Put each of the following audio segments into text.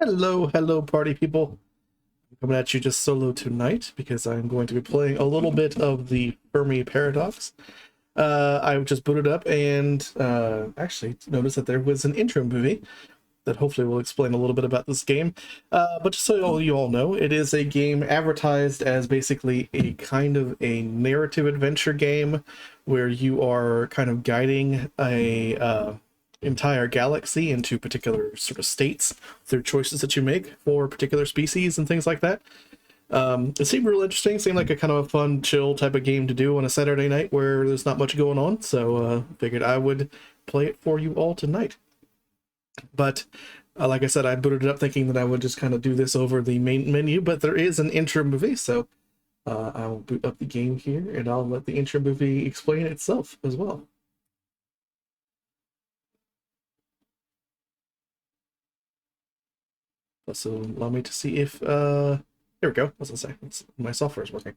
Hello, party people. I'm coming at you just solo tonight because I'm going to be playing a little bit of the Fermi paradox. I just booted up and actually noticed that there was an intro movie that hopefully will explain a little bit about this game. But just so you all know, it is a game advertised as basically a kind of a narrative adventure game where you are kind of guiding a entire galaxy into particular sort of states through choices that you make for particular species and things like that. It seemed real interesting. Seemed like a kind of a fun, chill type of game to do on a Saturday night where there's not much going on. So figured I would play it for you all tonight. But like I said, I booted it up thinking that I would just kind of do this over the main menu, but there is an intro movie, so I will boot up the game here and I'll let the intro movie explain itself as well. So allow me to see if here we go. I was gonna say my software is working.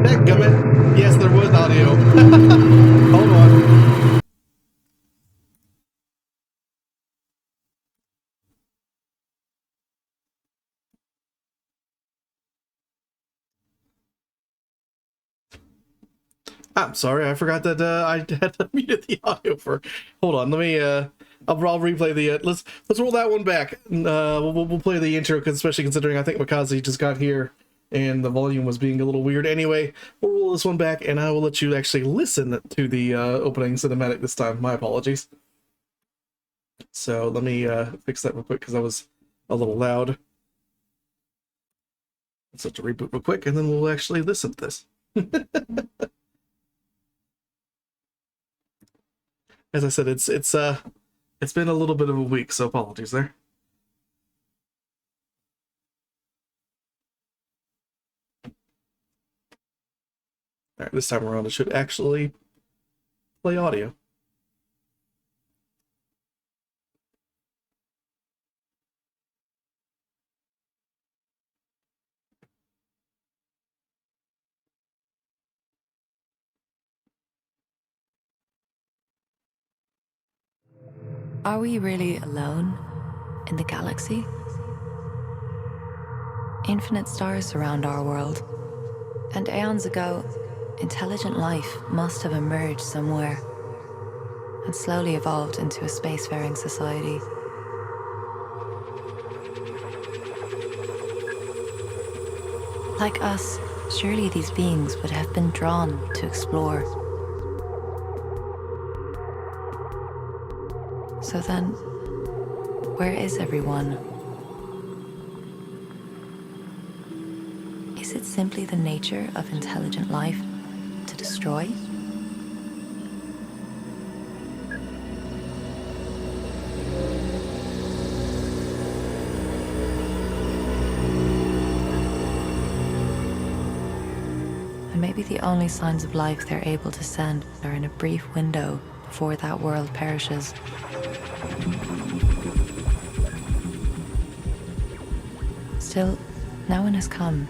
Dadgummit. Yes, there was audio. Hold on. I'm sorry, I forgot that I had muted the audio for. Hold on, let me. I'll replay the. Let's roll that one back. We'll play the intro, because especially considering I think Makazi just got here and the volume was being a little weird. Anyway, we'll roll this one back, and I will let you actually listen to the opening cinematic this time. My apologies. So let me fix that real quick because I was a little loud. Let's have to reboot real quick, and then we'll actually listen to this. As I said, it's been a little bit of a week, so apologies there. All right, this time around it should actually play audio. Are we really alone in the galaxy? Infinite stars surround our world, and aeons ago, intelligent life must have emerged somewhere and slowly evolved into a spacefaring society. Like us, surely these beings would have been drawn to explore. So then, where is everyone? Is it simply the nature of intelligent life to destroy? And maybe the only signs of life they're able to send are in a brief window before that world perishes. Still, no one has come,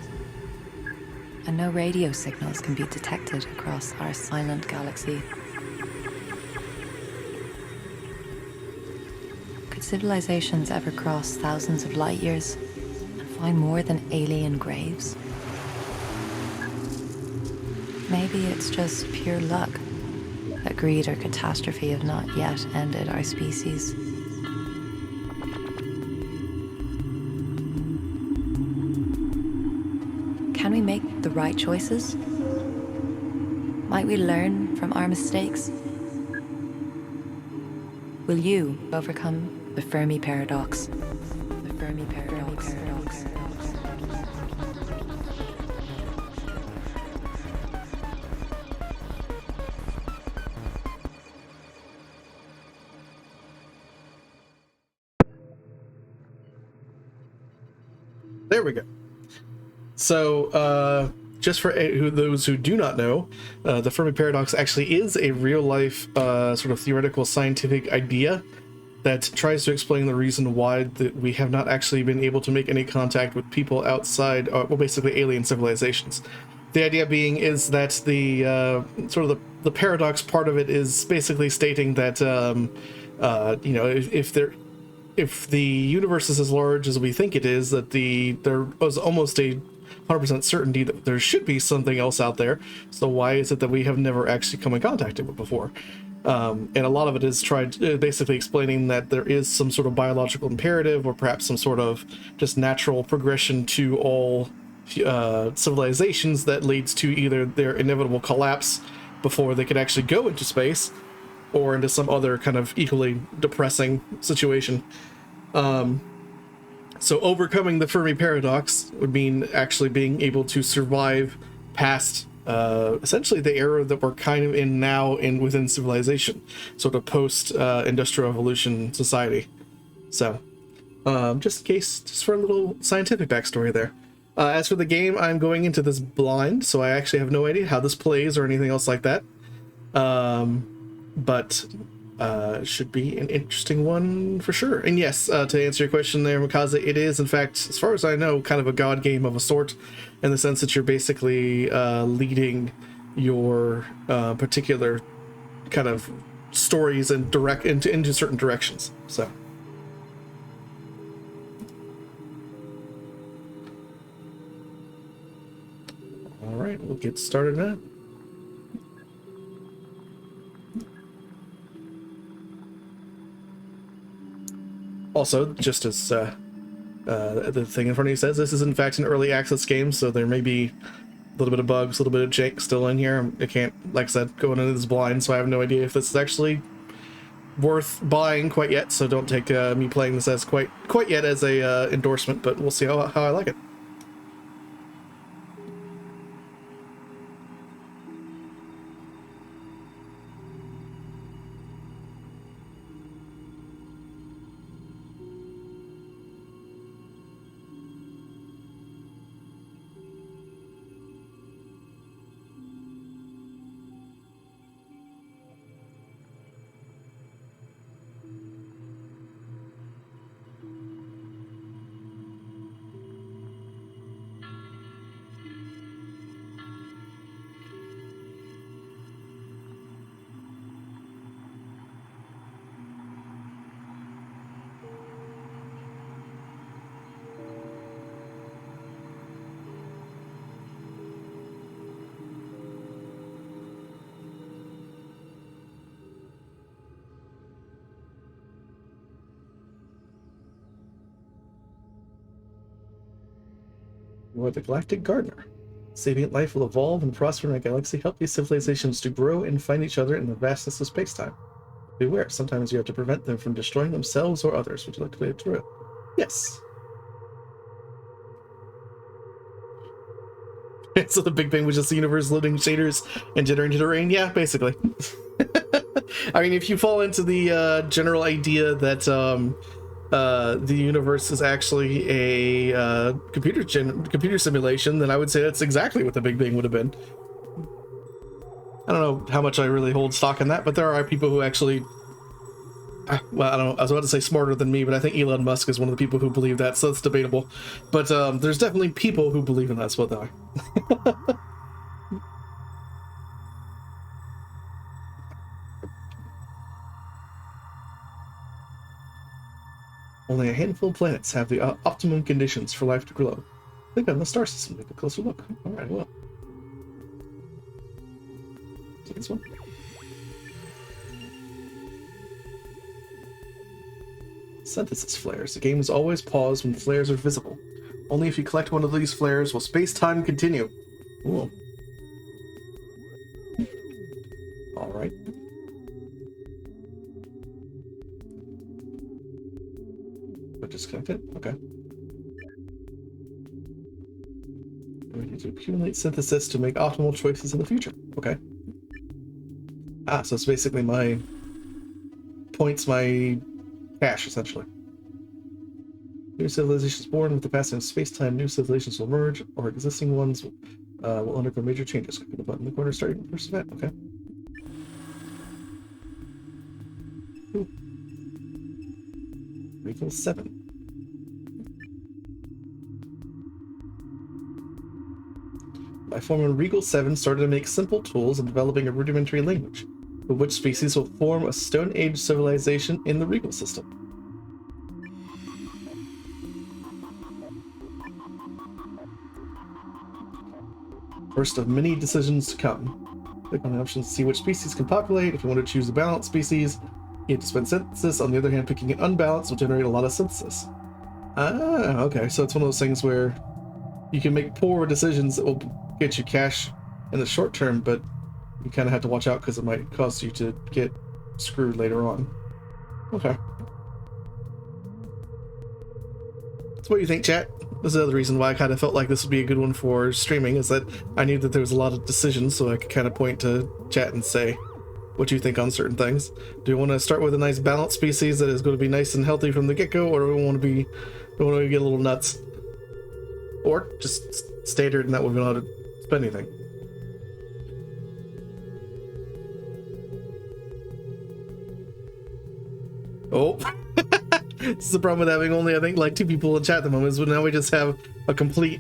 and no radio signals can be detected across our silent galaxy. Could civilizations ever cross thousands of light years and find more than alien graves? Maybe it's just pure luck that greed or catastrophe have not yet ended our species. Can we make the right choices? Might we learn from our mistakes? Will you overcome the Fermi paradox? The Fermi paradox. There we go. So, just for those who do not know, the Fermi paradox actually is a real-life sort of theoretical scientific idea that tries to explain the reason why we have not actually been able to make any contact with people outside, well, basically alien civilizations. The idea being is that the sort of the paradox part of it is basically stating that you know, if the universe is as large as we think it is, that there was almost a 100% certainty that there should be something else out there. So why is it that we have never actually come in contact with it before? And a lot of it is basically explaining that there is some sort of biological imperative, or perhaps some sort of just natural progression to all civilizations that leads to either their inevitable collapse before they could actually go into space, or into some other kind of equally depressing situation. So overcoming the Fermi paradox would mean actually being able to survive past essentially the era that we're kind of in now within civilization, sort of post industrial revolution society. So just for a little scientific backstory there. As for the game, I'm going into this blind, so I actually have no idea how this plays or anything else like that. But should be an interesting one for sure. And yes, to answer your question there, Mikaze, it is, in fact, as far as I know, kind of a god game of a sort, in the sense that you're basically leading your particular kind of stories and into certain directions. So. All right, we'll get started now. Also, just as the thing in front of you says, this is in fact an early access game, so there may be a little bit of bugs, a little bit of jank still in here. I can't, like I said, going into this blind, so I have no idea if this is actually worth buying quite yet, so don't take me playing this as quite yet as a endorsement, but we'll see how I like it. You are the Galactic Gardener. Sapient life will evolve and prosper in our galaxy, help these civilizations to grow and find each other in the vastness of space-time. Beware, sometimes you have to prevent them from destroying themselves or others. Would you like to play it through? Yes. So the Big Bang was just the universe loading shaders and generating terrain. Yeah, basically. I mean, if you fall into the general idea that the universe is actually a computer simulation, then I would say that's exactly what the Big Bang would have been. I don't know how much I really hold stock in that, but there are people who actually, well, I don't know, I was about to say smarter than me, but I think Elon Musk is one of the people who believe that, so it's debatable. But there's definitely people who believe in that, so they are. Only a handful of planets have the optimum conditions for life to grow. Click on the star system to take a closer look. Alright, well. Is it this one? Synthesis flares. The game is always paused when flares are visible. Only if you collect one of these flares will space-time continue. Ooh. Alright. Disconnect it? Okay. We need to accumulate synthesis to make optimal choices in the future. Okay. Ah, so it's basically my points, my cash, essentially. New civilizations born with the passing of space-time, new civilizations will merge, or existing ones will undergo major changes. Click the button in the corner starting the first event. Okay. Ooh. Regal 7. By forming Regal 7 started to make simple tools and developing a rudimentary language, but which species will form a Stone Age civilization in the Regal system? First of many decisions to come. Click on the options to see which species can populate. If you want to choose a balanced species, you have to spend synthesis. On the other hand, picking an unbalanced will generate a lot of synthesis. Ah, okay, so it's one of those things where you can make poor decisions that will get you cash in the short term, but you kind of have to watch out because it might cause you to get screwed later on. Okay. So what do you think, chat? This is another reason why I kind of felt like this would be a good one for streaming, is that I knew that there was a lot of decisions, so I could kind of point to chat and say what you think on certain things. Do you want to start with a nice balanced species that is going to be nice and healthy from the get-go, or do we want to get a little nuts? Or just standard and that way we don't have to spend anything. Oh. This is the problem with having only, I think, like 2 people in chat at the moment, is now we just have a complete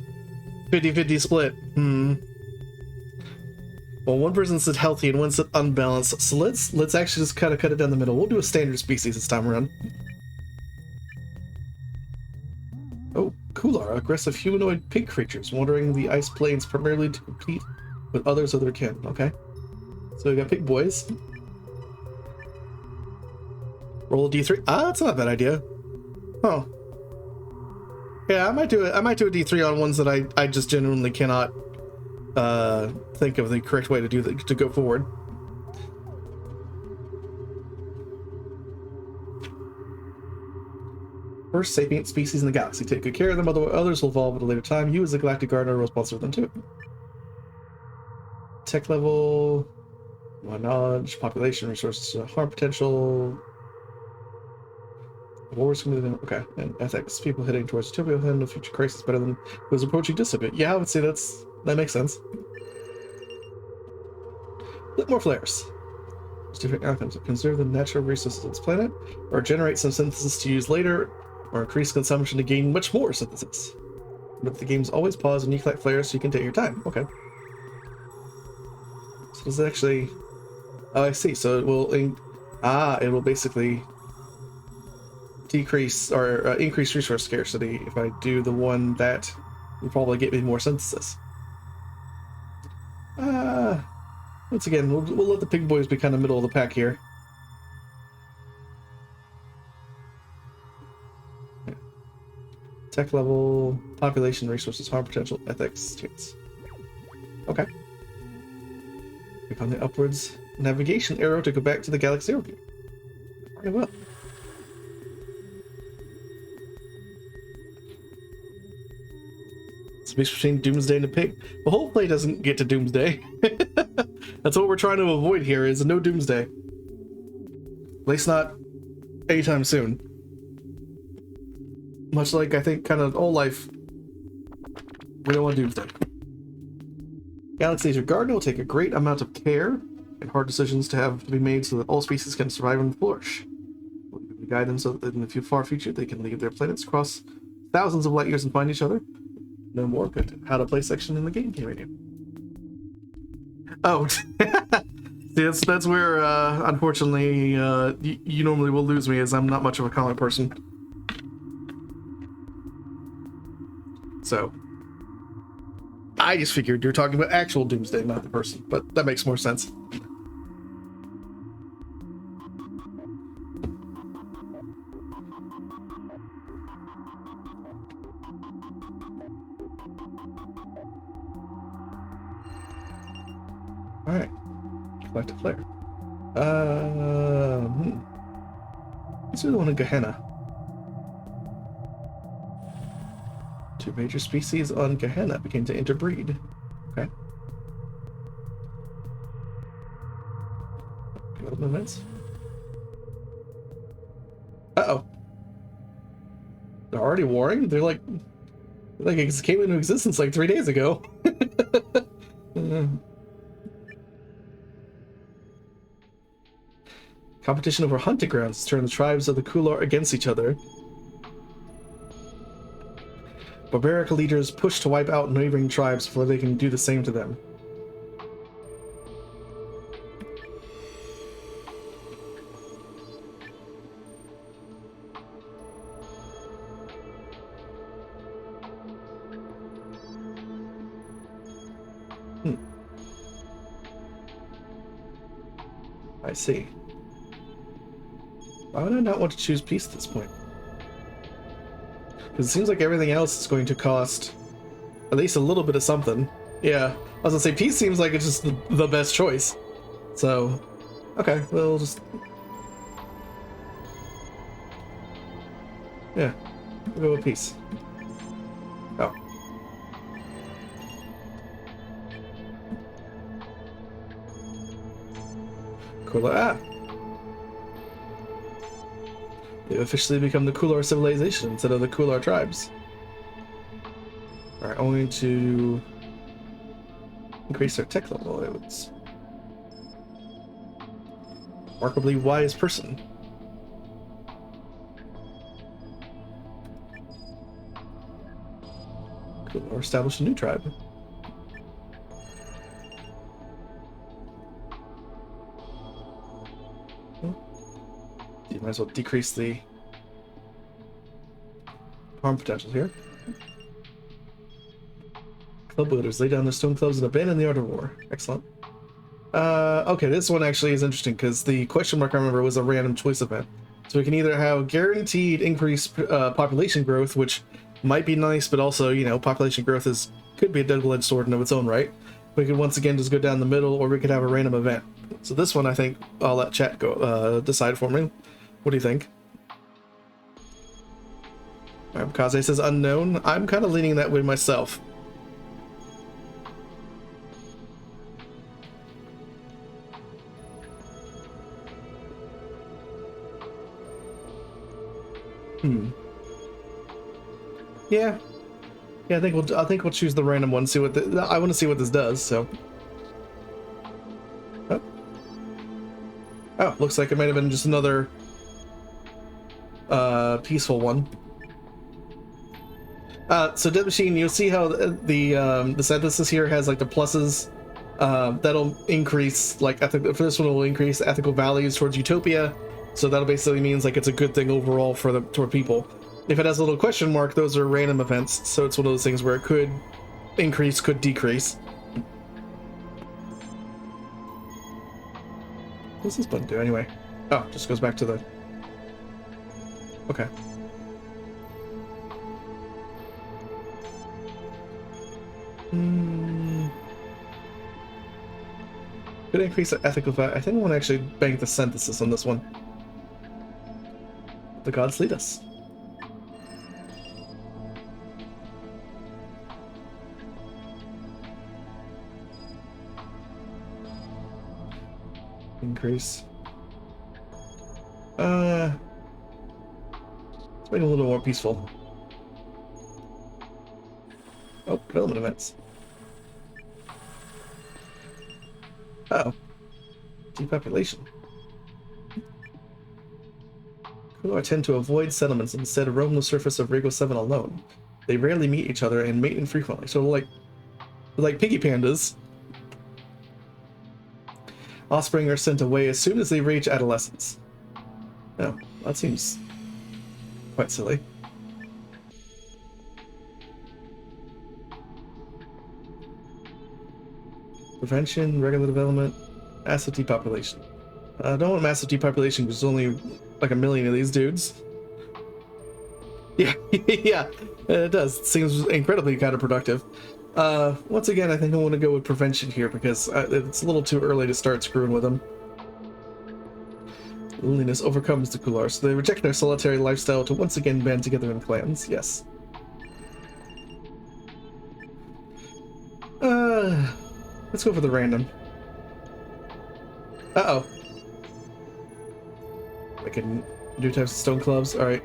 50-50 split. Well, one person said healthy and one said unbalanced, so let's actually just kind of cut it down the middle. We'll do a standard species this time around. Oh, Kular, aggressive humanoid pig creatures wandering the ice plains primarily to compete with others of their kin. Okay, so we got pig boys. Roll a d3. Ah, that's not a bad idea. Oh, yeah, I might do it. I might do a d3 on ones that I just genuinely cannot think of the correct way to do to go forward. First sapient species in the galaxy. Take good care of them, otherwise others will evolve at a later time. You as a galactic guard are responsible for them too. Tech level, knowledge, population, resources, harm potential. Wars committed. Okay, and ethics. People heading towards utopia will handle future crisis better than those approaching dystopia. Yeah, I would say that makes sense. Lit more flares. There's different outcomes. Conserve the natural resources of this planet, or generate some synthesis to use later, or increase consumption to gain much more synthesis. But the game's always paused and you collect flares so you can take your time. Okay. So does it actually... Oh, I see. So it will... it will basically decrease or increase resource scarcity if I do the one that will probably get me more synthesis. Once again, we'll let the pig boys be kind of middle of the pack here. Okay. Tech level, population, resources, harm potential, ethics, chance. Okay. Click on the upwards navigation arrow to go back to the galaxy overview. Very well. It's a mix between Doomsday and a pig. Well, hopefully it doesn't get to Doomsday. That's what we're trying to avoid here, is no Doomsday. At least not anytime soon. Much like, I think, kind of all life, we don't want Doomsday. Galaxy's garden will take a great amount of care and hard decisions to have to be made so that all species can survive and flourish. We guide them so that in the far future they can leave their planets, cross thousands of light years and find each other. No more. Good. How to play section in the game menu. Oh, see, that's where unfortunately you normally will lose me, as I'm not much of a comic person. So I just figured you're talking about actual Doomsday, not the person, but that makes more sense. Alright. Collect a flare. Let's do the one in Gehenna. 2 major species on Gehenna begin to interbreed. Okay. Development. Uh-oh. They're already warring? They're like it came into existence like 3 days ago. Competition over hunting grounds has turned the tribes of the Kular against each other. Barbaric leaders push to wipe out neighboring tribes before they can do the same to them. I see. Why would I not want to choose peace at this point? Because it seems like everything else is going to cost at least a little bit of something. Yeah, I was gonna say peace seems like it's just the best choice. So, okay, we'll just... yeah, we'll go with peace. Oh. Cool. Ah! They've officially become the Kular civilization instead of the Kular tribes. Alright, I'm going to increase their tech level. It's remarkably wise person. Cool. Or establish a new tribe. You might as well decrease the harm potential here. Club builders lay down their stone clubs and abandon the art of war. Excellent. Okay, this one actually is interesting because the question mark I remember was a random choice event. So we can either have guaranteed increased population growth, which might be nice, but also, you know, population growth could be a double-edged sword in of its own right. We could once again just go down the middle, or we could have a random event. So this one, I think I'll let chat go decide for me. What do you think? Kaze says unknown. I'm kind of leaning that way myself. Yeah. Yeah, I think we'll choose the random one. See what I want to see what this does. So. Oh, looks like it might have been just another peaceful one. So Dead Machine, you'll see how the synthesis here has like the pluses. That'll increase, like, for this one will increase ethical values towards utopia. So that'll basically means like it's a good thing overall toward people. If it has a little question mark, those are random events. So it's one of those things where it could increase, could decrease. What's this button do anyway? Oh, just goes back to the... okay. Could increase the ethical value. I think I want to actually bank the synthesis on this one. The gods lead us. increase. Let's make it a little more peaceful. Oh, development events. Uh-oh. Depopulation. Kular tend to avoid settlements and instead roam the surface of Rigo 7 alone. They rarely meet each other and mate infrequently. So like piggy pandas. Offspring are sent away as soon as they reach adolescence. Oh, that seems quite silly. Prevention, regular development, massive depopulation. I don't want massive depopulation because there's only like 1 million of these dudes. Yeah, yeah, it does. It seems incredibly counterproductive. Once again, I think I want to go with prevention here because it's a little too early to start screwing with them. Loneliness overcomes the Kular, so they reject their solitary lifestyle to once again band together in clans. Yes. Let's go for the random. Uh-oh. I can do types of stone clubs. Alright.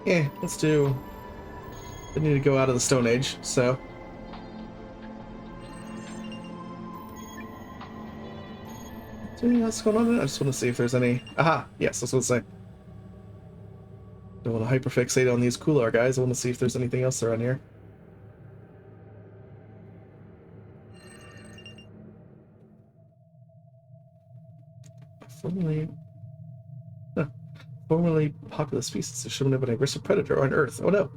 Yeah, let's do... I need to go out of the Stone Age, so... Is there anything else going on? I just want to see if there's any... Aha! Yes, that's what I was saying. Don't want to hyperfixate on these Kular guys. I want to see if there's anything else around here. Formerly popular species have shown up an aggressive predator on Earth. Oh no!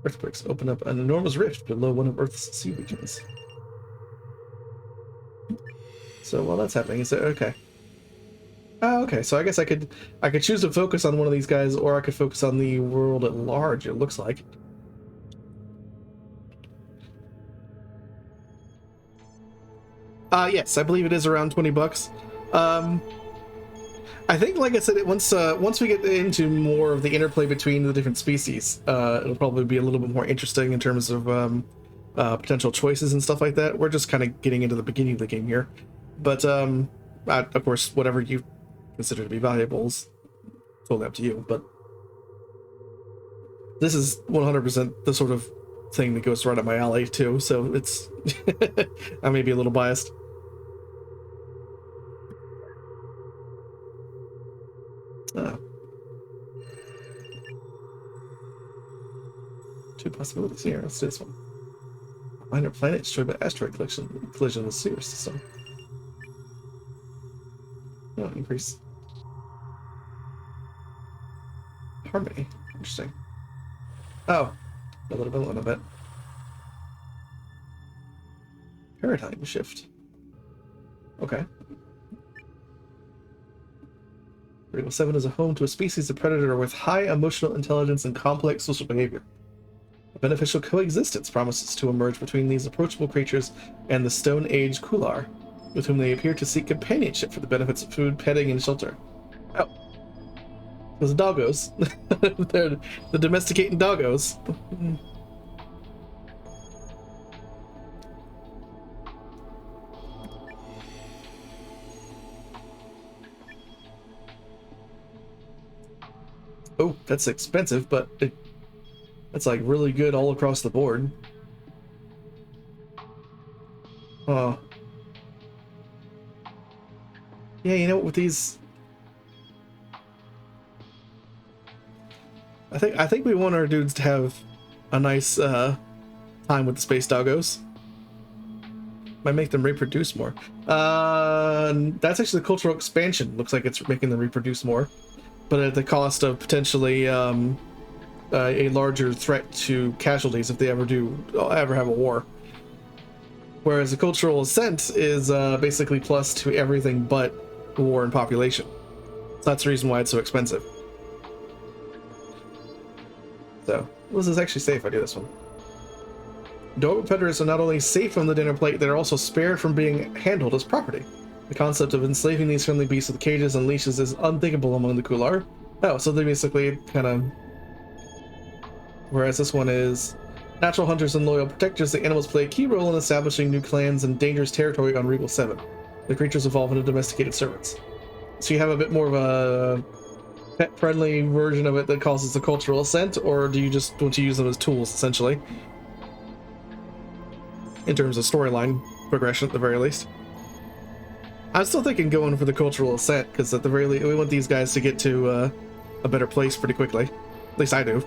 Earthquakes open up an enormous rift below one of Earth's sea regions. So while that's happening, is it okay? Oh, okay. So I guess I could choose to focus on one of these guys, or I could focus on the world at large. It looks like. Yes, I believe it is around $20. I think, like I said, once we get into more of the interplay between the different species, it'll probably be a little bit more interesting in terms of potential choices and stuff like that. We're just kind of getting into the beginning of the game here, but of course, whatever you consider to be valuable is totally up to you. But this is 100% the sort of thing that goes right up my alley too. So it's I may be a little biased. Oh. Two possibilities here. Let's do this one. A minor planet destroyed by asteroid collision in the sewer system. Oh, increase. Harmony. Interesting. Oh, a little bit. Paradigm shift. Okay. Rigo 7 is a home to a species of predator with high emotional intelligence and complex social behavior. A beneficial coexistence promises to emerge between these approachable creatures and the Stone Age Kular, with whom they appear to seek companionship for the benefits of food, petting, and shelter. Oh. Those doggos. They're the domesticating doggos. Oh, that's expensive, but that's like really good all across the board. Oh. Yeah, you know what, with these... I think we want our dudes to have a nice time with the space doggos. Might make them reproduce more. That's actually the cultural expansion. Looks like it's making them reproduce more, but at the cost of potentially a larger threat to casualties if they ever have a war. Whereas the cultural ascent is basically plus to everything but war and population. So that's the reason why it's so expensive. So this is actually safe. I do this one. Dormant predators are not only safe from the dinner plate, they're also spared from being handled as property. The concept of enslaving these friendly beasts with cages and leashes is unthinkable among the Kular. Oh, so they basically kind of... Whereas this one is Natural hunters and loyal protectors, the animals play a key role in establishing new clans and dangerous territory on Regal 7. The creatures evolve into domesticated servants. So you have a bit more of a pet-friendly version of it that causes the cultural ascent, or do you just want to use them as tools, essentially? In terms of storyline progression, at the very least. I'm still thinking going for the cultural ascent, because at the very least, we want these guys to get to a better place pretty quickly. At least I do.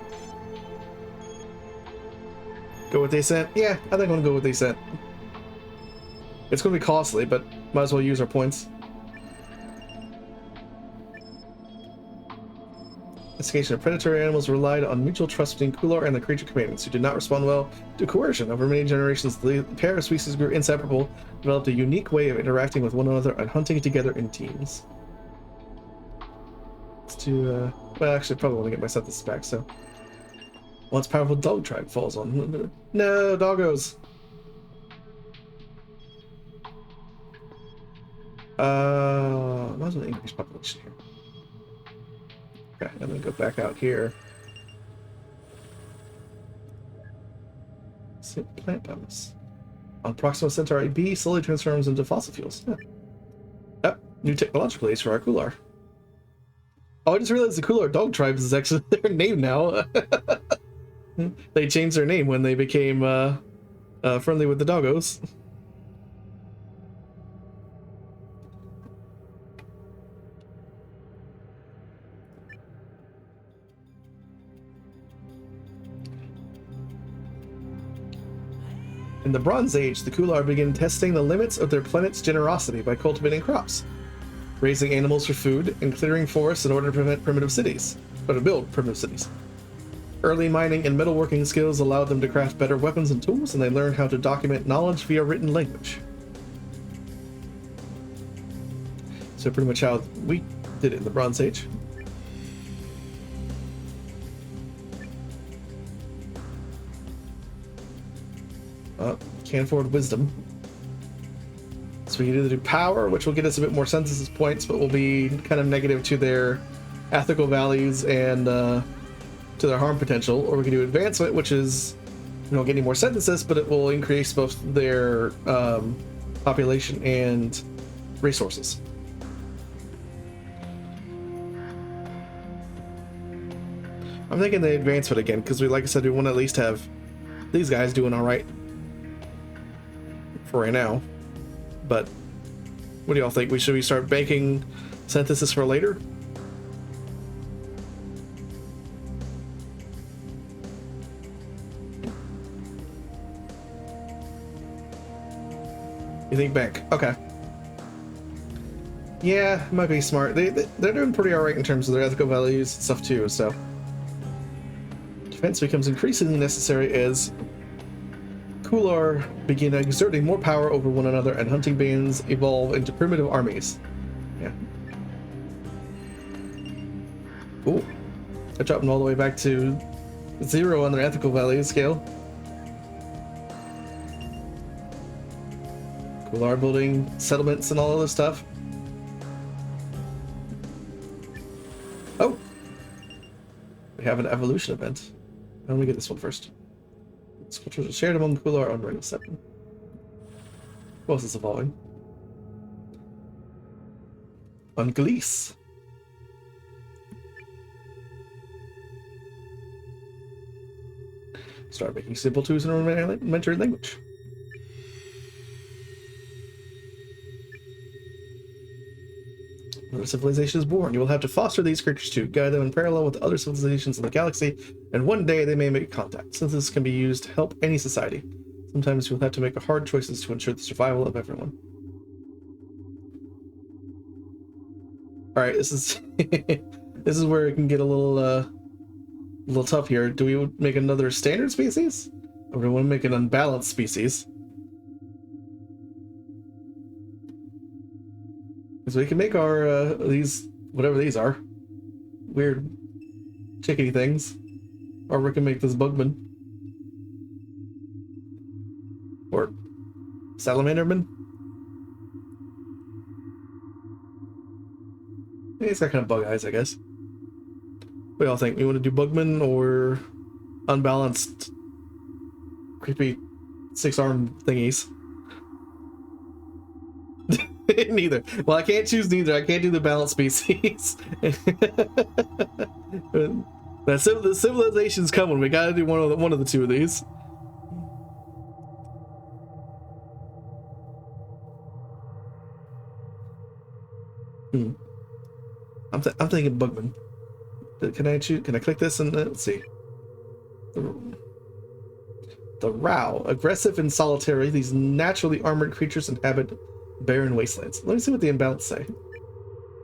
Go with the ascent? Yeah, I think I'm going to go with the ascent. It's going to be costly, but might as well use our points. Investigation of predatory animals relied on mutual trust between Kular and the creature companions, who did not respond well to coercion. Over many generations, the pair of species grew inseparable, developed a unique way of interacting with one another and hunting together in teams. Let's do, well, actually, probably want to get my synthesis back, so. Once powerful dog tribe falls on. No, doggos! Might as well increase population here. Okay, I'm gonna go back out here. Plant bounce. On Proxima Centauri B slowly transforms into fossil fuels. Yeah. Yep, new technological ace for our Kular. Oh, I just realized the Kular dog tribes is actually their name now. They changed their name when they became friendly with the doggos. In the Bronze Age, the Kular began testing the limits of their planet's generosity by cultivating crops, raising animals for food, and clearing forests in order to build primitive cities. Early mining and metalworking skills allowed them to craft better weapons and tools, and they learned how to document knowledge via written language. So pretty much how we did it in the Bronze Age. Can't afford wisdom. So we can either do power, which will get us a bit more synthesis points, but will be kind of negative to their ethical values and to their harm potential, or we can do advancement, which is, we don't get any more synthesis, but it will increase both their population and resources. I'm thinking the advancement again, because we, like I said, we want to at least have these guys doing all right for right now. But what do y'all think? Should we start banking synthesis for later? You think bank? Okay. Yeah, it might be smart. They're doing pretty alright in terms of their ethical values and stuff too, so. Defense becomes increasingly necessary as Kular begin exerting more power over one another and hunting bands evolve into primitive armies. Yeah. Ooh. I dropped them all the way back to 0 on their ethical value scale. Kular building settlements and all of this stuff. Oh! We have an evolution event. Let me get this one first. Sculptures are shared among Kular on Ring 7. Who else is evolving? On Gleese. Start making simple twos in an elementary language. When a civilization is born, you will have to foster these creatures to guide them in parallel with other civilizations in the galaxy, and one day they may make contact. Since this can be used to help any society, sometimes you'll have to make hard choices to ensure the survival of everyone. All right, this is this is where it can get a little tough here. Do we make another standard species, or do we want to make an unbalanced species? So we can make our these, whatever these are, weird chickadee things, or we can make this bugman or salamanderman. Yeah, it's got kind of bug eyes, I guess. What do y'all think? We want to do bugman or unbalanced creepy 6-arm thingies. Neither. Well, I can't choose neither. I can't do the balanced species. The civilization's coming. We gotta do one of the two of these. I'm thinking Bugman. Can I choose? Can I click this and let's see. The Rao, aggressive and solitary, these naturally armored creatures inhabit barren wastelands. Let me see what the imbalance say.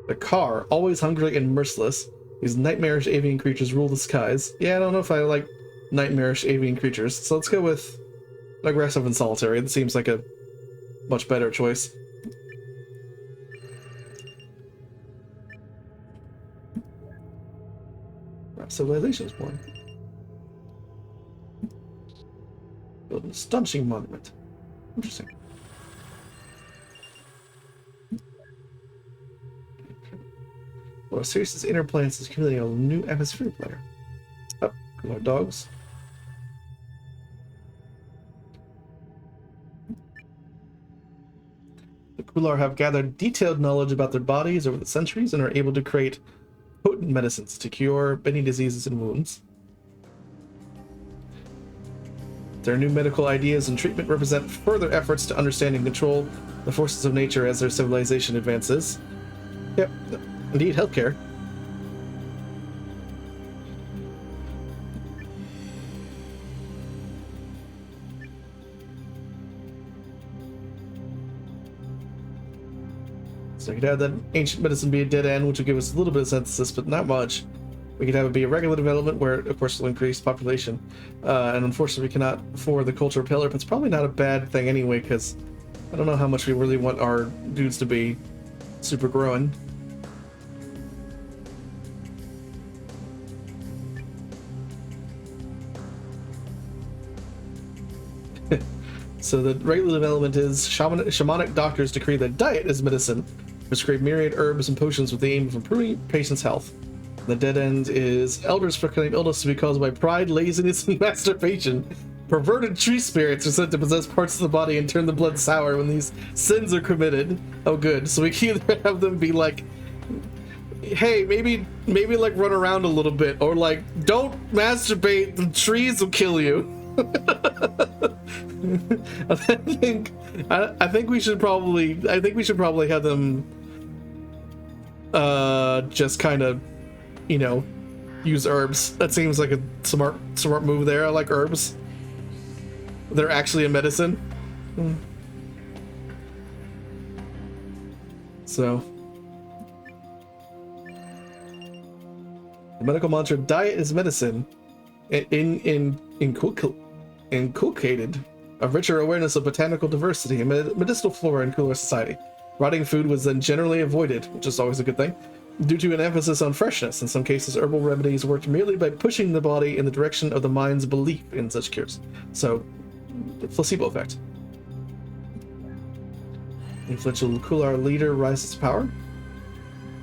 The Car, always hungry and merciless, these nightmarish avian creatures rule the skies. Yeah, I don't know if I like nightmarish avian creatures, so let's go with aggressive and solitary. It seems like a much better choice. Civilization is born. Build an astonishing monument. Interesting. Well, Sirius's inner planets is accumulating a new atmospheric layer. Oh, more dogs. The Kular have gathered detailed knowledge about their bodies over the centuries and are able to create potent medicines to cure many diseases and wounds. Their new medical ideas and treatment represent further efforts to understand and control the forces of nature as their civilization advances. Yep, indeed, healthcare. So we could have that ancient medicine be a dead end, which would give us a little bit of synthesis, but not much. We could have it be a regular development where, of course, will increase population. And unfortunately, we cannot afford the culture pillar, but it's probably not a bad thing anyway, because I don't know how much we really want our dudes to be super growing. So the regular development is shamanic doctors decree that diet is medicine, prescribe myriad herbs and potions with the aim of improving patients' health. The dead end is elders proclaim illness to be caused by pride, laziness, and masturbation. Perverted tree spirits are said to possess parts of the body and turn the blood sour when these sins are committed. Oh, good. So we can either have them be like, hey, maybe like run around a little bit, or like, don't masturbate, the trees will kill you. I think we should probably have them just kind of, you know, use herbs. That seems like a smart move there. I like herbs. They're actually a medicine. So the medical mantra diet is medicine inculcated a richer awareness of botanical diversity and medicinal flora in cooler society. Rotting food was then generally avoided, which is always a good thing, due to an emphasis on freshness. In some cases, herbal remedies worked merely by pushing the body in the direction of the mind's belief in such cures. So, the placebo effect. Influential Kular leader rises to power.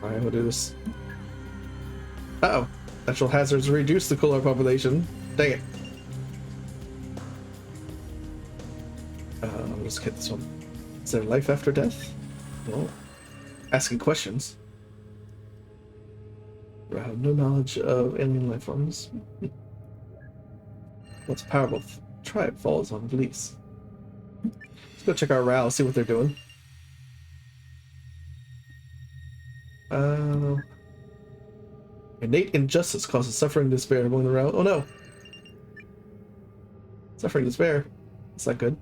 Alright, we'll do this. Uh-oh. Natural hazards reduce the Kular population. Dang it. Let's get this one. Is there life after death? No. Asking questions. I have no knowledge of alien life forms. What's a powerful tribe falls on beliefs. Let's go check our Rao, see what they're doing. Innate injustice causes suffering and despair among the Rao. Oh no! Suffering and despair. That's not good.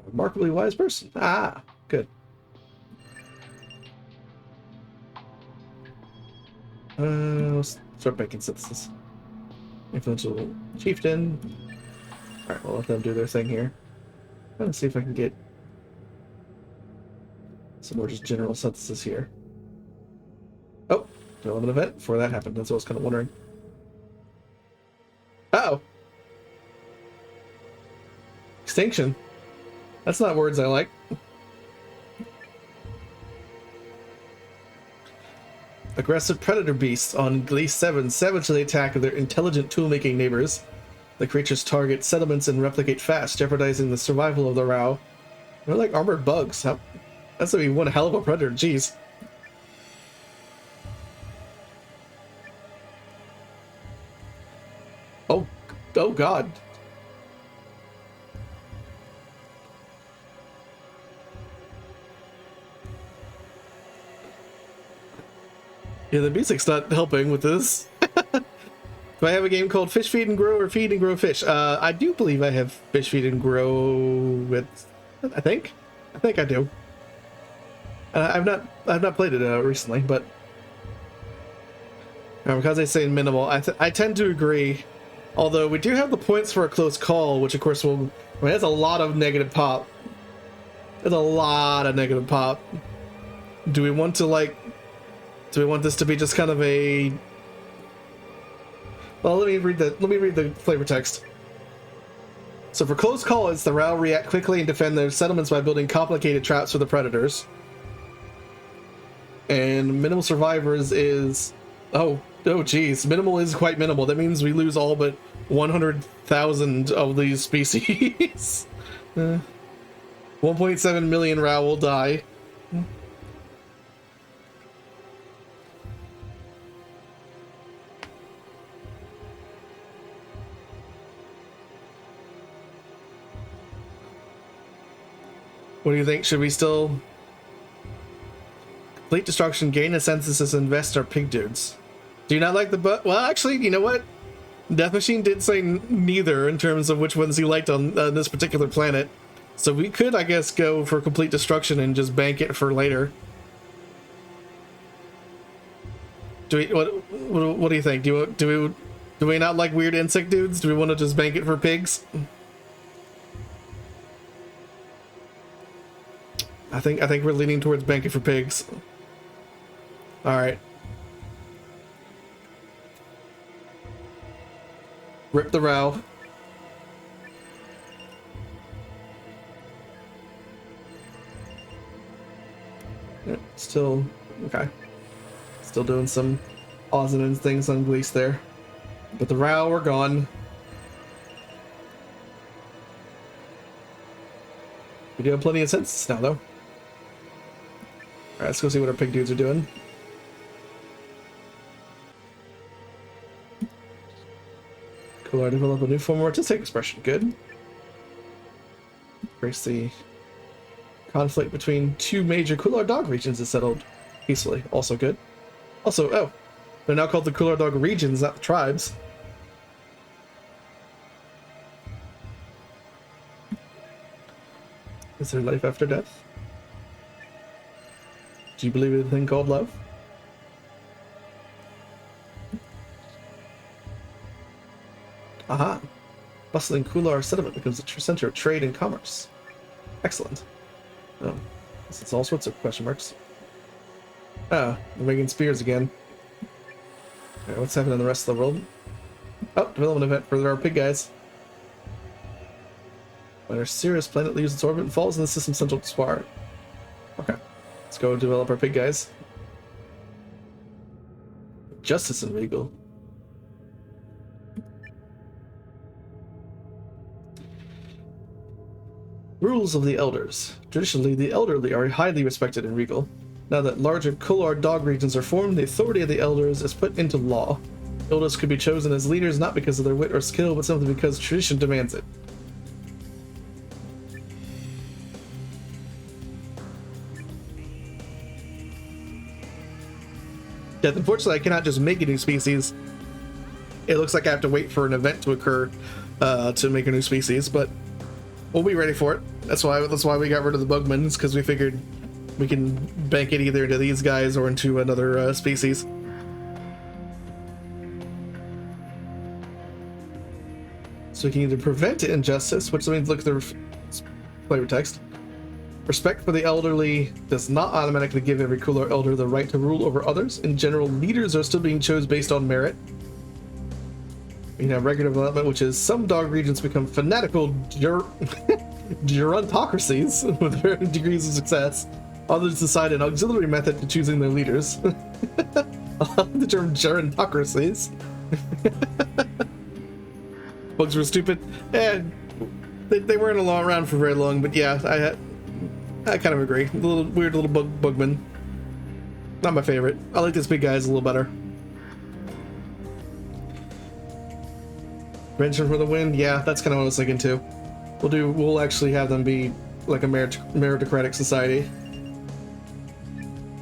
Remarkably wise person. Ah, good. Let's start making synthesis. Influential chieftain. Alright, we'll let them do their thing here. Let's see if I can get some more just general synthesis here. Oh, development event before that happened. That's what I was kind of wondering. Uh-oh. Extinction. That's not words I like. Aggressive predator beasts on Gliese 7 savagely attack their intelligent tool-making neighbors. The creatures target settlements and replicate fast, jeopardizing the survival of the Rao. They're like armored bugs. That's gonna be one hell of a predator, jeez. Oh god. Yeah, the music's not helping with this. Do I have a game called Fish Feed and Grow or Feed and Grow Fish? I do believe I have Fish Feed and Grow with. I think I do. I've not played it recently, but because I say minimal, I tend to agree. Although we do have the points for a close call, which of course will. I mean, that's a lot of negative pop. There's a lot of negative pop. Do we want to like? Do we want this to be just kind of a? Well, let me read the flavor text. So for close call, it's the Rao react quickly and defend their settlements by building complicated traps for the predators. And minimal survivors is geez, minimal is quite minimal. That means we lose all but 100,000 of these species. 1.7 million Rao will die. What do you think? Should we still complete destruction, gain a census, invest our pig dudes? Do you not like the well, actually, you know what? Death Machine did say neither in terms of which ones he liked on this particular planet. So we could, I guess, go for complete destruction and just bank it for later. What do you think? Do we not like weird insect dudes? Do we want to just bank it for pigs? I think we're leaning towards banking for pigs. All right. Rip the Rao. Yeah, still okay. Still doing some odds and ends things on Gliese there, but the Rao are gone. We do have plenty of census now, though. Alright, let's go see what our pig dudes are doing. Cool, develop a new form of artistic expression. Good. Embrace the conflict between two major Kular dog regions is settled peacefully. Also good. Also, they're now called the Kular dog regions, not the tribes. Is there life after death? Do you believe in a thing called love? Aha! Bustling Kular settlement becomes a center of trade and commerce. Excellent. Oh, it's all sorts of question marks. Ah, we're making spears again. Alright, what's happening in the rest of the world? Oh, development event for our pig guys. When our Sirius planet leaves its orbit and falls in the system's central spire. Okay. Let's go develop our pig guys. Justice and Regal. Rules of the Elders. Traditionally, the elderly are highly respected in Regal. Now that larger Kular dog regions are formed, the authority of the Elders is put into law. Elders could be chosen as leaders not because of their wit or skill, but simply because tradition demands it. Yeah, unfortunately, I cannot just make a new species. It looks like I have to wait for an event to occur to make a new species, but we'll be ready for it. That's why we got rid of the Bugmans, because we figured we can bank it either into these guys or into another species. So we can either prevent injustice, which means look at the flavor text. Respect for the elderly does not automatically give every Kular elder the right to rule over others. In general, leaders are still being chosen based on merit. We have regular development, which is some dog regions become fanatical gerontocracies with varying degrees of success. Others decide an auxiliary method to choosing their leaders. The term gerontocracies. Bugs were stupid. They weren't around for very long, but yeah, I kind of agree. Weird little bugman. Not my favorite. I like this big guy's a little better. Venture for the win? Yeah, that's kind of what I was thinking too. We'll actually have them be like a meritocratic society.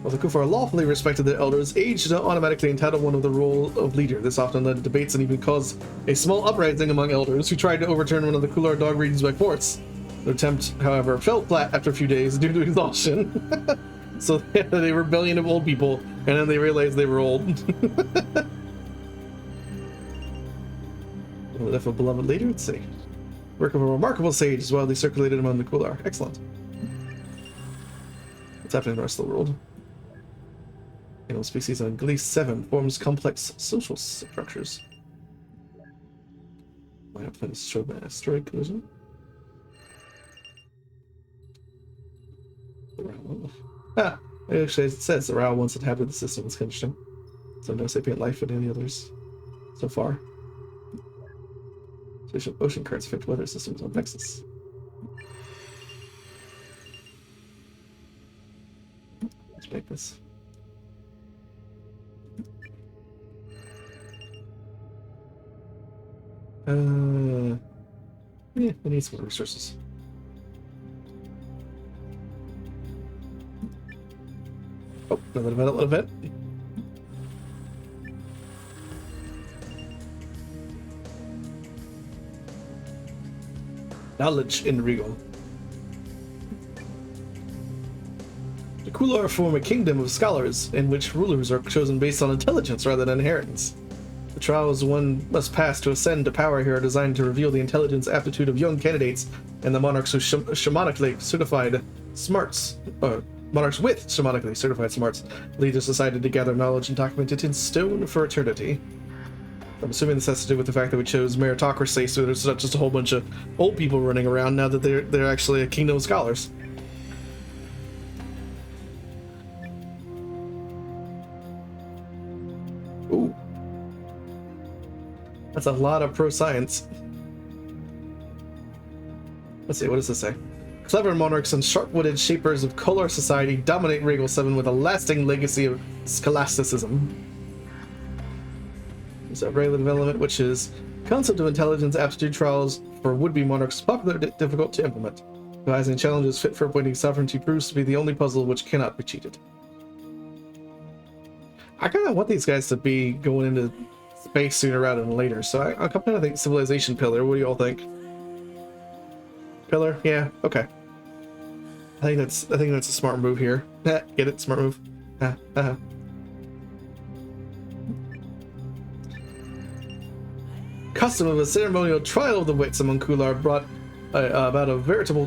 While the Kufar lawfully respected their elders, age did not automatically entitle one of the role of leader. This often led to debates and even caused a small uprising among elders who tried to overturn one of the Kular dog regions by force. Their attempt, however, fell flat after a few days due to exhaustion. So they had a rebellion of old people, and then they realized they were old. The death of a beloved leader, let's see. Work of a remarkable sage is widely circulated among the Kular. Excellent. What's happening in the rest of the world? Animal species on Gliese 7 forms complex social structures. Might have been an asteroid collision. Actually, it says the Rao once inhabited the system. It's interesting. So no sapient life in any others so far. Spatial ocean currents affect weather systems on Nexus. Let's make this. Yeah, we need some more resources. Oh, another development event. Knowledge in Regal. The Kular form a kingdom of scholars in which rulers are chosen based on intelligence rather than inheritance. The trials one must pass to ascend to power here are designed to reveal the intelligence aptitude of young candidates and the monarchs with shamanically certified smarts. Monarchs with shamanically certified smarts lead the society to gather knowledge and document it in stone for eternity. I'm assuming this has to do with the fact that we chose meritocracy, so there's not just a whole bunch of old people running around now that they're actually a kingdom of scholars. Ooh. That's a lot of pro-science. Let's see, what does this say? Clever monarchs and sharp-witted shapers of Kular society dominate Regal 7 with a lasting legacy of scholasticism. There's a regular development, which is concept of intelligence aptitude trials for would-be monarchs, popular difficult to implement. Devising challenges fit for appointing sovereignty proves to be the only puzzle which cannot be cheated. I kind of want these guys to be going into space sooner rather than later, so I kind of think civilization pillar. What do you all think? Pillar? Yeah. Okay. I think that's a smart move here. Get it? Smart move. Custom of a ceremonial trial of the wits among Kular brought about a veritable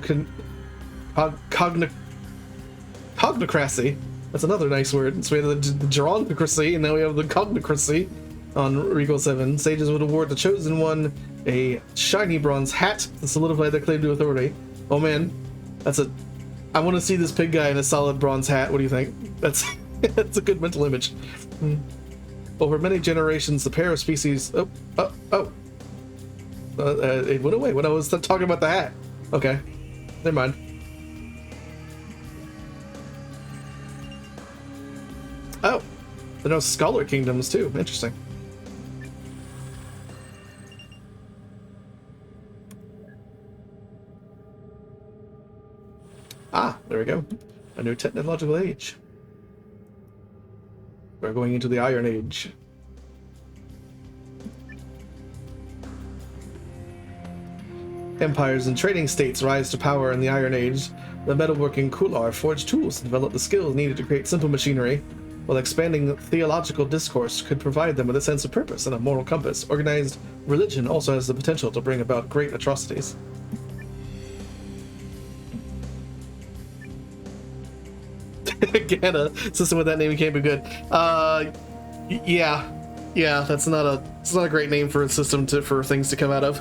cognocracy. That's another nice word. So we have the gerontocracy, and now we have the cognocracy on Regal 7. Sages would award the chosen one a shiny bronze hat to solidify their claim to authority. Oh man, I want to see this pig guy in a solid bronze hat. What do you think? That's a good mental image. Over many generations, the pair of species. It went away when I was talking about the hat. Okay, never mind. Oh, there are no scholar kingdoms too. Interesting. Ah, there we go. A new technological age. We're going into the Iron Age. Empires and trading states rise to power in the Iron Age. The metalworking Kular forged tools and developed the skills needed to create simple machinery, while expanding theological discourse could provide them with a sense of purpose and a moral compass. Organized religion also has the potential to bring about great atrocities. Again, a system with that name can't be good. Yeah, that's not a great name for a system for things to come out of.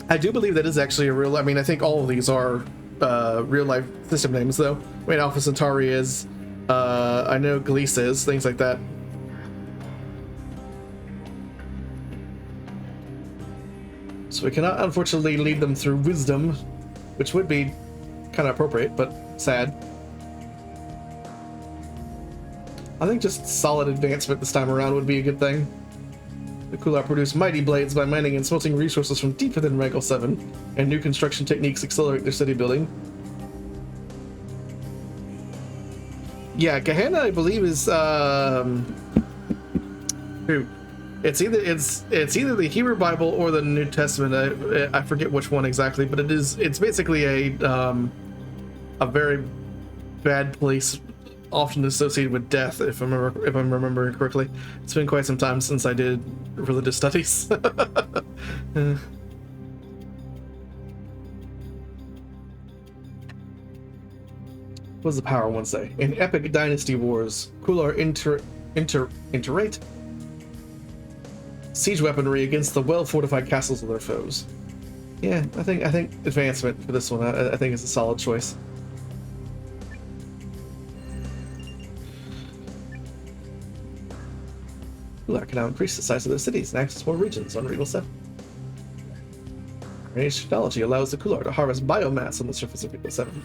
I do believe that is actually a real. I mean, I think all of these are real life system names though. I mean, Alpha Centauri is. I know Gliese is, things like that. So we cannot unfortunately lead them through wisdom, which would be kind of appropriate, but sad. I think just solid advancement this time around would be a good thing. The Kular produce mighty blades by mining and smelting resources from deep within Regal 7, and new construction techniques accelerate their city building. Yeah, Gehenna, I believe, is it's either the Hebrew Bible or the New Testament. I forget which one exactly, but it's basically a very bad place, often associated with death, if I'm remembering correctly. It's been quite some time since I did religious studies. What does the power one say? In epic dynasty wars, Kular interrate siege weaponry against the well-fortified castles of their foes. Yeah, I think advancement for this one. I think is a solid choice. Kular can now increase the size of their cities and access more regions on Regal 7. Range technology allows the Kular to harvest biomass on the surface of Regal 7.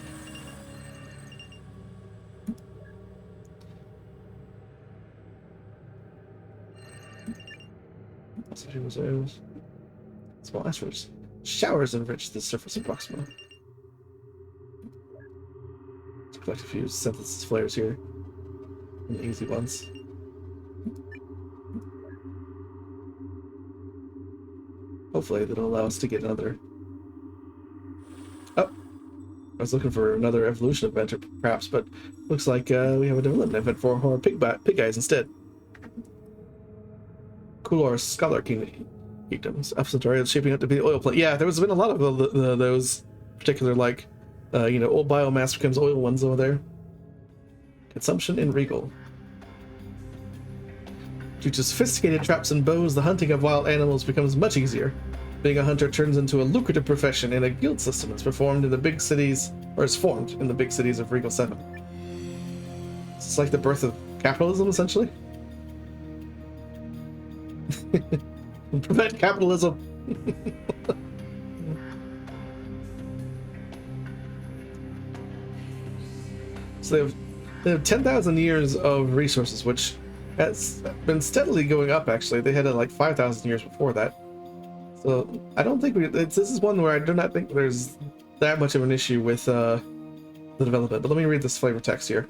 Small asteroids. Showers enrich the surface of Proxima. Let's collect a few synthesis flares here. And the easy ones. Hopefully that'll allow us to get another. Oh! I was looking for another evolution event, or perhaps, but looks like we have a development event for our pig guys instead. Kular Scholar Kingdoms. Alpha Centauri is shaping up to be the oil plant. Yeah, there's been a lot of those particular, like, old biomass becomes oil ones over there. Consumption in Regal. Due to sophisticated traps and bows, the hunting of wild animals becomes much easier. Being a hunter turns into a lucrative profession, and a guild system is performed in the big cities, or is formed in the big cities of Regal 7. It's like the birth of capitalism, essentially. Prevent capitalism. So they have 10,000 years of resources, which has been steadily going up. Actually, they had like 5,000 years before that. So I don't think this is one where I do not think there's that much of an issue with the development. But let me read this flavor text here.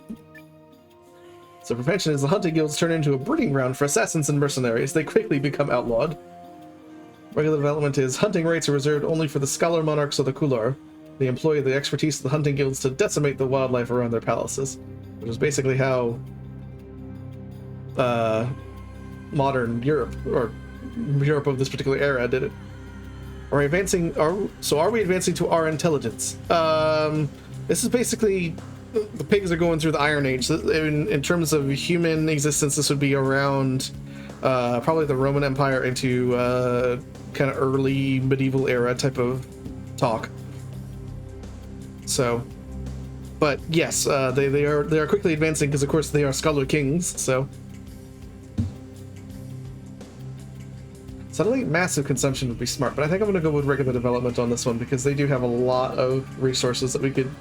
So prevention is the hunting guilds turn into a breeding ground for assassins and mercenaries. They quickly become outlawed. Regular development is hunting rates are reserved only for the scholar monarchs of the Kular. They employ the expertise of the hunting guilds to decimate the wildlife around their palaces, which is basically how modern Europe, or Europe of this particular era, did it. Are we advancing to our intelligence? This is basically, the pigs are going through the Iron Age. In terms of human existence, this would be around probably the Roman Empire into kind of early medieval era type of talk. So, but yes, they are quickly advancing because of course they are scholar kings. So suddenly massive consumption would be smart, but I think I'm going to go with regular development on this one because they do have a lot of resources that we could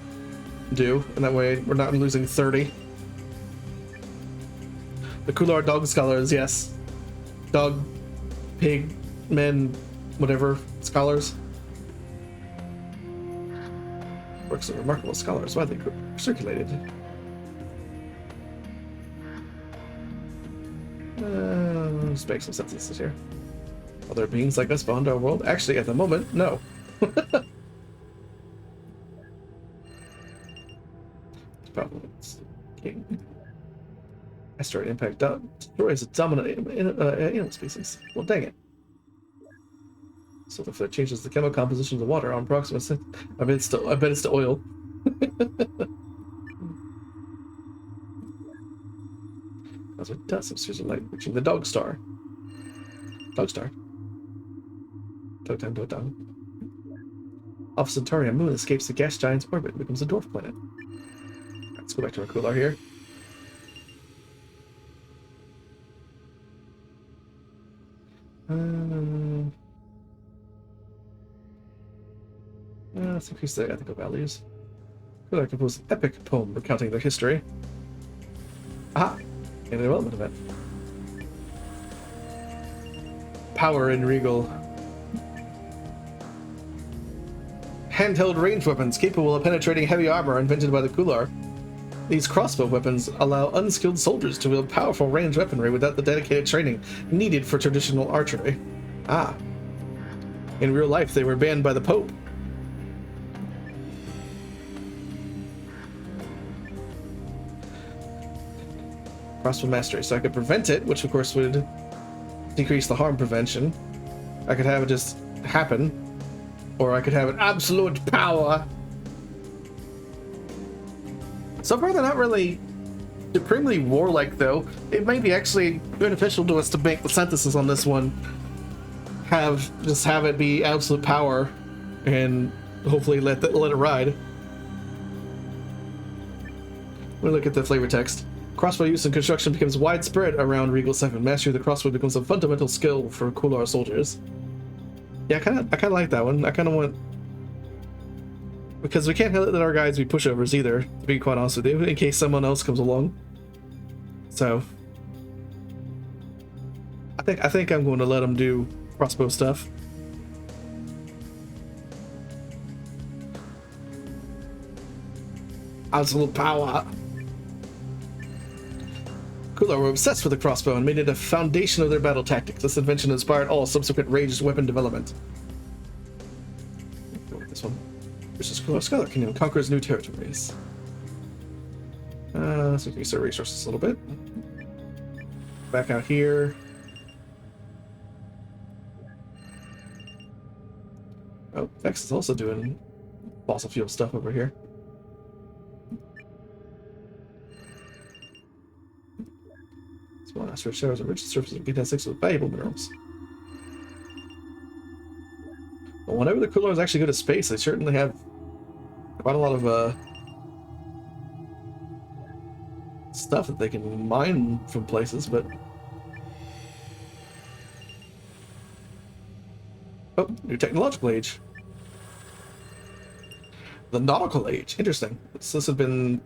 do, and that way we're not losing 30. The Kular dog scholars, yes. Dog, pig, men, whatever, scholars. Works of remarkable scholars, widely circulated. Let's make some sentences here. Other beings like us beyond our world? Actually, at the moment, no. Problems. King. Asteroid impact destroys a dominant animal species. Well, dang it. So if that changes the chemical composition of the water on Proxima, I bet it's to oil. As it does, it's light reaching the dog star. Dog star. Dog time, dog time. Alpha Centauri moon escapes the gas giant's orbit and becomes a dwarf planet. Let's go back to our cooler here. Let's increase the ethical values. Cooler compose an epic poem recounting their history. Aha! In a development event. Power in Regal. Handheld ranged weapons capable of penetrating heavy armor invented by the Kular. These crossbow weapons allow unskilled soldiers to wield powerful ranged weaponry without the dedicated training needed for traditional archery. Ah. In real life, they were banned by the Pope. Crossbow mastery, so I could prevent it, which of course would decrease the harm prevention. I could have it just happen, or I could have an absolute power. So far, they're not really supremely warlike, though. It might be actually beneficial to us to make the synthesis on this one. Have it be absolute power, and hopefully let it ride. Let me look at the flavor text. Crossbow use in construction becomes widespread around Regal 7. Mastery of the crossbow becomes a fundamental skill for Kular soldiers. Yeah, I kind of like that one. I kind of want, because we can't let our guys be pushovers either, to be quite honest with you, in case someone else comes along. So I think I'm going to let them do crossbow stuff. Absolute power. Kular were obsessed with the crossbow and made it a foundation of their battle tactics. This invention inspired all subsequent ranged weapon development. Go with this one. Versus Kular Scholar Kingdom conquers new territories. Let's increase our resources a little bit. Back out here. Oh, Vex is also doing fossil fuel stuff over here. Small asteroid showers a rich surface of B-6 with valuable minerals. But whenever the Kulars actually go to space, they certainly have quite a lot of stuff that they can mine from places, but... Oh, new technological age. The nautical age. Interesting. So this has been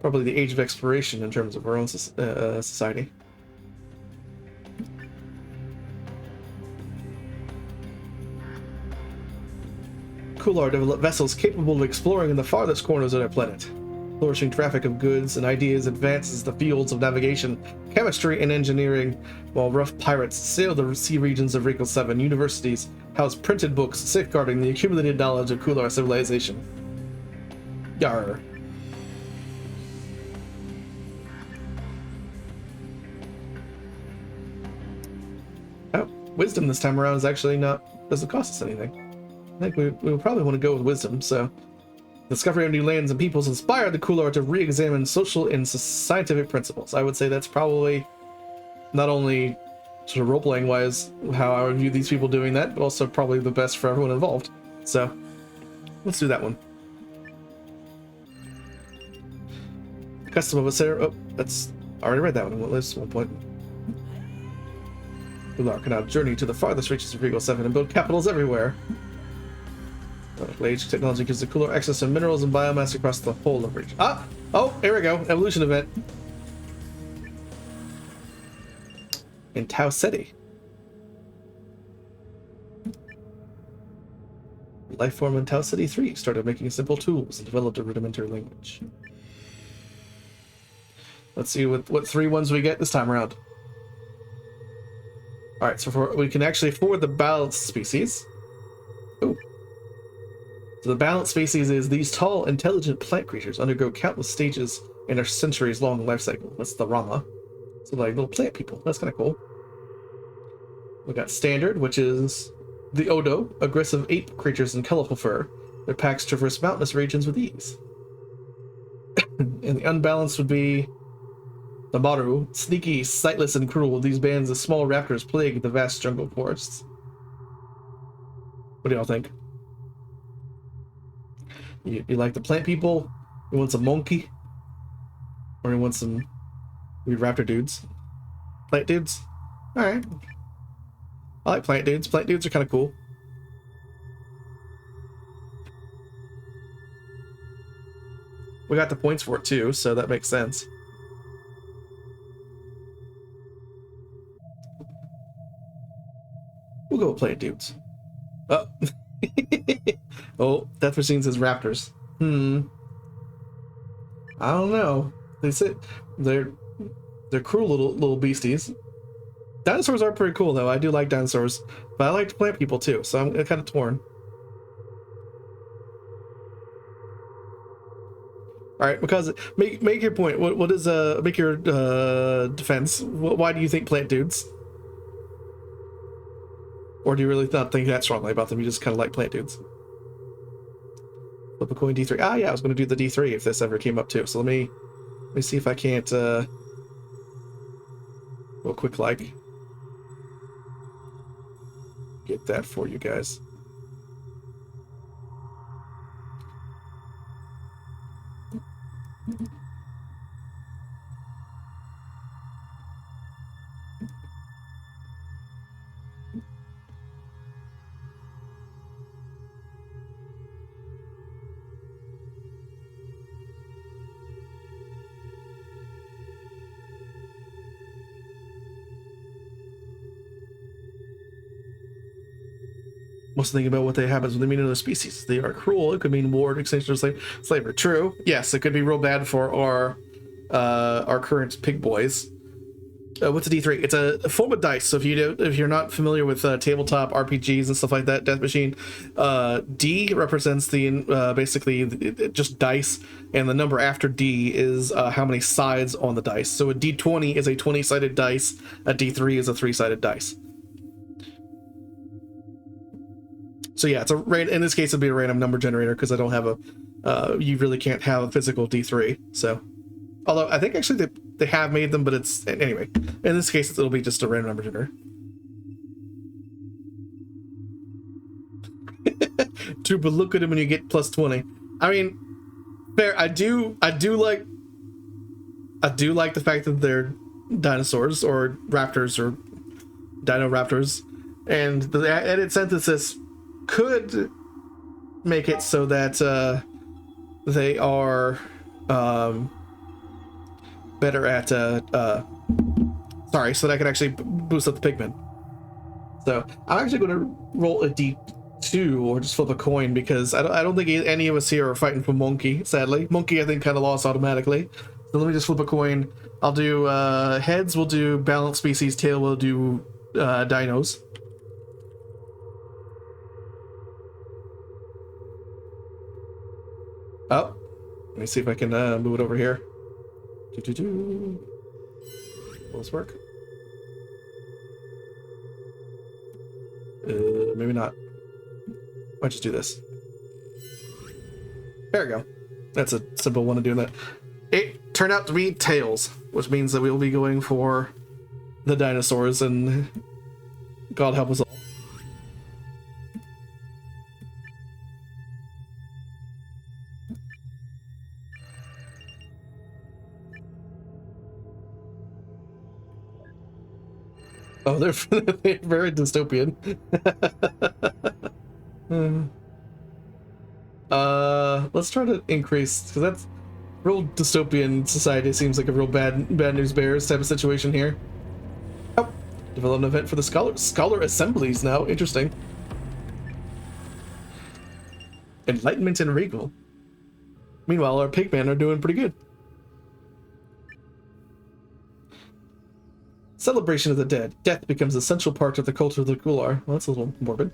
probably the age of exploration in terms of our own society. Kular developed vessels capable of exploring in the farthest corners of their planet. Flourishing traffic of goods and ideas advances the fields of navigation, chemistry, and engineering, while rough pirates sail the sea regions of Regal 7. Universities house printed books safeguarding the accumulated knowledge of Kular civilization. Yarr. Oh, wisdom this time around is actually doesn't cost us anything. I think we will probably want to go with wisdom, so... Discovery of new lands and peoples inspired the Kular to re-examine social and scientific principles. I would say that's probably not only sort of role-playing wise how I would view these people doing that, but also probably the best for everyone involved. So, let's do that one. Custom of a Sarah. Oh, that's... I already read that one at least one point. Kular can now journey to the farthest reaches of Regal 7 and build capitals everywhere. Age technology gives the Kular access to minerals and biomass across the whole of region. Ah! Oh, here we go. Evolution event. In Tau Ceti. Life form in Tau Ceti 3 started making simple tools and developed a rudimentary language. Let's see what 3 ones we get this time around. Alright, so we can actually afford the balanced species. Ooh. So the balanced species is these tall, intelligent plant creatures undergo countless stages in their centuries-long life cycle. That's the Rama. So like little plant people. That's kind of cool. We got standard, which is the Odo, aggressive ape creatures in colorful fur. Their packs traverse mountainous regions with ease. And the unbalanced would be the Maru, sneaky, sightless, and cruel. These bands of small raptors plague the vast jungle forests. What do y'all think? You like the plant people? You want some monkey? Or you want some weird raptor dudes? Plant dudes? Alright. I like plant dudes. Plant dudes are kind of cool. We got the points for it too, so that makes sense. We'll go with plant dudes. Oh. Oh, Death Machine says raptors. I don't know. They say they're cruel little beasties. Dinosaurs are pretty cool though. I do like dinosaurs, but I like plant people too, so I'm kind of torn. All right, because make your point. What is make your defense? Why do you think plant dudes? Or do you really not think that strongly about them? You just kind of like plant dudes. Flip a coin D3. Ah, yeah, I was going to do the D3 if this ever came up too. So let me see if I can't real quick like get that for you guys. What's the thing about what they happens when they meet another species? They are cruel. It could mean war, extinction, or slavery. True. Yes, it could be real bad for our current pig boys. What's a D3? It's a form of dice. So if you're not familiar with tabletop RPGs and stuff like that, Death Machine, D represents the basically just dice, and the number after D is how many sides on the dice. So a D20 is a 20-sided dice. A D3 is a 3-sided dice. So yeah, it's in this case it'd be a random number generator because I don't have a you really can't have a physical D3. So although I think actually they have made them, but it's anyway, in this case it'll be just a random number generator. True, but look at him when you get plus 20. I mean, fair. I do like the fact that they're dinosaurs or raptors or dino raptors, and the added synthesis could make it so that they are better at sorry, so that I can actually boost up the pigmen. So I'm actually going to roll a D2 or just flip a coin because I don't think any of us here are fighting for Monkey, sadly. Monkey I think kind of lost automatically. So let me just flip a coin. I'll do heads, we'll do balanced species, tail, we'll do dinos. Oh, let me see if I can move it over here. Will this work? Maybe not. Why just do this? There we go. That's a simple one of doing that. It turned out to be tails, which means that we'll be going for the dinosaurs, and God help us all. Oh, they're very dystopian. Let's try to increase, because that's real dystopian society. Seems like a real bad news bears type of situation here. Oh, develop an event for the scholar assemblies now. Interesting. Enlightenment and regal. Meanwhile, our pigmen are doing pretty good. Celebration of the dead. Death becomes an essential part of the culture of the Gular. Well, that's a little morbid.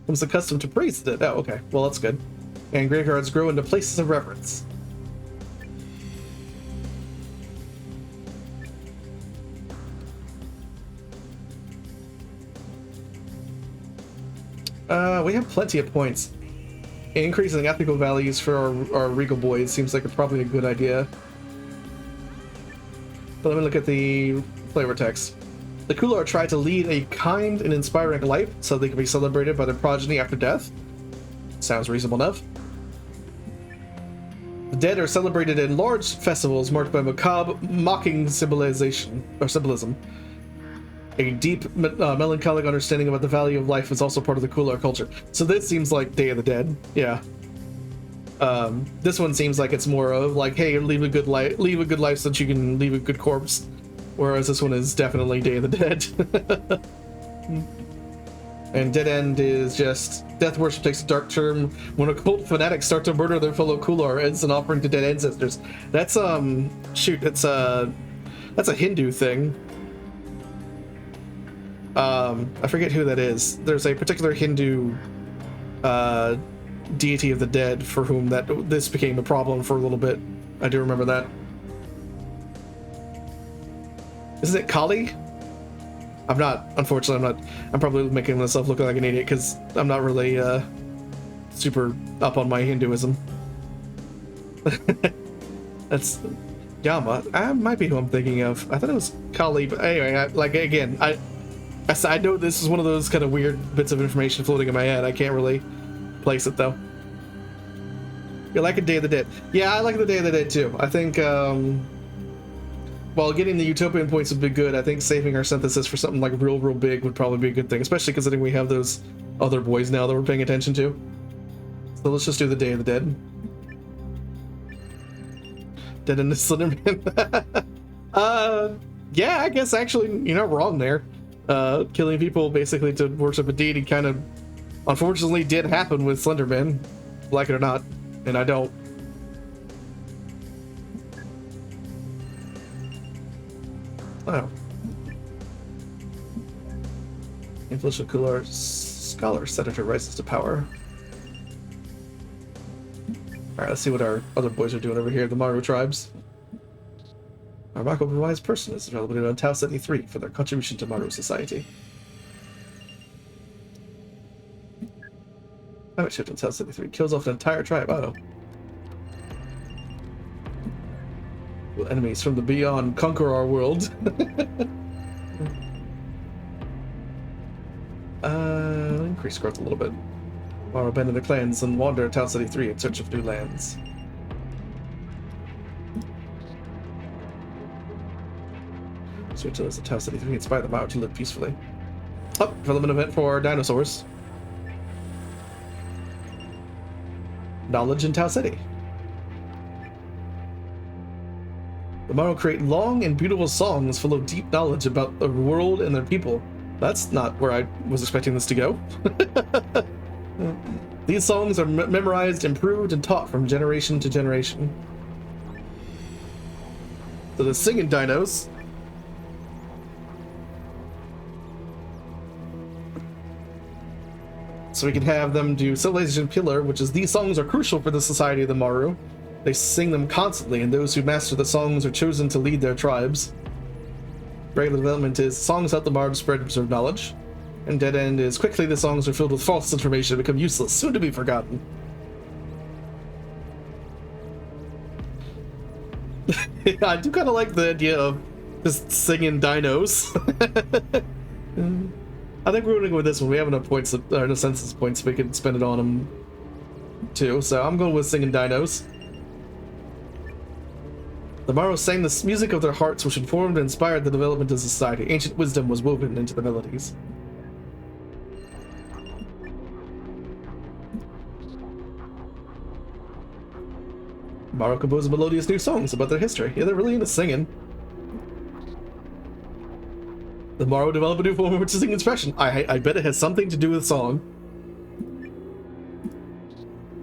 Becomes accustomed to praise the dead. Oh, okay. Well, that's good. And graveyards grow into places of reverence. We have plenty of points. Increasing ethical values for our regal boys seems like probably a good idea. But let me look at the flavor text. The Kular try to lead a kind and inspiring life so they can be celebrated by their progeny after death. Sounds reasonable enough. dead are celebrated in large festivals marked by macabre, mocking symbolism. A deep, melancholic understanding about the value of life is also part of the Kular culture. So this seems like Day of the Dead. Yeah. This one seems like it's more of like, hey, leave a good life so that you can leave a good corpse. Whereas this one is definitely Day of the Dead. And Dead End is just death worship takes a dark turn when occult fanatics start to murder their fellow Kular as an offering to dead ancestors. That's shoot, it's that's a Hindu thing. I forget who that is. There's a particular Hindu deity of the dead for whom this became a problem for a little bit. I do remember that. Isn't it Kali? Unfortunately, I'm probably making myself look like an idiot because I'm not really super up on my Hinduism. That's Yama. I might be who I'm thinking of. I thought it was Kali, but anyway, I know this is one of those kind of weird bits of information floating in my head. I can't really place it though. You like a Day of the Dead? Yeah, I like the Day of the Dead too. I think while getting the Utopian points would be good, I think saving our synthesis for something like real big would probably be a good thing, especially considering we have those other boys now that we're paying attention to. So let's just do the Day of the Dead. Dead in the Slenderman. Yeah, I guess actually you're not wrong there. Killing people basically to worship a deity kind of unfortunately did happen with Slenderman, like it or not, and I don't. Oh. Influential Kular scholar senator rises to power. Alright, let's see what our other boys are doing over here, the Maru tribes. Our remarkable wise person is available on Tau 73 for their contribution to Maru society. Climate shift on Tau 73 kills off an entire tribe. Oh. Will enemies from the beyond conquer our world? Increase growth a little bit. Maru abandon their clans and wander Tau 73 in search of new lands. Switch to the Tau 73 inspire the Maru to live peacefully. Oh, development event for dinosaurs. Knowledge in Tau City. The Maru create long and beautiful songs full of deep knowledge about the world and their people. That's not where I was expecting this to go. These songs are memorized, improved, and taught from generation to generation. So the singing dinos. So we can have them do Civilization Pillar, which is these songs are crucial for the society of the Maru. They sing them constantly, and those who master the songs are chosen to lead their tribes. Regular development is songs help the Maru spread and preserve knowledge. And Dead End is quickly the songs are filled with false information and become useless, soon to be forgotten. I do kind of like the idea of just singing dinos. I think we're going to go with this one. We have enough points, enough census points, so we can spend it on them too. So I'm going with singing dinos. The Maru sang the music of their hearts, which informed and inspired the development of society. Ancient wisdom was woven into the melodies. Maru composed melodious new songs about their history. Yeah, they're really into singing. The Maru developed a new form of artistic expression. I bet it has something to do with song.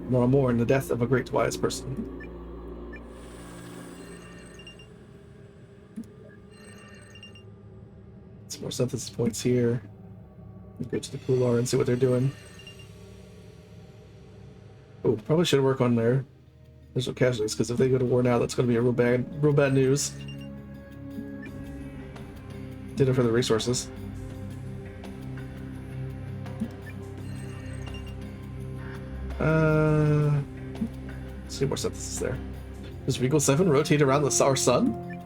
More in the death of a great wise person. Some more synthesis points here. Go to the Kular and see what they're doing. Oh, probably should work on their casualties, because if they go to war now, that's going to be a real bad news. Did it for the resources. Let's see more synthesis there. Does Regal 7 rotate around our sun?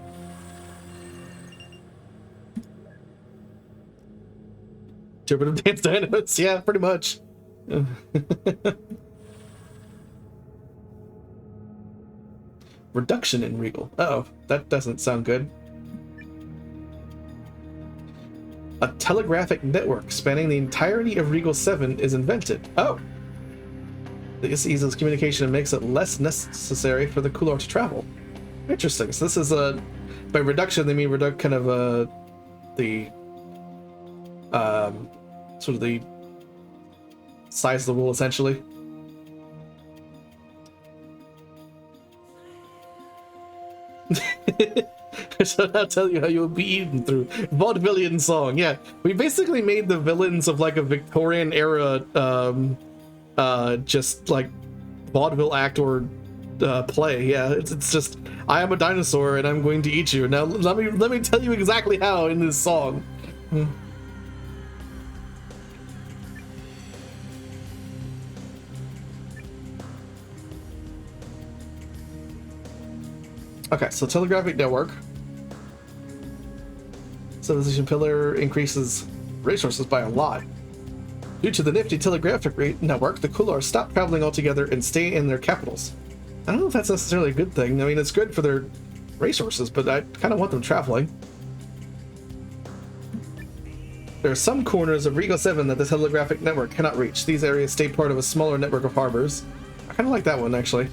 Interpretive dance dinos? Yeah, pretty much. Reduction in Regal. Uh-oh, that doesn't sound good. A telegraphic network spanning the entirety of Regal 7 is invented. Oh! This eases communication and makes it less necessary for the Couloir to travel. Interesting. So this is by reduction they mean kind of the sort of the size of the wheel essentially. I shall now tell you how you will be eaten through vaudevillian song. Yeah, we basically made the villains of like a Victorian era just like vaudeville act or play. Yeah, it's just I am a dinosaur and I'm going to eat you. Now let me tell you exactly how in this song. Okay, so telegraphic network. Civilization pillar increases resources by a lot. Due to the nifty telegraphic network, the Couloirs stop traveling altogether and stay in their capitals. I don't know if that's necessarily a good thing. I mean, it's good for their resources, but I kind of want them traveling. There are some corners of Regal 7 that the telegraphic network cannot reach. These areas stay part of a smaller network of harbors. I kind of like that one, actually.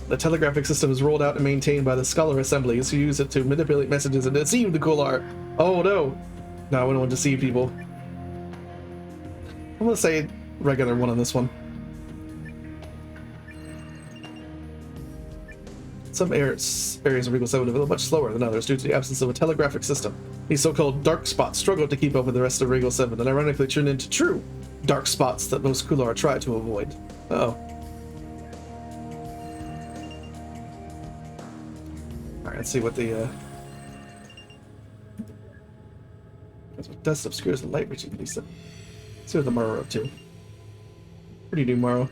The telegraphic system is rolled out and maintained by the scholar assemblies who use it to manipulate messages and deceive the Couloir. Oh no! No, I wouldn't want to deceive people. I'm gonna say regular one on this one. Some areas of Regal 7 develop much slower than others due to the absence of a telegraphic system. These so-called dark spots struggle to keep up with the rest of Regal 7 and ironically turn into true dark spots that most Couloir try to avoid. Uh-oh. Alright, let's see what the dust obscures the light reaching these. Let's see what the Morrow are up to. What do you do, Morrow?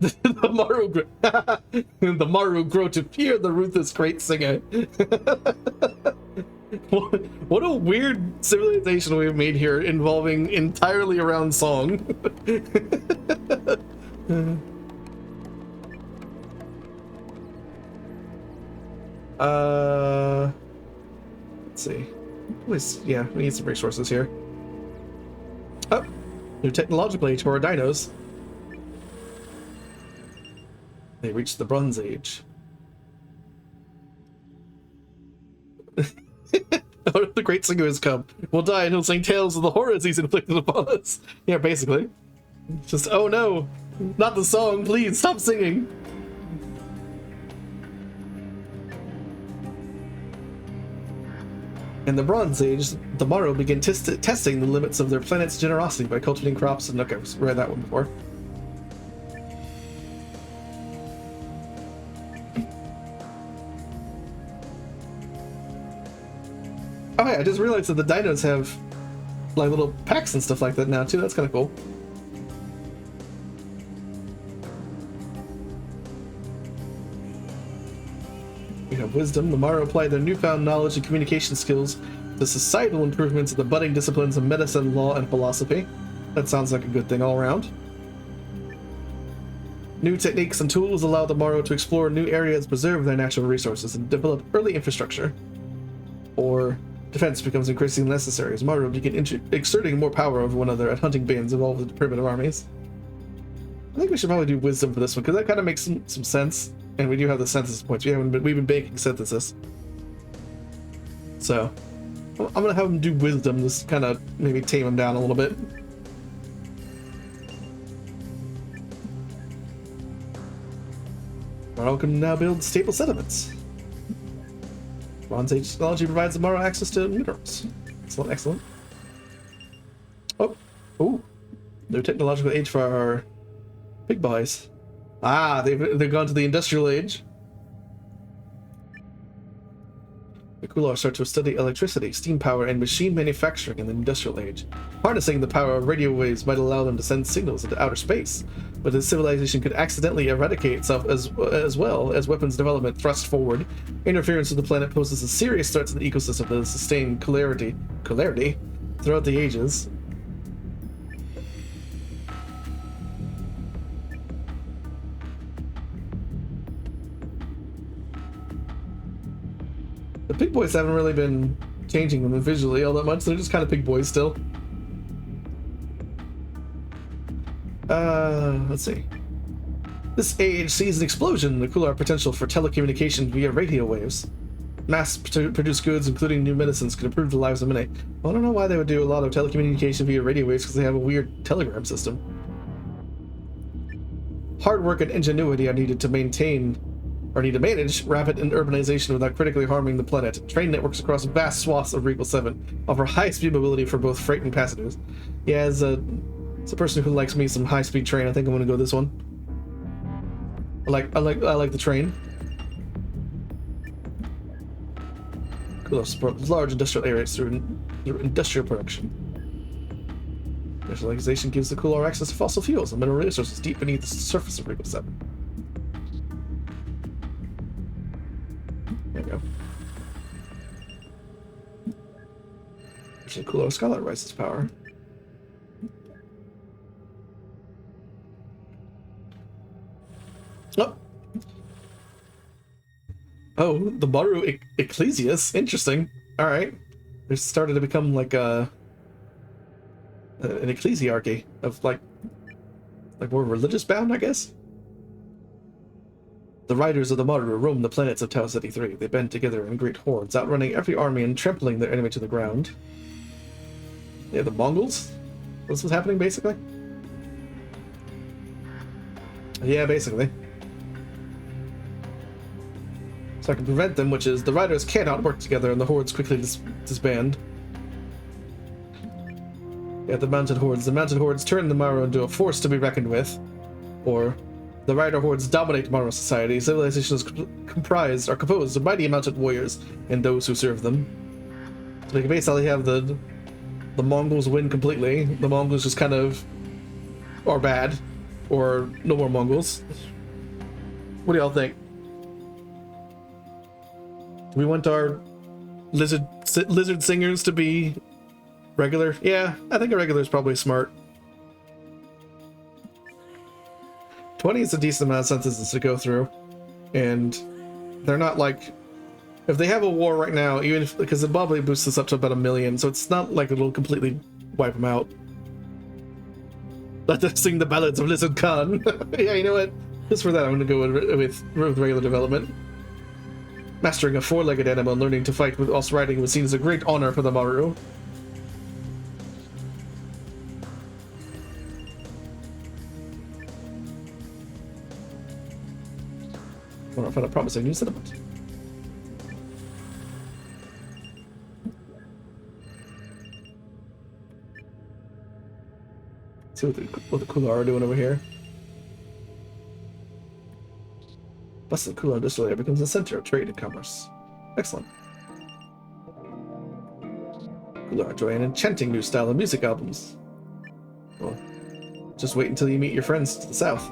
The Morrow grow to fear the ruthless great singer. What a weird civilization we've made here, involving entirely around song. Let's see. Yeah, we need some resources here. Oh, new technological age for our dinos. They reached the Bronze Age. The great singer has come. We'll die and he'll sing tales of the horrors he's inflicted upon us. Yeah, basically. Just, oh no, not the song, please stop singing. In the Bronze Age, the Morrow began testing the limits of their planet's generosity by cultivating crops and... Okay, I've read that one before. Oh hey, I just realized that the dinos have like little packs and stuff like that now too. That's kind of cool. We have wisdom. The Morrow apply their newfound knowledge and communication skills to societal improvements of the budding disciplines of medicine, law, and philosophy. That sounds like a good thing all around. New techniques and tools allow the Morrow to explore new areas, preserve their natural resources, and develop early infrastructure. Or defense becomes increasingly necessary as Morrow begin exerting more power over one another and hunting bands involved with primitive armies. I think we should probably do wisdom for this one because that kind of makes some sense. And we do have the synthesis points. We've been baking synthesis. So I'm gonna have him do wisdom, just kind of maybe tame him down a little bit. Morrow can now build stable settlements. Bronze Age technology provides the Morrow access to minerals. Excellent, excellent. Oh, ooh, new technological age for our big boys. Ah, they've gone to the industrial age. The Couloir start to study electricity, steam power, and machine manufacturing in the industrial age. Harnessing the power of radio waves might allow them to send signals into outer space, but this civilization could accidentally eradicate itself as well as weapons development thrust forward. Interference with the planet poses a serious threat to the ecosystem that has sustained clarity throughout the ages. The Pig Boys haven't really been changing them visually all that much. They're just kind of Pig Boys still. Let's see. This age sees an explosion in the cooler potential for telecommunication via radio waves. Mass-produced goods, including new medicines, could improve the lives of many. Well, I don't know why they would do a lot of telecommunication via radio waves, because they have a weird telegram system. Hard work and ingenuity are needed to maintain, or need to manage, rapid urbanization without critically harming the planet. Train networks across vast swaths of Regal 7 offer high-speed mobility for both freight and passengers. Yeah, as a person who likes me some high-speed train, I think I'm going to go this one. I like the train. Cool, support large industrial areas through industrial production. Industrialization gives the cooler access to fossil fuels and mineral resources deep beneath the surface of Regal 7. There we go. Actually, cooler Skylight rises power. Oh. Oh, the Maru Ecclesias. Interesting. Alright. They started to become like an ecclesiarchy of like more religious bound, I guess. The riders of the Maru roam the planets of Tau City 3. They band together in great hordes, outrunning every army and trampling their enemy to the ground. Yeah, the Mongols? This was happening basically? Yeah, basically. So I can prevent them, which is the riders cannot work together and the hordes quickly disband. Yeah, the mounted hordes. The mounted hordes turn the Maru into a force to be reckoned with. Or, the rider hordes dominate Maru society. Civilization is composed of mighty mounted warriors and those who serve them. So we can basically have the Mongols win completely. The Mongols just kind of are bad. Or no more Mongols. What do y'all think? Do we want our lizard singers to be regular? Yeah, I think a regular is probably smart. 20 is a decent amount of sentences to go through, and they're not like, if they have a war right now, even if, because it probably boosts us up to about 1 million, so it's not like it'll completely wipe them out. Let them sing the ballads of Lizard Khan. Yeah, you know what? Just for that, I'm gonna go with regular development. Mastering a four-legged animal and learning to fight whilst riding was seen as a great honor for the Maru. I want to find a promising new settlement. See what the Kula are doing over here. Bustling Kula industrial area becomes a center of trade and commerce. Excellent. Kula enjoy an enchanting new style of music albums. Well, just wait until you meet your friends to the south.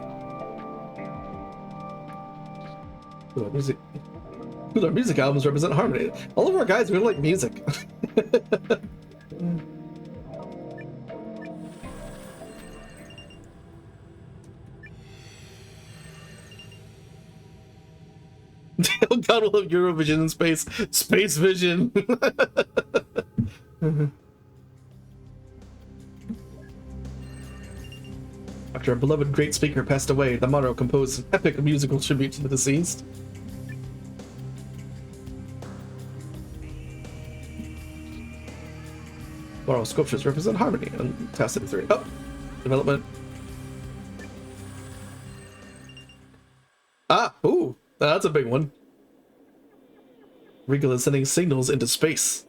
Kula music albums represent harmony. All of our guys really like music. God will have Eurovision in space. Space Vision. After a beloved great speaker passed away, the Maru composed an epic musical tribute to the deceased. Maru sculptures represent harmony on Tau City 3. Oh, development. Ah, ooh, that's a big one. Regal is sending signals into space.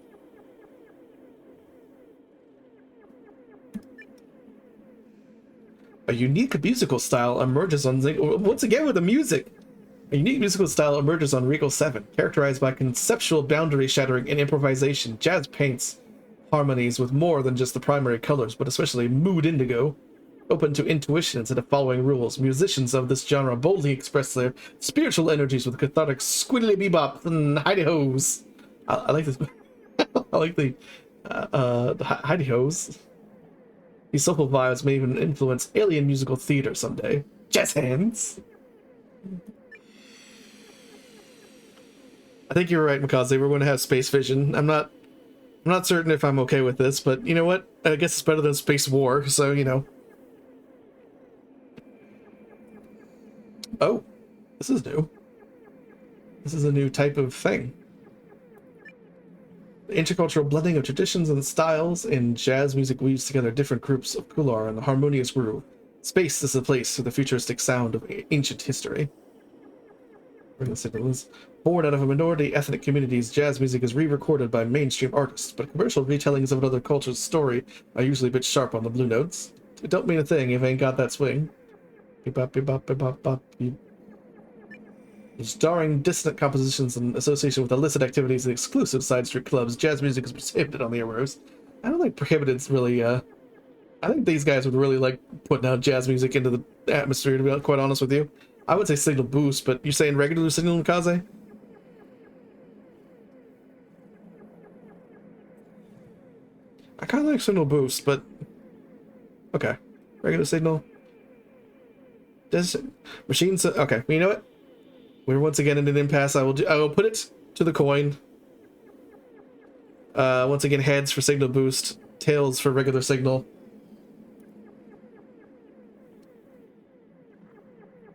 A unique musical style emerges on once again with the music. A unique musical style emerges on Regal 7, characterized by conceptual boundary shattering and improvisation. Jazz paints harmonies with more than just the primary colors, but especially mood indigo. Open to intuition instead of following rules, musicians of this genre boldly express their spiritual energies with cathartic squiddly bebop and hidey-hos. I like this. I like the hidey-hos. These soulful vibes may even influence alien musical theater someday. Jazz hands! I think you're right, Mikaze. We're going to have space vision. I'm not certain if I'm okay with this, but you know what? I guess it's better than space war, so you know. Oh, this is new. This is a new type of thing. The intercultural blending of traditions and styles in jazz music weaves together different groups of Kular in a harmonious groove. Space is the place for the futuristic sound of ancient history. Born out of a minority ethnic communities, jazz music is re-recorded by mainstream artists, but commercial retellings of another culture's story are usually a bit sharp on the blue notes. It don't mean a thing if it ain't got that swing. Beep-bop, beep-bop, beep-bop, bop, beep. Starring dissonant compositions in association with illicit activities and exclusive side street clubs, jazz music is prohibited on the airwaves. I don't think prohibited's really, I think these guys would really like putting out jazz music into the atmosphere, to be quite honest with you. I would say signal boost, but you're saying regular signal, Mikaze? I kind of like signal boost, but okay. Regular signal. Does machines? Okay, you know what? We're once again in an impasse. I will put it to the coin. Once again, heads for signal boost, tails for regular signal.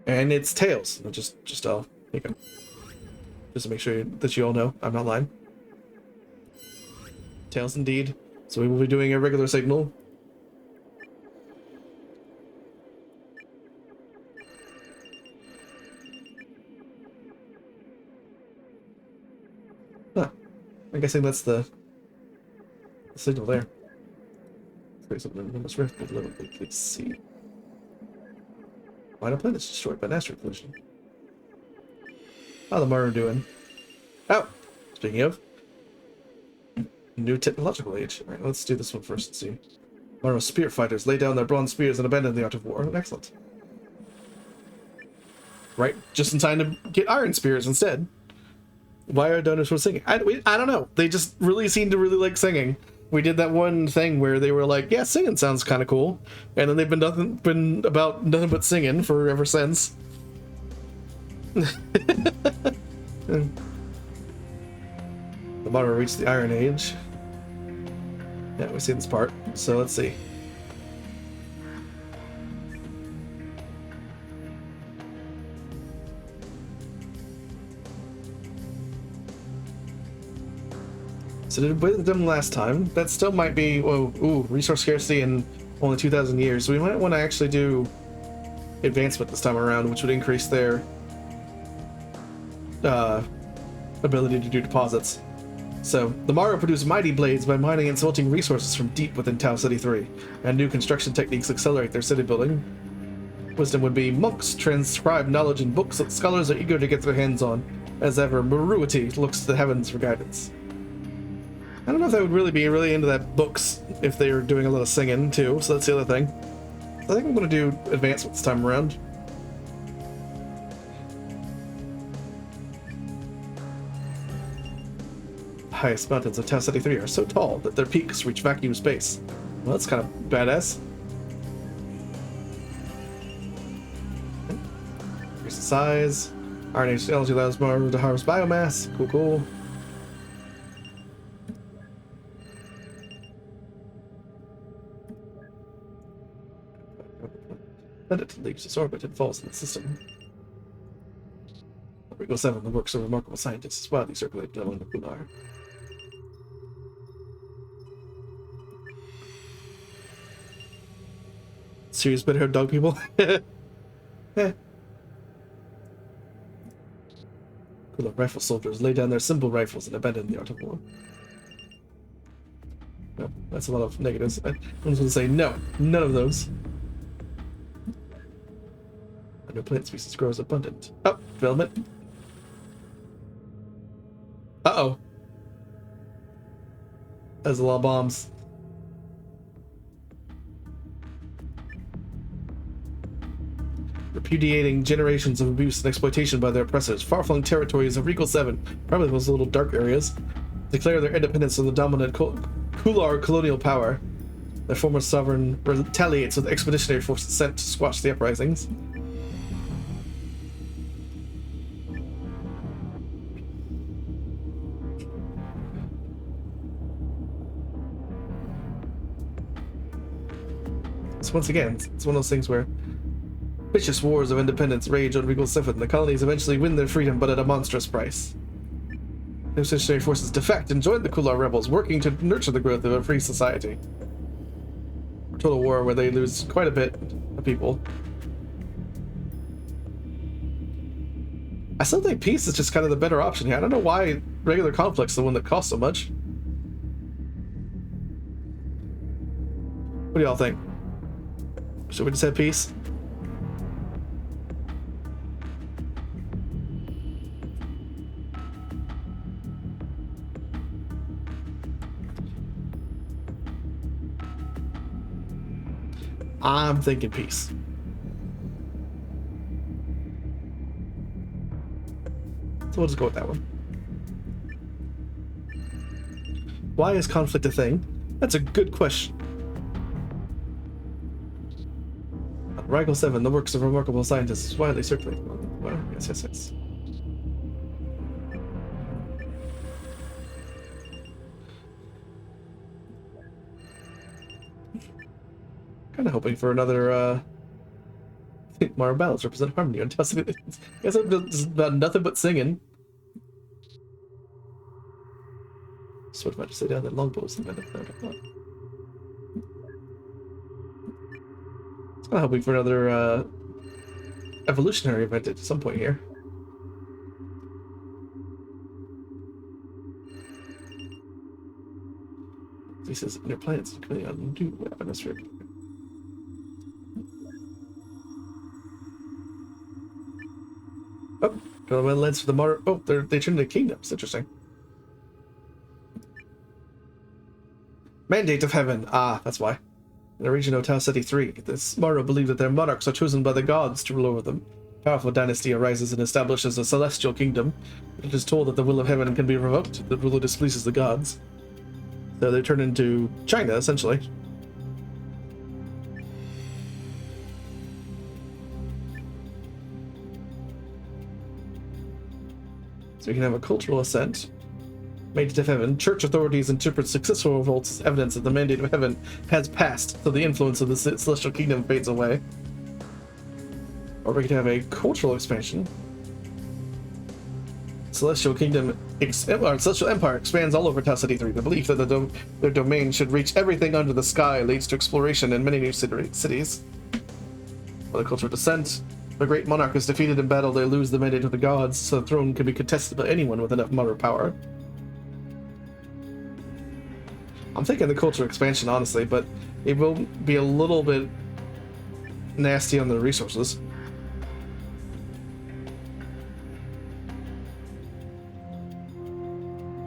And it's tails. Just I'll take them. Just to make sure that you all know I'm not lying. Tails indeed. So we will be doing a regular signal. Huh. I'm guessing that's the signal there. Let's see. Minor planet is destroyed by an asteroid collision. How the Maru doing? Oh, speaking of new technological age. All right, let's do this one first and see. Maru spear fighters lay down their bronze spears and abandon the art of war. Excellent. Right, just in time to get iron spears instead. Why are dinosaurs singing? I don't know. They just really seem to really like singing. We did that one thing where they were like, yeah, singing sounds kind of cool. And then they've been about nothing but singing for ever since. The Maru reached the Iron Age. Yeah, we see this part. So let's see. So did we them last time? That still might be, whoa, ooh, resource scarcity in only 2,000 years. So we might want to actually do advancement this time around, which would increase their ability to do deposits. So the Maru produce mighty blades by mining and smelting resources from deep within Tau City 3, and new construction techniques accelerate their city building. Wisdom would be monks transcribe knowledge in books that scholars are eager to get their hands on. As ever, Maruity looks to the heavens for guidance. I don't know if they would really be into that books if they were doing a lot of singing too, so that's the other thing. I think I'm going to do advancement this time around. The highest mountains of Tau City 3 are so tall that their peaks reach vacuum space. Well, that's kind of badass. Increase the size. Iron technology allows more to harvest biomass. Cool, cool. It leaves its orbit and falls in the system. Regal 7, the works of remarkable scientists, is widely circulated among the Kular. Serious better dog people? Eh. Kular rifle soldiers lay down their simple rifles and abandon the art of war. No, that's a lot of negatives. I was going to say no, none of those. No plant species grows abundant. Oh, development. Uh-oh. There's a lot of bombs. Repudiating generations of abuse and exploitation by their oppressors, far-flung territories of Regal 7, probably those little dark areas, declare their independence from the dominant Kular colonial power. Their former sovereign retaliates with expeditionary forces sent to squash the uprisings. So once again, it's one of those things where vicious wars of independence rage on Regal 7. The colonies eventually win their freedom, but at a monstrous price. The revolutionary forces defect and join the Kular rebels, working to nurture the growth of a free society. Total war where they lose quite a bit of people. I still think peace is just kind of the better option here. I don't know why regular conflict's the one that costs so much. What do y'all think? Should we just have peace? I'm thinking peace. So we'll just go with that one. Why is conflict a thing? That's a good question. Rigel 7, the works of remarkable scientists, is widely circulated. Well, yes. Kind of hoping for another, Mara ballads represent harmony on Test. I guess I'm just about nothing but singing. So what if I just say down that longbows? I'm kind of hoping for another, evolutionary event at some point here. This is inner planets coming on new atmosphere. Oh, got a lens for the Mar. Oh, they turned into kingdoms. Interesting. Mandate of Heaven. Ah, that's why. In the region of Tau Ceti 3, the Smaro believe that their monarchs are chosen by the gods to rule over them. A powerful dynasty arises and establishes a celestial kingdom. It is told that the will of heaven can be revoked. The ruler displeases the gods. So they turn into China, essentially. So you can have a cultural ascent. Mandate of Heaven. Church authorities interpret successful revolts as evidence that the Mandate of Heaven has passed, so the influence of the Celestial Kingdom fades away. Or we could have a cultural expansion. Celestial Kingdom, Celestial Empire expands all over Tau Ceti 3. The belief that their domain should reach everything under the sky leads to exploration in many new cities. For the cultural descent, if a great monarch is defeated in battle, they lose the mandate of the gods, so the throne can be contested by anyone with enough moral power. I'm thinking the cultural expansion, honestly, but it will be a little bit nasty on the resources.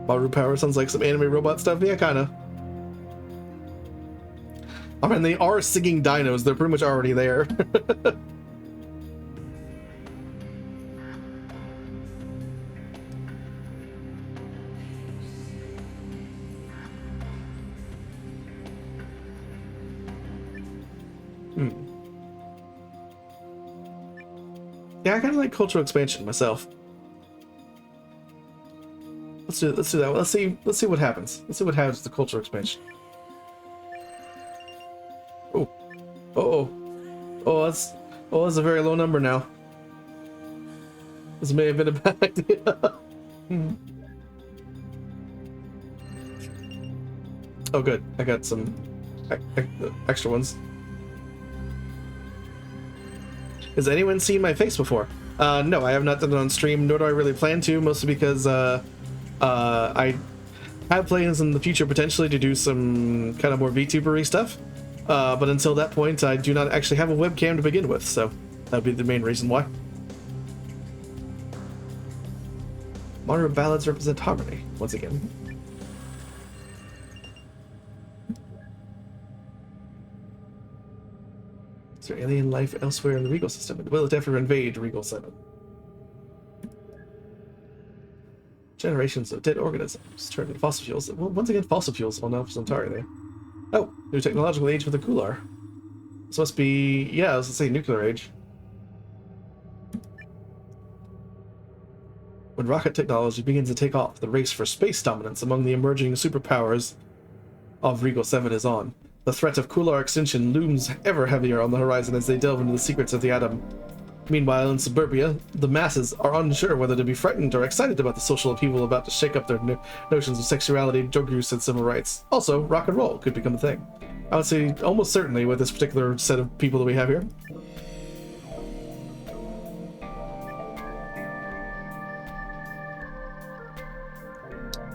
Maru power sounds like some anime robot stuff. Yeah, kinda. I mean, they are singing dinos. They're pretty much already there. Yeah, I kind of like cultural expansion myself. Let's do that. Let's see what happens. Let's see what happens with the cultural expansion. That's a very low number now. This may have been a bad idea. Oh, good. I got some extra ones. Has anyone seen my face before? No, I have not done it on stream, nor do I really plan to, mostly because I have plans in the future potentially to do some kind of more VTuber-y stuff. But until that point, I do not actually have a webcam to begin with, so that would be the main reason why. Modern ballads represent harmony, once again. Is there alien life elsewhere in the Regal system? Will it ever invade Regal 7? Generations of dead organisms turned into fossil fuels. Well, once again, fossil fuels on Alpha Centauri there. Oh, new technological age with a Kular. This must be, yeah, I was gonna say nuclear age. When rocket technology begins to take off, the race for space dominance among the emerging superpowers of Regal 7 is on. The threat of Kular extinction looms ever heavier on the horizon as they delve into the secrets of the atom. Meanwhile, in suburbia, the masses are unsure whether to be frightened or excited about the social upheaval about to shake up their notions of sexuality, drug use, and civil rights. Also, rock and roll could become a thing. I would say almost certainly with this particular set of people that we have here.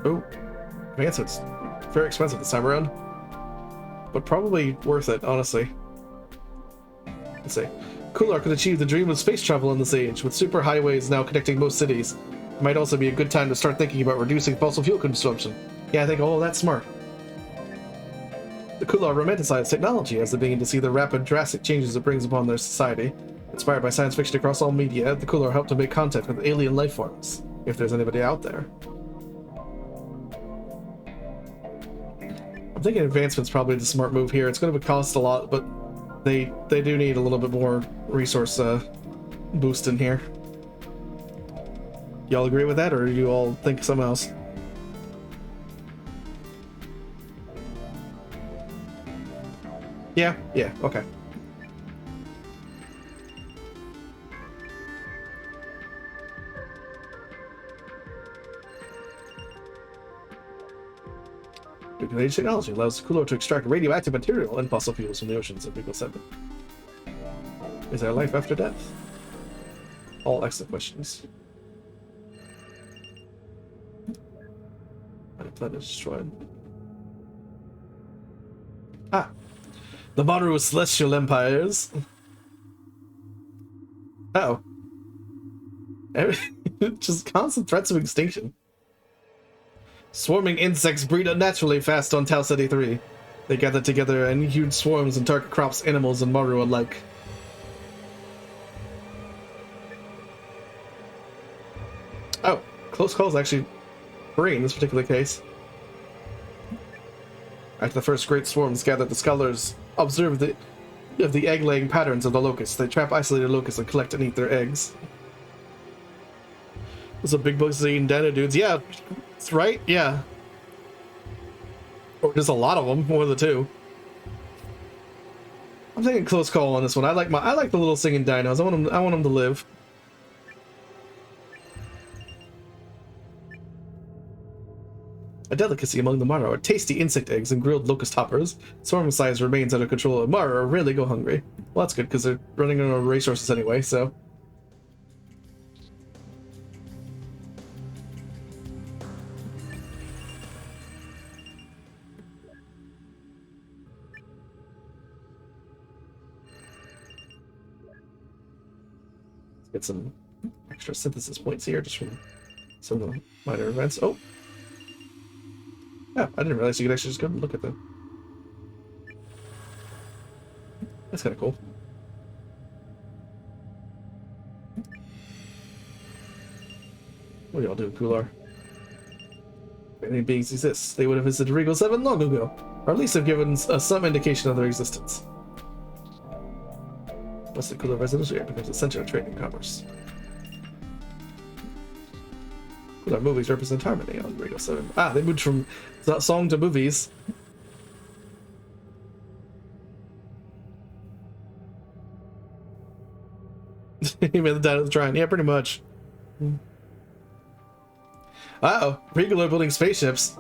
Oh, advancements. Very expensive this time around. But probably worth it, honestly. Let's see. Kular could achieve the dream of space travel in this age, with superhighways now connecting most cities. It might also be a good time to start thinking about reducing fossil fuel consumption. Yeah, I think, oh, that's smart. The Kular romanticize technology as they begin to see the rapid, drastic changes it brings upon their society. Inspired by science fiction across all media, the Kular help to make contact with alien life forms, if there's anybody out there. I'm thinking advancement's probably the smart move here. It's going to cost a lot, but they do need a little bit more resource boost in here. Y'all agree with that, or do you all think something else? Yeah, okay. Nuclear age technology allows Kular to extract radioactive material and fossil fuels from the oceans of Eagle 7. Is there life after death? All excellent questions. My planet is destroyed. Ah! The Maru Celestial Empires. Uh-oh. Just constant threats of extinction. Swarming insects breed unnaturally fast on Tau Ceti 3. They gather together in huge swarms and target crops, animals, and Maru alike. Oh, close calls actually free in this particular case. After the first great swarms gathered, the scholars observe the egg-laying patterns of the locusts. They trap isolated locusts and collect and eat their eggs. Those are big bugs eating dino dudes. Yeah, that's right. Yeah. Or just a lot of them. One of the two. I'm taking close call on this one. I like the little singing dinos. I want them to live. A delicacy among the Mara are tasty insect eggs and grilled locust hoppers. Swarm size remains under control. Mara rarely go hungry. Well, that's good because they're running out of resources anyway, so. Let's get some extra synthesis points here just from some of the minor events. Oh! Yeah, I didn't realize you could actually just go and look at them. That's kind of cool. What are y'all doing, Kular? If any beings exist, they would have visited Regal 7 long ago, or at least have given us some indication of their existence. Western Kular residential area becomes a center of trade and commerce. Kular movies represent harmony on Regal 7. Ah, they moved from song to movies. He made the dad of the Trine. Yeah, pretty much. Uh-oh. Regal are building spaceships.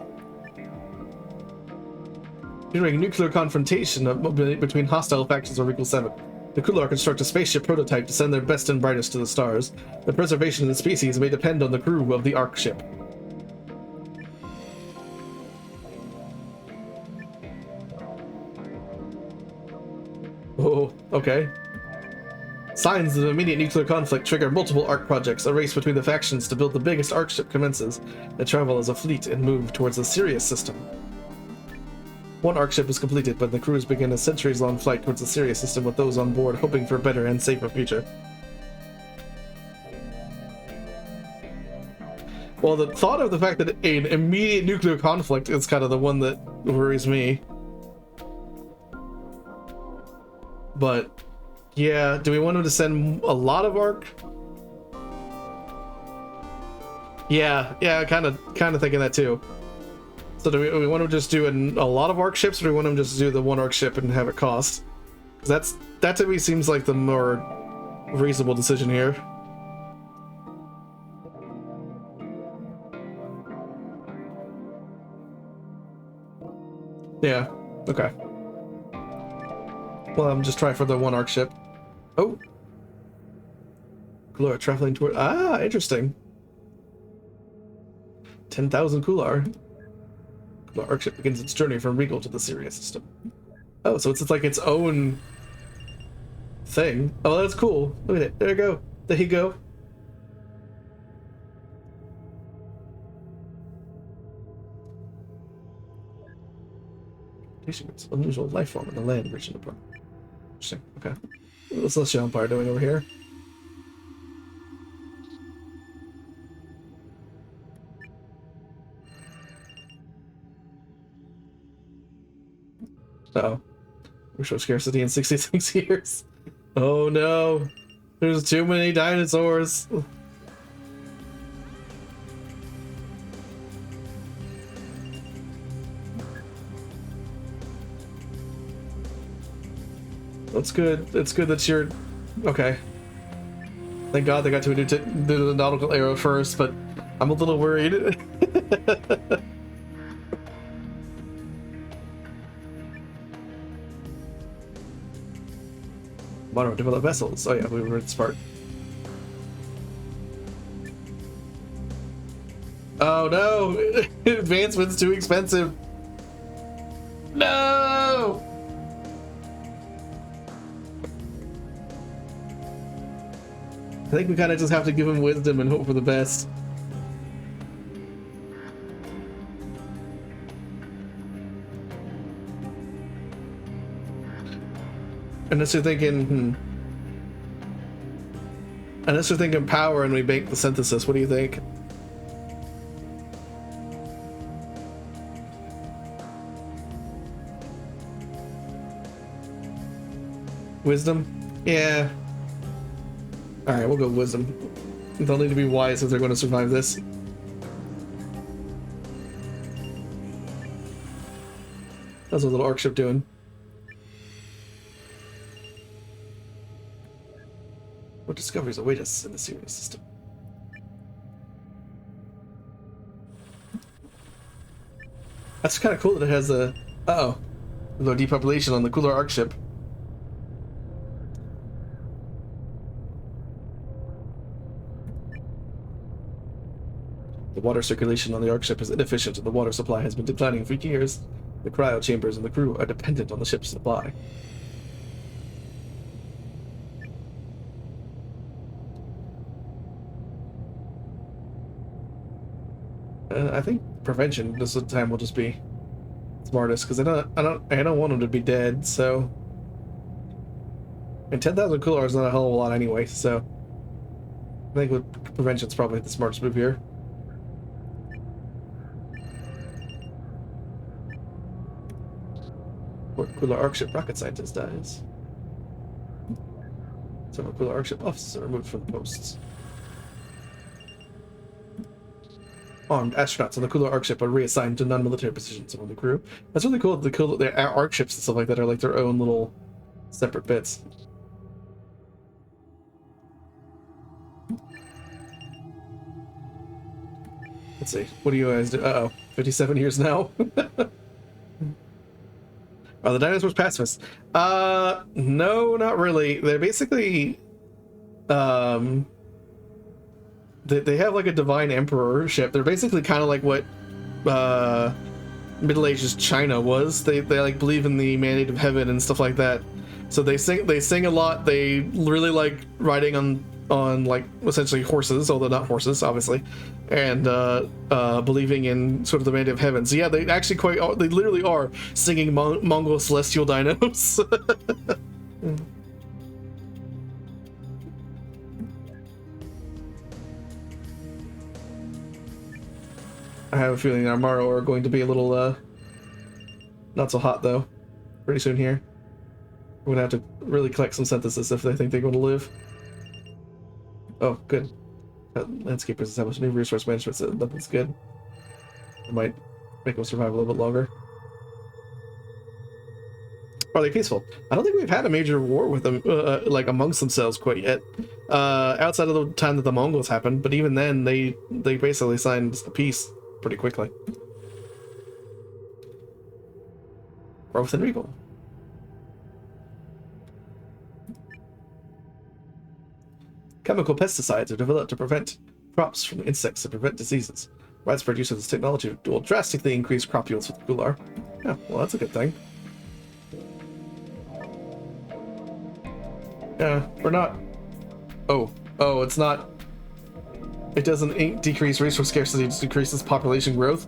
During nuclear confrontation between hostile factions of Regal 7, the Kular construct a spaceship prototype to send their best and brightest to the stars. The preservation of the species may depend on the crew of the Ark ship. Oh, okay. Signs of immediate nuclear conflict trigger multiple Ark projects. A race between the factions to build the biggest Ark ship commences. They travel as a fleet and move towards the Sirius system. One Ark ship is completed, but the crews begin a centuries-long flight towards the Sirius system with those on board hoping for a better and safer future. Well, the thought of the fact that an immediate nuclear conflict is kind of the one that worries me. But, yeah, do we want him to send a lot of Ark? Yeah, kind of thinking that too. So do we want to just do a lot of arc ships, or do we want to just do the one arc ship and have it cost? Because that to me seems like the more reasonable decision here. Yeah. Okay. Well, I'm just trying for the one arc ship. Oh. Kular traveling toward. Ah, interesting. 10,000 Kular. The arc ship begins its journey from Regal to the Sirius system. Oh, so it's like its own thing. Oh, that's cool. Look at it. There you go. There you go. It's an unusual life form in the land region apart. Interesting. Okay. What's the Empire doing over here? Uh-oh. Resource scarcity in 66 years. Oh no. There's too many dinosaurs. That's good. It's good that you're... Okay. Thank God they got to do the nautical arrow first, but I'm a little worried. Modern develop vessels. Oh yeah, we were at this part. Oh no! Advancement's too expensive. No! I think we kind of just have to give him wisdom and hope for the best. Unless you're thinking, Unless you're thinking power and we make the synthesis, what do you think? Wisdom? Yeah. Alright, we'll go wisdom. They'll need to be wise if they're going to survive this. How's a little arc ship doing? What discoveries await us in the Sirius system? That's kind of cool that it has a... Uh-oh. Low depopulation on the cooler arc ship. The water circulation on the arc ship is inefficient and the water supply has been declining for years. The cryo chambers and the crew are dependent on the ship's supply. I think prevention this time will just be smartest because I don't want him to be dead. So, and 10,000 Kular is not a hell of a lot anyway. So, I think with prevention's probably the smartest move here. Where Kular arc ship rocket scientist dies. Several Kular arc ship officers are removed from the posts. Armed astronauts on the Kular arc ship are reassigned to non-military positions among the crew. That's really cool. The arc ships and stuff like that are like their own little separate bits. Let's see. What do you guys do? Uh-oh. 57 years now. Are the dinosaurs pacifists? No, not really. They're basically, they have like a divine emperor ship. They're basically kind of like what, Middle Ages China was. They like believe in the mandate of heaven and stuff like that. So they sing a lot. They really like riding on like essentially horses, although not horses, obviously, and believing in sort of the mandate of heaven. So yeah, they actually they literally are singing Mongol celestial dinos. I have a feeling Armaro are going to be a little not so hot though pretty soon here. We're gonna have to really collect some synthesis if they think they're going to live. Oh, good. Landscapers established new resource management, so nothing's good. I might Make them survive a little bit longer. Are they peaceful? I don't think we've had a major war with them, like amongst themselves quite yet. Outside of the time that the Mongols happened, but even then, they basically signed a peace pretty quickly. Growth and regal. Chemical pesticides are developed to prevent crops from insects and prevent diseases. Widespread use of this technology will drastically increase crop yields with Gular. Yeah, well, that's a good thing. Yeah, we're not... Oh, it's not... It doesn't decrease resource scarcity, it just decreases population growth.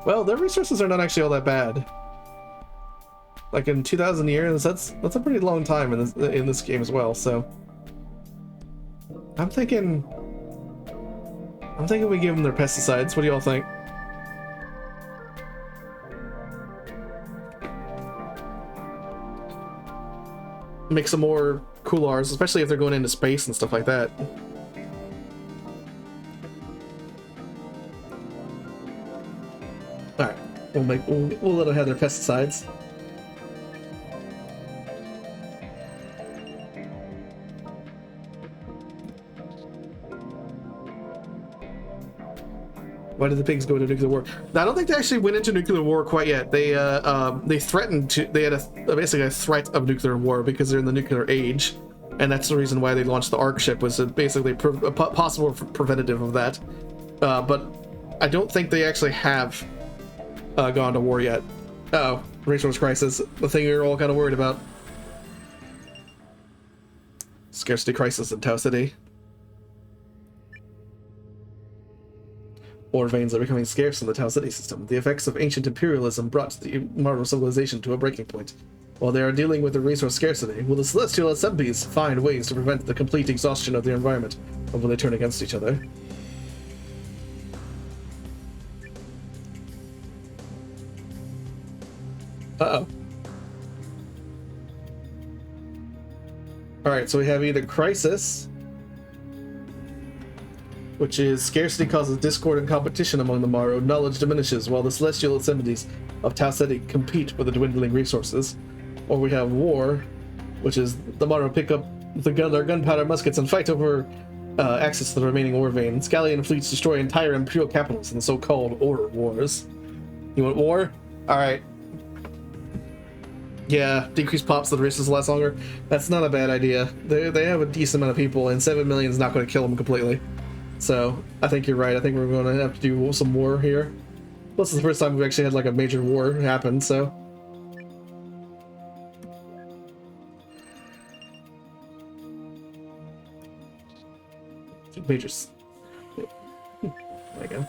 Well, their resources are not actually all that bad. Like in 2,000 years, that's a pretty long time in this game as well, so... I'm thinking we give them their pesticides. What do y'all think? Make some more Kulars, especially if they're going into space and stuff like that. Alright, we'll let them have their pesticides. Why did the pigs go into nuclear war? I don't think they actually went into nuclear war quite yet. They threatened to. They had basically a threat of nuclear war because they're in the nuclear age, and that's the reason why they launched the Ark ship, was basically a possible preventative of that. But I don't think they actually have gone to war yet. Uh-oh, resource crisis, the thing we were all kind of worried about. Scarcity crisis in Tau City. Ore veins are becoming scarce in the Tau City system. The effects of ancient imperialism brought the modern civilization to a breaking point. While they are dealing with the resource scarcity, will the celestial assemblies find ways to prevent the complete exhaustion of the environment, or will they turn against each other? Uh-oh. Alright, so we have either crisis, which is scarcity causes discord and competition among the Morrow. Knowledge diminishes while the celestial assemblies of Tau City compete for the dwindling resources. Or we have war, which is the Morrow pick up their gunpowder muskets and fight over access to the remaining ore veins. Galleon fleets destroy entire imperial capitals in the so-called Ore Wars. You want war? Alright. Yeah, decrease pops so the races last longer. That's not a bad idea. They have a decent amount of people, and 7 million is not going to kill them completely. So, I think you're right. I think we're going to have to do some war here. Plus, it's the first time we've actually had like a major war happen, so... Majors. There you go.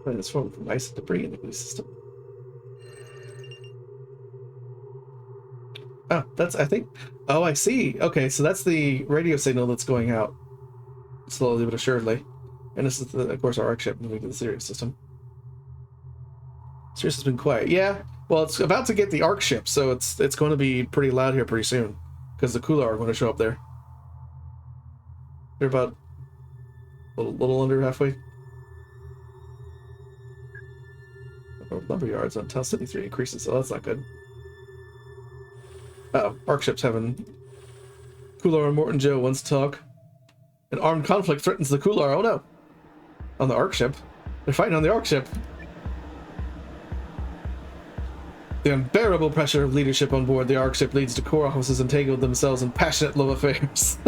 It's formed from ice and debris in the blue system. Oh, that's, I think... Oh, I see. Okay, so that's the radio signal that's going out. Slowly but assuredly. And this is, of course, our Ark ship moving to the Sirius system. Sirius has been quiet. Yeah, well, it's about to get the Ark ship, so it's going to be pretty loud here pretty soon. Because the Kula are going to show up there. They're about a little under halfway. Lumber yards on Tau City 3 increases, so that's not good. Uh-oh, Ark ship's having... Kular and Morton Joe wants to talk. An armed conflict threatens the Kular. Oh no! On the Ark ship. They're fighting on the Ark ship. The unbearable pressure of leadership on board the Ark ship leads to core officers entangled themselves in passionate love affairs.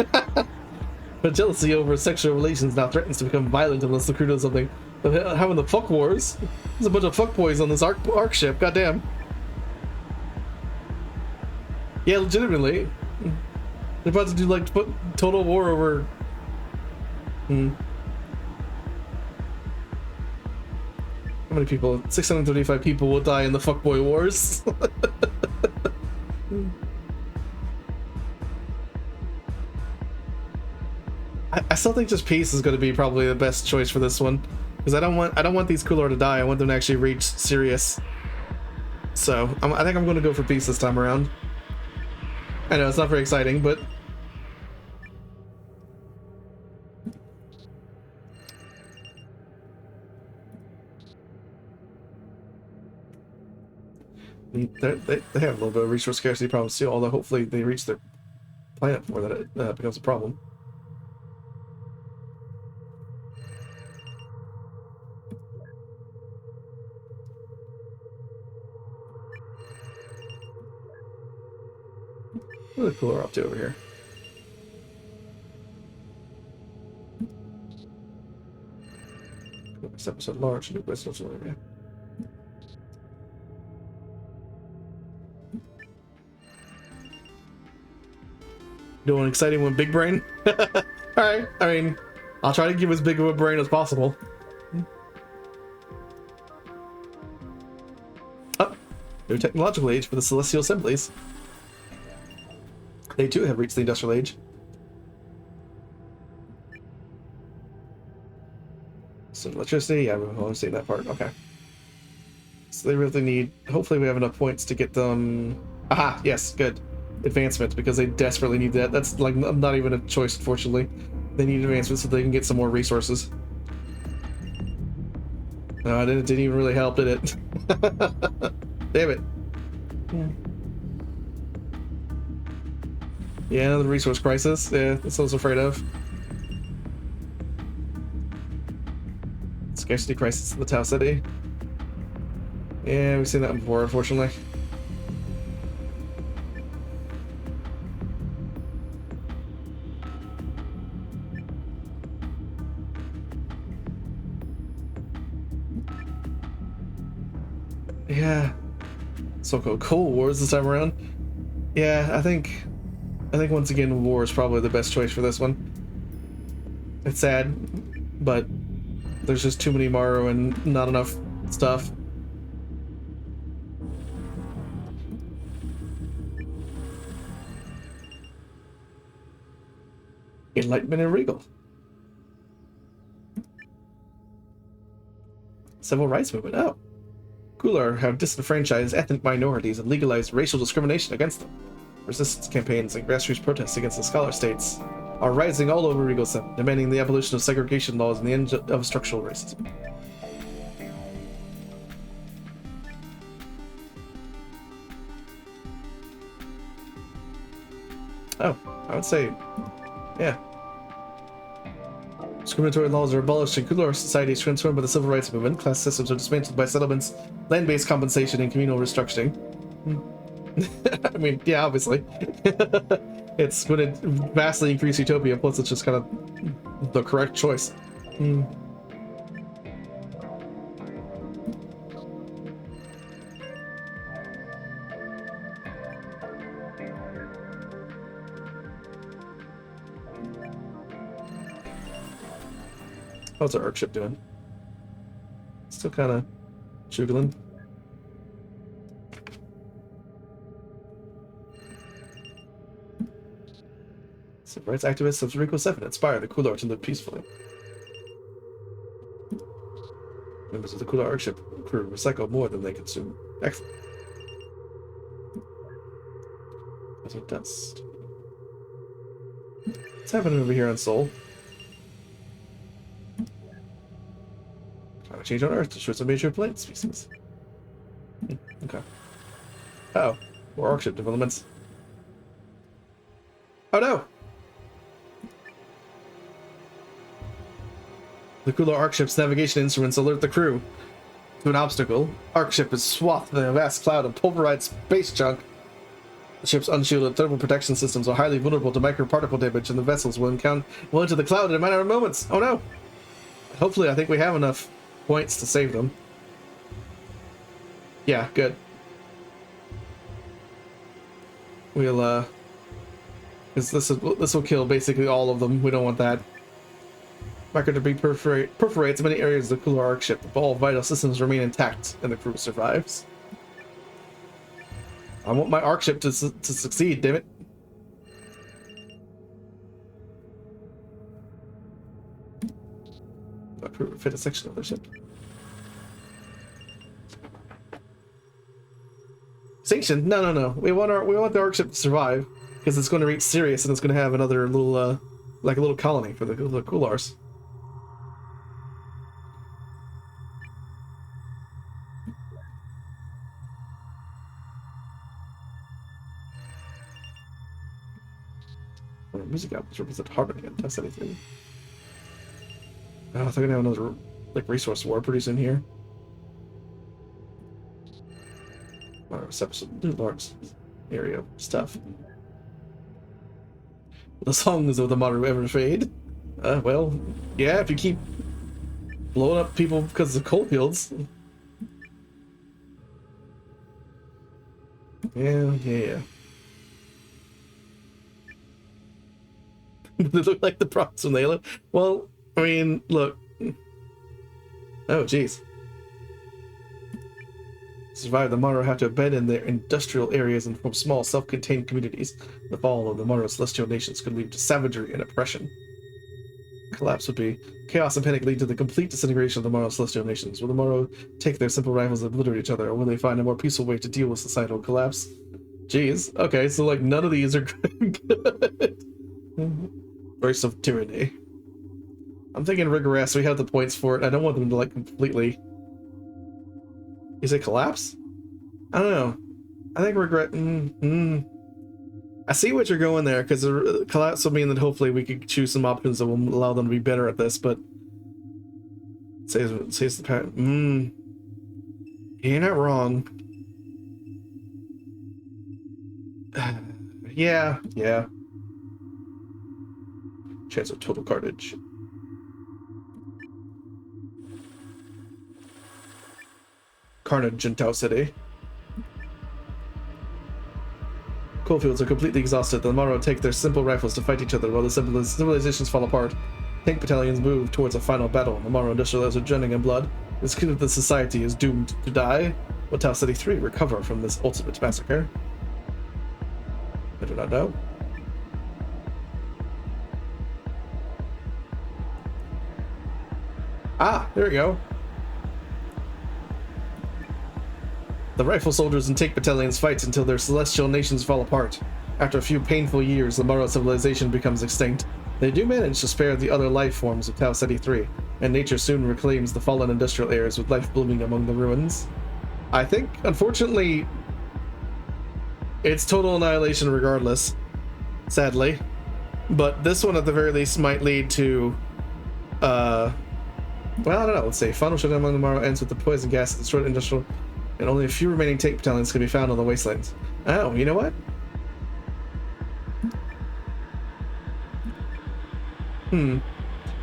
But jealousy over sexual relations now threatens to become violent unless the crew does something. They're having the fuck wars. There's a bunch of fuckboys on this Ark ship. Goddamn. Yeah, legitimately. They're about to do like total war over. How many people? 635 people will die in the fuckboy wars. I still think just peace is going to be probably the best choice for this one, because I don't want these Cooler to die. I want them to actually reach Sirius. So I think I'm going to go for peace this time around. I know it's not very exciting, but they have a little bit of resource scarcity problems too. Although hopefully they reach their planet before that it becomes a problem. What are the Cooler up to over here? 7% large, new crystals area. Doing exciting one, big brain. Alright, I mean, I'll try to give as big of a brain as possible. Oh, new technological age for the celestial assemblies. They too have reached the industrial age. So electricity, yeah, we've only seen that part. Okay. So they really need. Hopefully, we have enough points to get them. Aha! Yes, good. Advancement, because they desperately need that. That's like not even a choice, unfortunately. They need advancement so they can get some more resources. No, it didn't even really help, did it? Damn it. Yeah, another resource crisis. Yeah, that's what I was afraid of. Scarcity crisis in the Tau City. Yeah, we've seen that before, unfortunately. Yeah. So-called Cold Wars this time around. Yeah, I think once again war is probably the best choice for this one. It's sad, but there's just too many Maru and not enough stuff. Enlightenment and Regal. Civil rights movement. Oh. Cooler have disenfranchised ethnic minorities and legalized racial discrimination against them. Resistance campaigns and grassroots protests against the scholar states are rising all over Regal 7, demanding the abolition of segregation laws and the end of structural racism. Oh, I would say, yeah. Discriminatory laws are abolished and Cooler society is transformed by the civil rights movement. Class systems are dismantled by settlements, land-based compensation, and communal restructuring. I mean, yeah, obviously. It's going to vastly increase utopia, plus it's just kind of the correct choice. How's our Arc ship doing? Still kind of juggling. Civil rights activists of Rico 7 inspire the Cooler to live peacefully. Members of the Cooler Arc ship crew recycle more than they consume. Excellent. There's a dust. What's happening over here on Sol? Climate change on Earth destroys a major plant species. Okay. Uh oh, more Arc ship developments. Oh no! The Cooler Arc ship's navigation instruments alert the crew to an obstacle. Arc ship is swathed in a vast cloud of pulverized space junk. The ship's unshielded thermal protection systems are highly vulnerable to microparticle damage, and the vessels will enter the cloud in a matter of moments. Oh no! Hopefully, I think we have enough points to save them. Yeah, good. We'll because this will kill basically all of them. We don't want that. Micro debris perforates many areas of the Cooler Arc ship, but all vital systems remain intact, and the crew survives. I want my Arc ship to succeed, damn it. fit a section of their ship. Sanction? No. We want the Ark ship to survive because it's going to reach Sirius and it's going to have another little, like a little colony for the Coolars. Music outputs represent harmony and test anything. Oh, they're gonna have another like resource war pretty soon here. Large area stuff. The songs of the modern ever fade. Well, yeah, if you keep blowing up people because of coal fields. Yeah. They look like the props when they live. Well, I mean, look. Oh, jeez. To survive, the Monroe have to abandon their industrial areas and form small, self-contained communities. The fall of the Monroe celestial nations could lead to savagery and oppression. Collapse would be chaos and panic lead to the complete disintegration of the Monroe celestial nations. Will the Monroe take their simple rifles and obliterate each other, or will they find a more peaceful way to deal with societal collapse? Jeez. Okay, so like none of these are good. Burst of tyranny. I'm thinking rigorous. We have the points for it. I don't want them to like completely. Is it collapse? I don't know. I think regret. I see what you're going there because collapse will mean that hopefully we could choose some options that will allow them to be better at this. But says the pattern. You're not wrong. Yeah. Chance of total carnage. Carnage in Tau City. Coalfields are completely exhausted. The Monroe take their simple rifles to fight each other while the civilizations fall apart. Tank battalions move towards a final battle. The Monroe industrialists are drowning in blood. It's clear that the society is doomed to die. Will Tau City 3 recover from this ultimate massacre? I do not know. Ah, there we go. The rifle soldiers and tank battalions fight until their celestial nations fall apart. After a few painful years, the Monroe civilization becomes extinct. They do manage to spare the other life forms of Tau City 3, and nature soon reclaims the fallen industrial areas with life blooming among the ruins. I think, unfortunately, it's total annihilation regardless, sadly. But this one at the very least might lead to, well, I don't know, let's say final shutdown among the Monroe ends with the poison gas that destroyed industrial, and only a few remaining tank battalions can be found on the wastelands. Oh, you know what?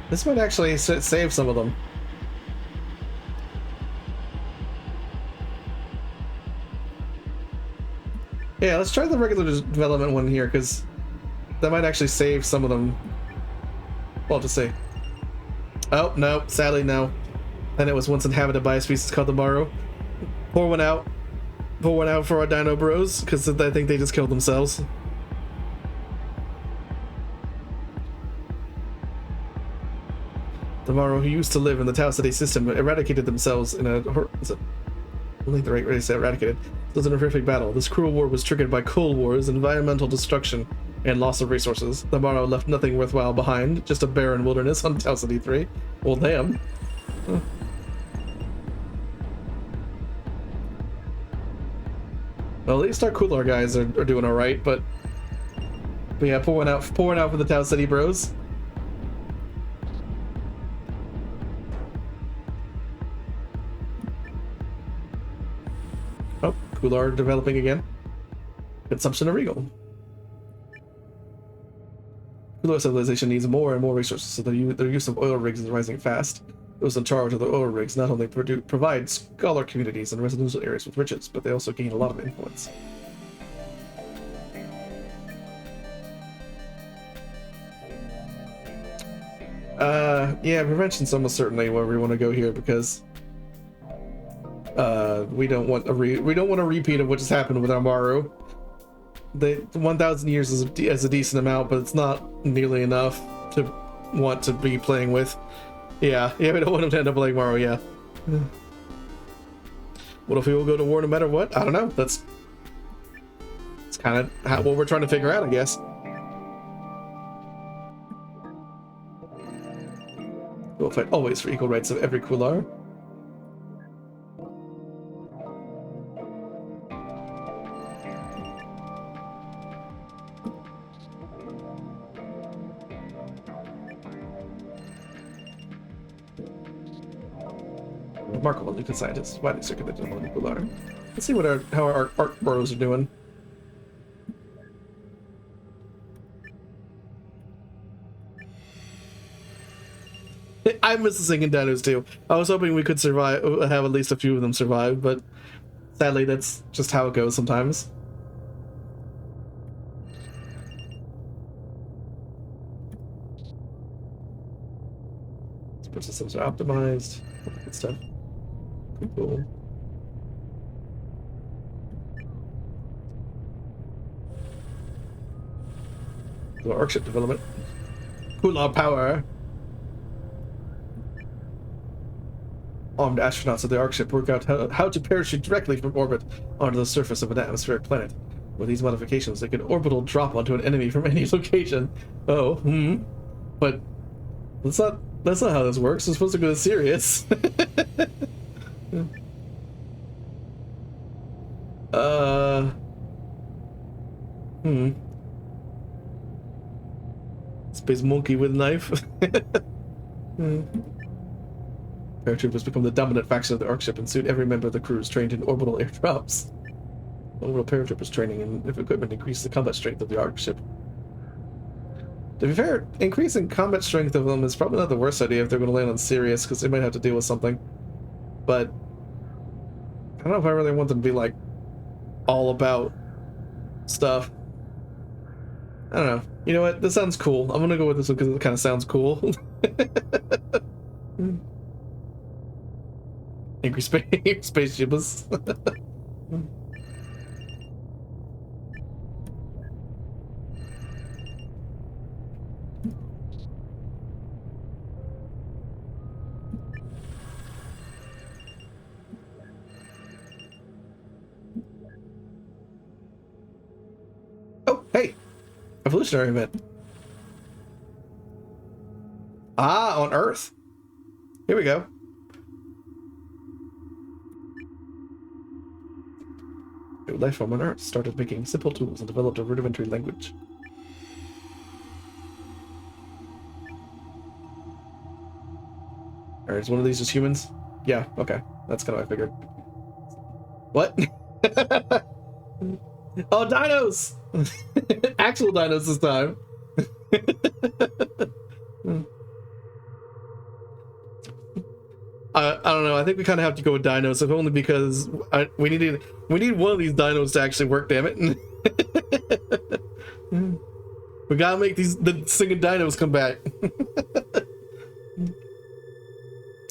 This might actually save some of them. Yeah, let's try the regular development one here, because that might actually save some of them. Well, to say. Oh, no, sadly, no. And it was once inhabited by a species called the Monroe. Pour one out. Pour one out for our dino bros, because I think they just killed themselves. The Monroe, who used to live in the Tau City system, eradicated themselves in a... Is it only the right way to say eradicated? It was a horrific battle. This cruel war was triggered by coal wars, environmental destruction, and loss of resources. The Monroe left nothing worthwhile behind, just a barren wilderness on Tau City 3. Well, damn. Huh. Well, at least our cooler guys are doing alright, but yeah, pour one out for the Tau City bros. Oh, cooler developing again. Consumption of Regal. Cooler civilization needs more and more resources, so their use of oil rigs is rising fast. Those in charge of the oil rigs not only provide scholar communities and residential areas with riches, but they also gain a lot of influence. Yeah, prevention's almost certainly where we want to go here, because we don't want a repeat of what just happened with Amaru. The 1,000 years is a decent amount, but it's not nearly enough to want to be playing with. Yeah, we don't want him to end up like Morrow, yeah. What if we will go to war no matter what? I don't know. That's kind of what we're trying to figure out, I guess. We'll fight always for equal rights of every Kular. Remarkable nuclear scientists, widely circulated among the Kular. Let's see how our art bros are doing. I miss the singing dinos too. I was hoping we could survive, have at least a few of them survive, but sadly that's just how it goes sometimes. Support systems are optimized. Good stuff. Cool. The arc ship development. Kular power. Armed astronauts of the arc ship work out how to parachute directly from orbit onto the surface of an atmospheric planet. With these modifications, they can orbital drop onto an enemy from any location. Oh, but that's not how this works. It's supposed to go serious. Space monkey with knife. Paratroopers become the dominant faction of the arc ship, and soon every member of the crew is trained in orbital airdrops. Orbital paratroopers training and equipment increase the combat strength of the arc ship. To be fair, increasing combat strength of them is probably not the worst idea if they're going to land on Sirius, because they might have to deal with something. But I don't know if I really want them to be like all about stuff. I don't know. You know what? This sounds cool. I'm gonna go with this one because it kind of sounds cool. Angry spaceships. Oh, hey! Evolutionary event. Ah, on Earth. Here we go. New life form on Earth started making simple tools and developed a rudimentary language. Alright, is one of these just humans? Yeah, okay. That's kind of what I figured. What? Oh, dinos! Actual dinos this time. I don't know. I think we kind of have to go with dinos, if only because we need one of these dinos to actually work. Damn it! We gotta make the singing dinos come back.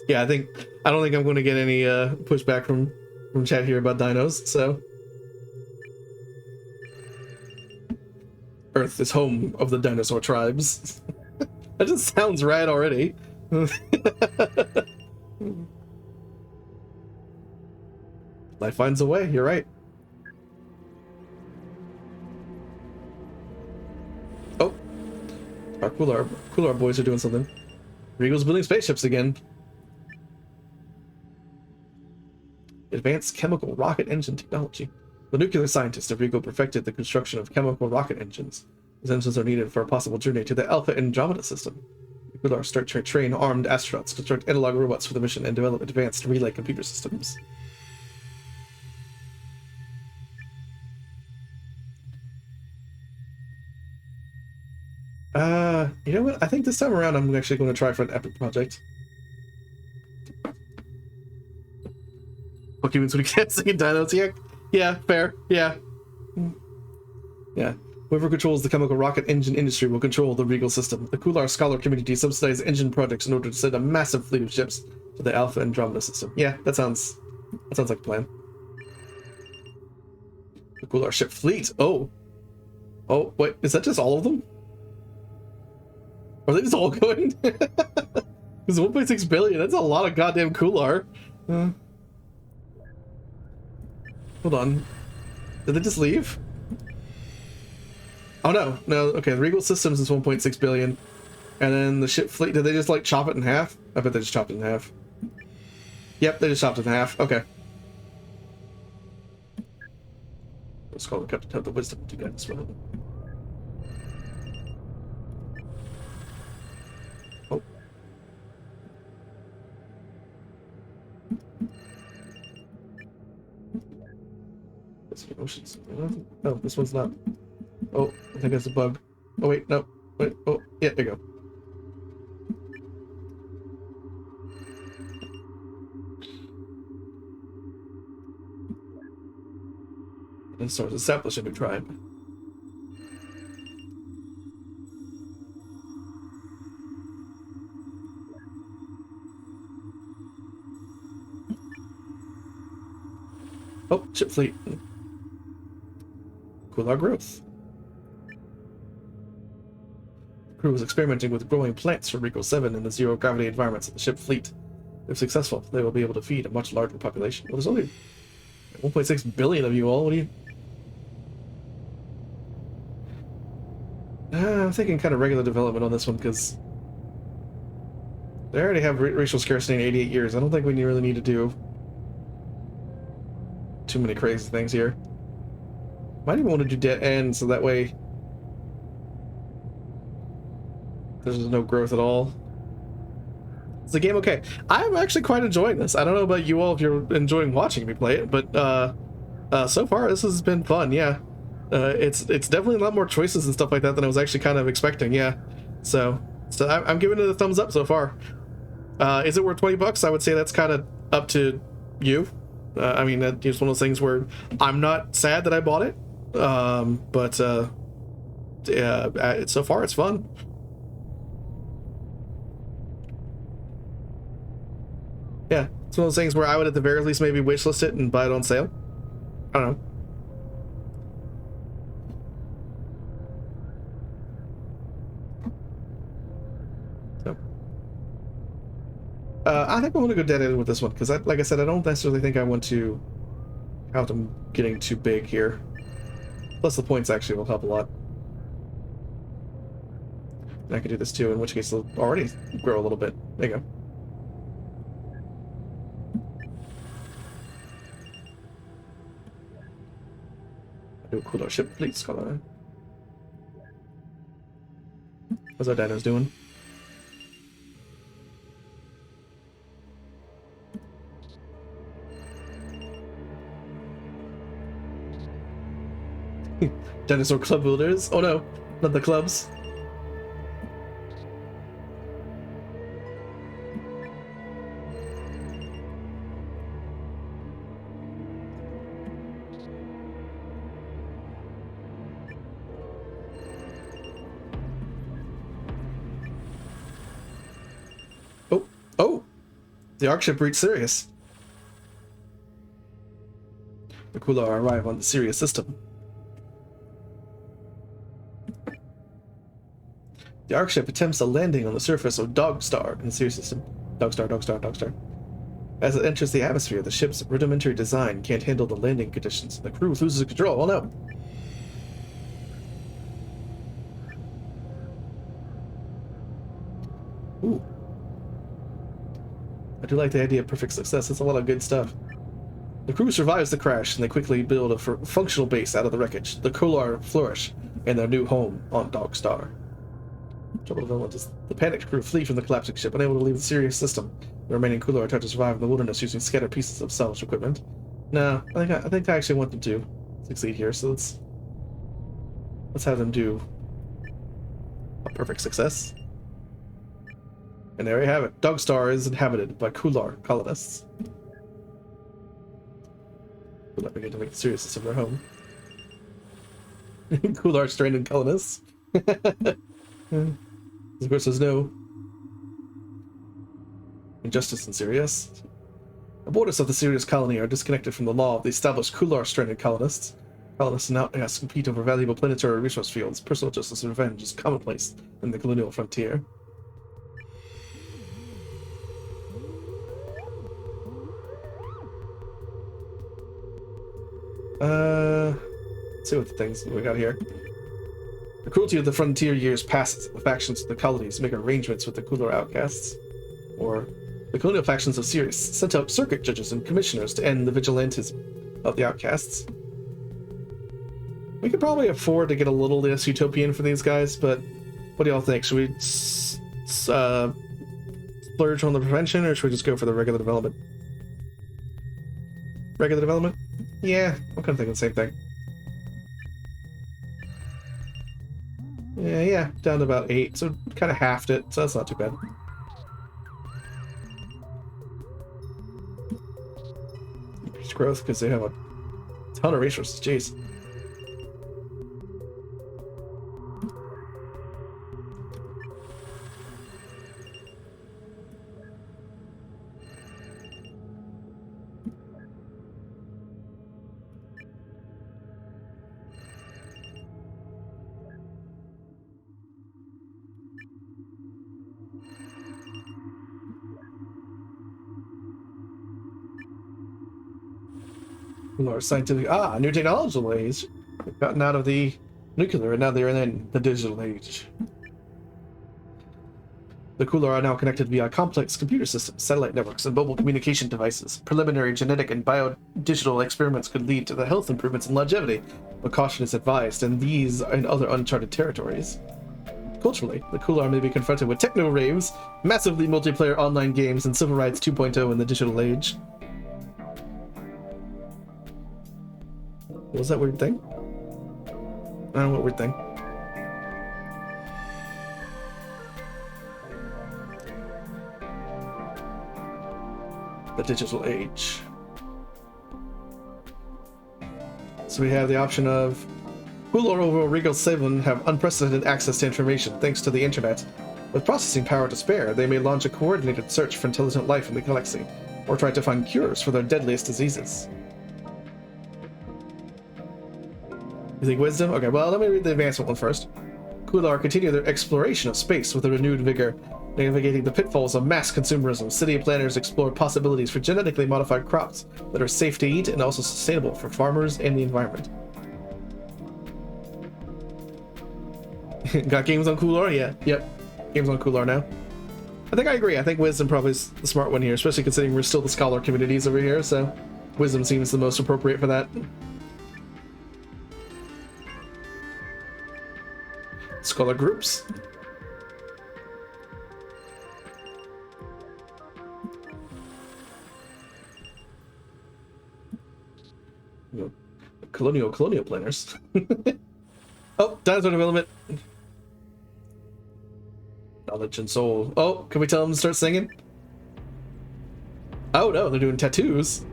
Yeah, I don't think I'm going to get any pushback from chat here about dinos. So, Earth is home of the dinosaur tribes. That just sounds rad already. Life finds a way, you're right. Oh, our Kular boys are doing something. Regal's building spaceships again. Advanced chemical rocket engine technology. The nuclear scientists of Regal perfected the construction of chemical rocket engines. These engines are needed for a possible journey to the Alpha Andromeda system. Kular start to train armed astronauts, construct analog robots for the mission, and develop advanced relay computer systems. You know what? I think this time around I'm actually going to try for an epic project. Pokemons when we can't sing dinos. Yeah, fair. Yeah. Whoever controls the chemical rocket engine industry will control the Regal system. The Kular scholar community subsidizes engine projects in order to send a massive fleet of ships to the Alpha Andromeda system. Yeah, that sounds like a plan. The Kular ship fleet. Oh, wait, is that just all of them? Are they just all going? It's 1.6 billion. That's a lot of goddamn Kular. Hold on. Did they just leave? Oh no, no. Okay, the Regal Systems is 1.6 billion, and then the ship fleet. Did they just like chop it in half? I bet they just chopped it in half. Yep, they just chopped it in half. Okay. Let's call it Captain Have the Wisdom to get this one. Oh. Oceans. Oh, this one's not. Oh, I think that's a bug. Oh wait, no. Wait, oh, yeah, there you go. And so establish a new tribe. Oh, ship fleet. Kular growth. The crew was experimenting with growing plants from Rico 7 in the zero-gravity environments of the ship fleet. If successful, they will be able to feed a much larger population. Well, there's only 1.6 billion of you all. What do you... I'm thinking kind of regular development on this one, because they already have racial scarcity in 88 years. I don't think we really need to do too many crazy things here. Might even want to do dead end, so that way there's no growth at all. Is the game okay? I'm actually quite enjoying this. I don't know about you all if you're enjoying watching me play it, but so far this has been fun. Yeah, it's definitely a lot more choices and stuff like that than I was actually kind of expecting. Yeah, so I'm giving it a thumbs up so far. Is it worth $20? I would say that's kind of up to you. I mean, it's one of those things where I'm not sad that I bought it, but yeah, so far it's fun. Yeah, it's one of those things where I would at the very least maybe wishlist it and buy it on sale. I don't know. So, I think I want to go dead end with this one because, like I said, I don't necessarily think I want to count them getting too big here. Plus, the points actually will help a lot. And I could do this too, in which case they'll already grow a little bit. There you go. Do a cooler ship fleet scholar. How's our dinos doing? Dinosaur club builders? Oh no, not the clubs. Oh! The Ark ship reached Sirius. The Kular arrive on the Sirius system. The Ark ship attempts a landing on the surface of Dogstar in the Sirius system. Dogstar. As it enters the atmosphere, the ship's rudimentary design can't handle the landing conditions. The crew loses control. Oh no! Ooh. I do like the idea of perfect success. It's a lot of good stuff. The crew survives the crash, and they quickly build a functional base out of the wreckage. The Kular flourish in their new home on Dogstar. Trouble development is the panicked crew flee from the collapsing ship, unable to leave the Sirius system. The remaining Kular attempt to survive in the wilderness using scattered pieces of salvaged equipment. No, I think I actually want them to succeed here. So let's have them do a perfect success. And there you have it. Dogstar is inhabited by Kular colonists. Kular begin to make the Sirius system their home. Kular stranded colonists. Of course, there's no injustice in Sirius. The borders of the Sirius colony are disconnected from the law of the established Kular stranded colonists. Colonists and outcasts compete over valuable planetary resource fields. Personal justice and revenge is commonplace in the colonial frontier. Let's see what the things we got here. The cruelty of the frontier years past, the factions of the colonies make arrangements with the cooler outcasts. Or the colonial factions of Sirius sent out circuit judges and commissioners to end the vigilantism of the outcasts. We could probably afford to get a little less utopian for these guys, but what do y'all think? Should we splurge on the prevention, or should we just go for the regular development? Regular development? Yeah, I'm kind of thinking the same thing. Yeah, down to about 8, so kind of halved it, so that's not too bad. Increased growth because they have a ton of resources, jeez. More scientific new technology ways. They've gotten out of the nuclear and now they're in the digital age. The Cooler are now connected via complex computer systems, satellite networks, and mobile communication devices. Preliminary genetic and biodigital experiments could lead to the health improvements and longevity, but caution is advised in these and other uncharted territories. Culturally, the Cooler may be confronted with techno raves, massively multiplayer online games, and civil rights 2.0 in the digital age. What was that weird thing? I don't know what weird thing. The digital age. So we have the option of Cooler over Regal 7 have unprecedented access to information thanks to the internet. With processing power to spare, they may launch a coordinated search for intelligent life in the galaxy, or try to find cures for their deadliest diseases. You think wisdom? Okay, well, let me read the advancement one first. Cooler continue their exploration of space with a renewed vigor, navigating the pitfalls of mass consumerism. City planners explore possibilities for genetically modified crops that are safe to eat and also sustainable for farmers and the environment. Got games on Cooler? Yeah, yep. Games on Cooler now. I think I agree. I think wisdom probably is the smart one here, especially considering we're still the scholar communities over here, so wisdom seems the most appropriate for that. Scholar groups. Colonial planners. Oh, dinosaur development. Knowledge and soul. Oh, can we tell them to start singing? Oh no, they're doing tattoos.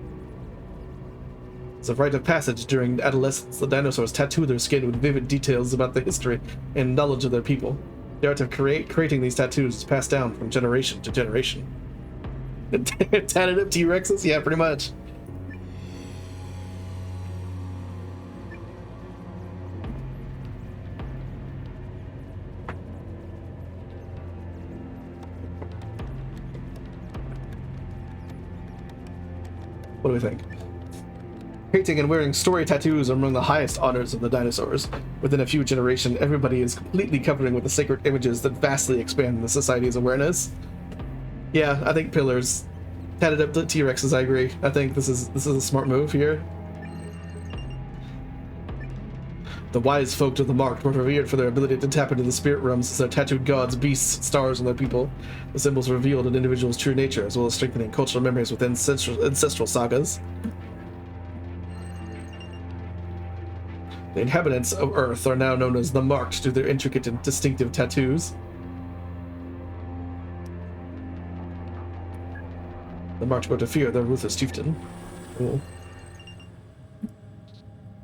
It's a rite of passage during adolescence. The dinosaurs tattoo their skin with vivid details about the history and knowledge of their people. The art of creating these tattoos is passed down from generation to generation. Tatted up T-Rexes? Yeah, pretty much. What do we think? Painting and wearing story tattoos are among the highest honors of the dinosaurs. Within a few generations, everybody is completely covering with the sacred images that vastly expand the society's awareness. Yeah, I think pillars. Tatted up the T-Rexes, I agree. I think this is a smart move here. The wise folk of the Marked were revered for their ability to tap into the spirit realms as their tattooed gods, beasts, stars, and their people. The symbols revealed an individual's true nature, as well as strengthening cultural memories within ancestral sagas. The inhabitants of Earth are now known as the Marked due to their intricate and distinctive tattoos. The Marked go to fear their ruthless chieftain. Cool.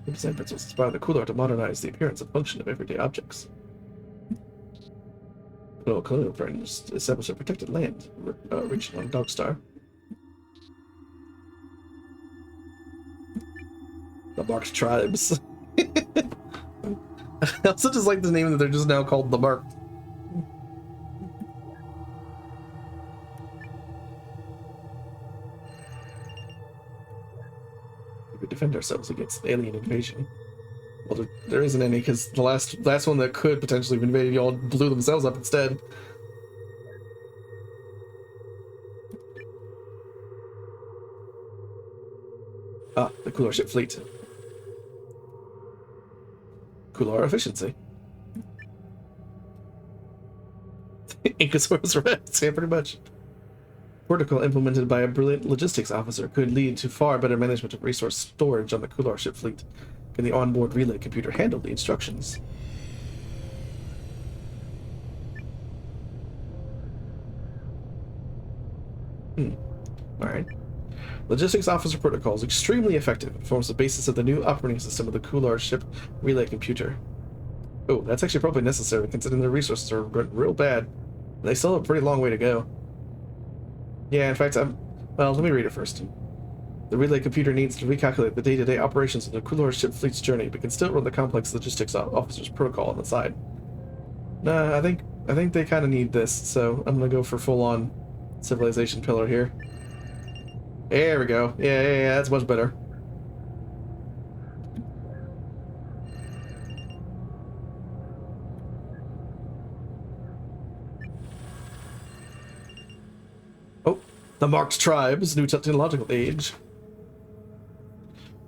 The design principles inspire the Cooler to modernize the appearance and function of everyday objects. Colonial friends establish a protected land region on Dogstar. The Marked tribes. I also just like the name that they're just now called the Marked. defend ourselves against alien invasion. Well, there isn't any, because the last one that could potentially have invaded y'all blew themselves up instead. Ah, the cooler ship fleet. Cooler efficiency. Incosaurus Rex, yeah, pretty much. Protocol implemented by a brilliant logistics officer could lead to far better management of resource storage on the Cooler ship fleet. Can the onboard relay computer handle the instructions? Alright. Logistics Officer Protocol is extremely effective. It forms the basis of the new operating system of the Cooler ship relay computer. Oh, that's actually probably necessary, considering their resources are real bad. They still have a pretty long way to go. Yeah, in fact, well, let me read it first. The relay computer needs to recalculate the day-to-day operations of the Cooler ship fleet's journey, but can still run the complex logistics officer's protocol on the side. Nah, I think they kind of need this, so I'm gonna go for full-on civilization pillar here. There we go. Yeah, that's much better. Oh, the marked tribes, new technological age.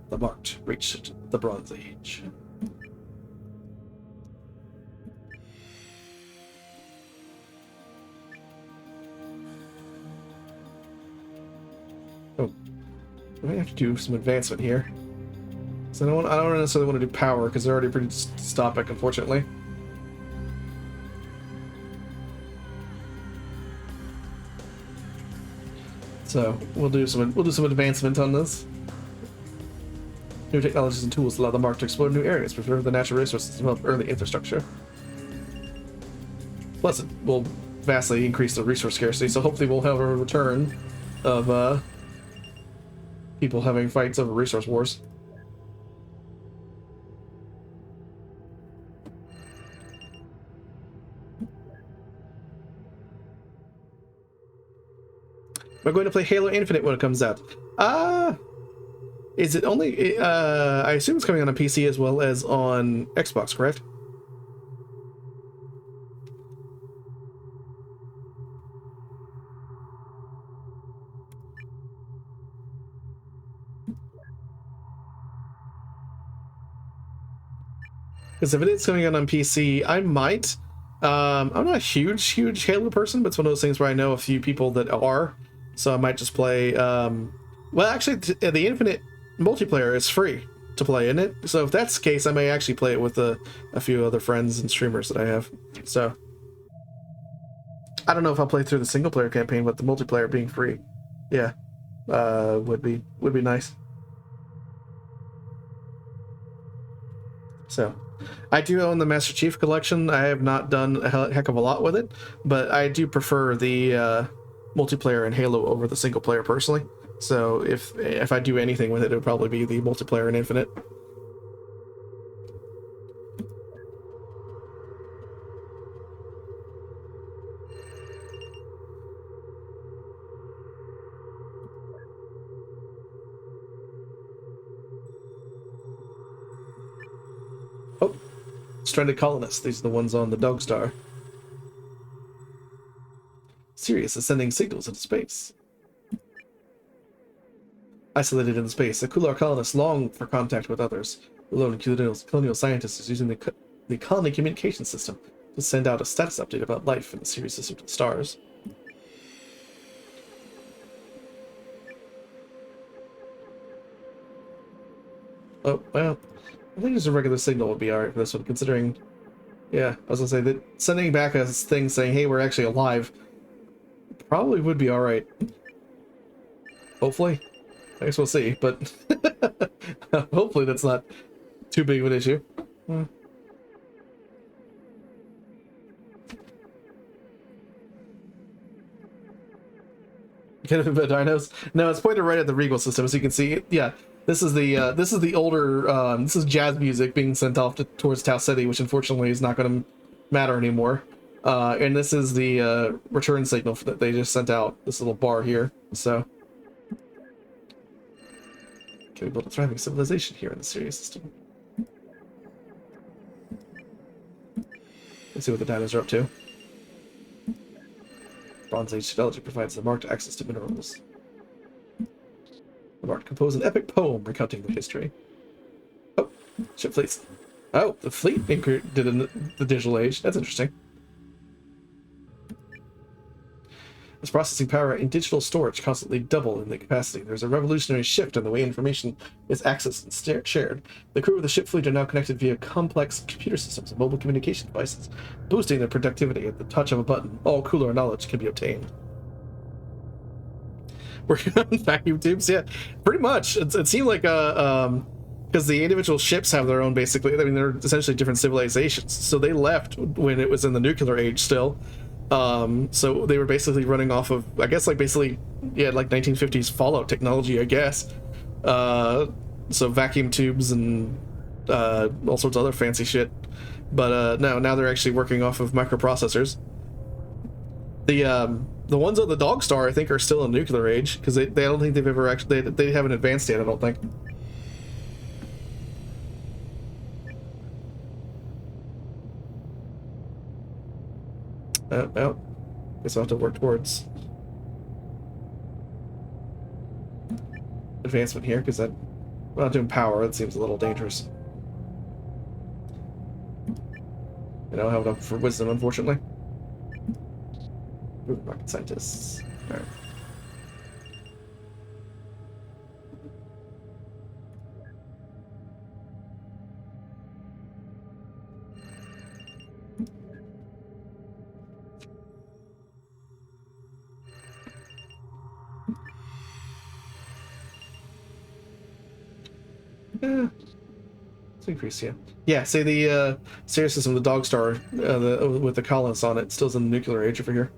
The marked reached the Bronze Age. Oh, I might have to do some advancement here. So I don't necessarily want to do power because they're already pretty dystopic, unfortunately. So we'll do some advancement on this. New technologies and tools allow the mark to explore new areas, preserve the natural resources, and develop early infrastructure. Plus, it will vastly increase the resource scarcity, so hopefully we'll have a return of people having fights over resource wars. We're going to play Halo Infinite when it comes out. Is it only... I assume it's coming on a PC as well as on Xbox, correct? Because if it is coming out on PC, I might. I'm not a huge Halo person, but it's one of those things where I know a few people that are. So I might just play... well, actually, the Infinite multiplayer is free to play, isn't it? So if that's the case, I may actually play it with a few other friends and streamers that I have. So I don't know if I'll play through the single player campaign, but the multiplayer being free, yeah, would be nice. So I do own the Master Chief Collection. I have not done a heck of a lot with it, but I do prefer the multiplayer in Halo over the single player personally. So if I do anything with it, it would probably be the multiplayer in Infinite. Oh, stranded colonists. These are the ones on the Dog Star. Sirius is sending signals into space. Isolated in space, the Kular colonists long for contact with others. The lone colonial scientist is using the colony communication system to send out a status update about life in the Sirius system to the stars. Oh, well, I think just a regular signal would be alright for this one, considering... Yeah, I was gonna say that sending back a thing saying, hey, we're actually alive, probably would be alright. Hopefully. I guess we'll see, but hopefully that's not too big of an issue. Get a bit of dinos. No, it's pointed right at the Regal system, as you can see. Yeah, this is the older this is jazz music being sent off towards Tau City, which unfortunately is not going to matter anymore. And this is the return signal that they just sent out. This little bar here. So. Can we build a thriving civilization here in the Sirius system? Let's see what the dinos are up to. Bronze Age technology provides the marked access to minerals. The marked compose an epic poem recounting the history. Oh, ship fleets. Oh, the fleet did in the digital age. That's interesting. As processing power and digital storage constantly double in the capacity, there's a revolutionary shift in the way information is accessed and shared. The crew of the ship fleet are now connected via complex computer systems and mobile communication devices, boosting their productivity at the touch of a button. All cooler knowledge can be obtained. Working on vacuum tubes, yeah, pretty much. It seemed like because the individual ships have their own, basically. I mean, they're essentially different civilizations. So they left when it was in the nuclear age still. So they were basically running off of, I guess, like basically, yeah, like 1950s Fallout technology, I guess. So vacuum tubes and all sorts of other fancy shit. But now they're actually working off of microprocessors. The ones on the Dog Star, I think, are still in nuclear age because they don't think they've ever actually they haven't advanced yet. I don't think. Well, guess I'll have to work towards advancement here because we're not doing power. That seems a little dangerous. I don't have enough for wisdom, unfortunately. Ooh, rocket scientists. All right. Let's increase, yeah. Yeah, say the Sirius system, the Dog Star, with the colonists on it, still's in the nuclear age over here.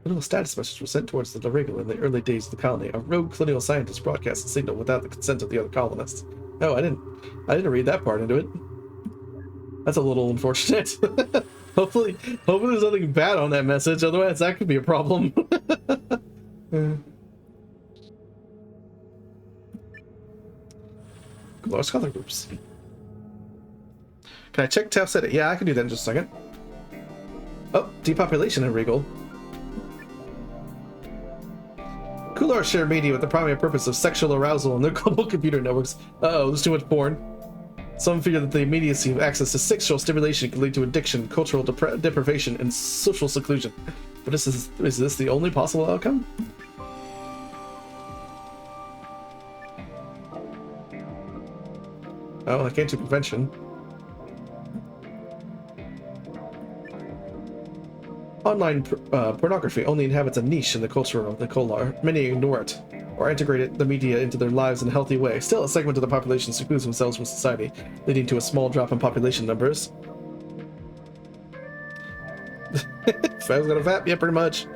A little status message was sent towards the Deregula in the early days of the colony. A rogue colonial scientist broadcast a signal without the consent of the other colonists. Oh, I didn't read that part into it. That's a little unfortunate. hopefully there's nothing bad on that message, otherwise that could be a problem. Large color groups. Can I check tab set it? Yeah, I can do that in just a second. Oh, depopulation in Regal. Kular share media with the primary purpose of sexual arousal on their global computer networks. Uh-oh, there's too much porn. Some figure that the immediacy of access to sexual stimulation can lead to addiction, cultural deprivation, and social seclusion. But is this the only possible outcome? Oh, I can't do prevention. Online pornography only inhabits a niche in the culture of the Kolar. Many ignore it, or integrate the media into their lives in a healthy way. Still, a segment of the population secludes themselves from society, leading to a small drop in population numbers. If I was gonna vap, yeah, pretty much.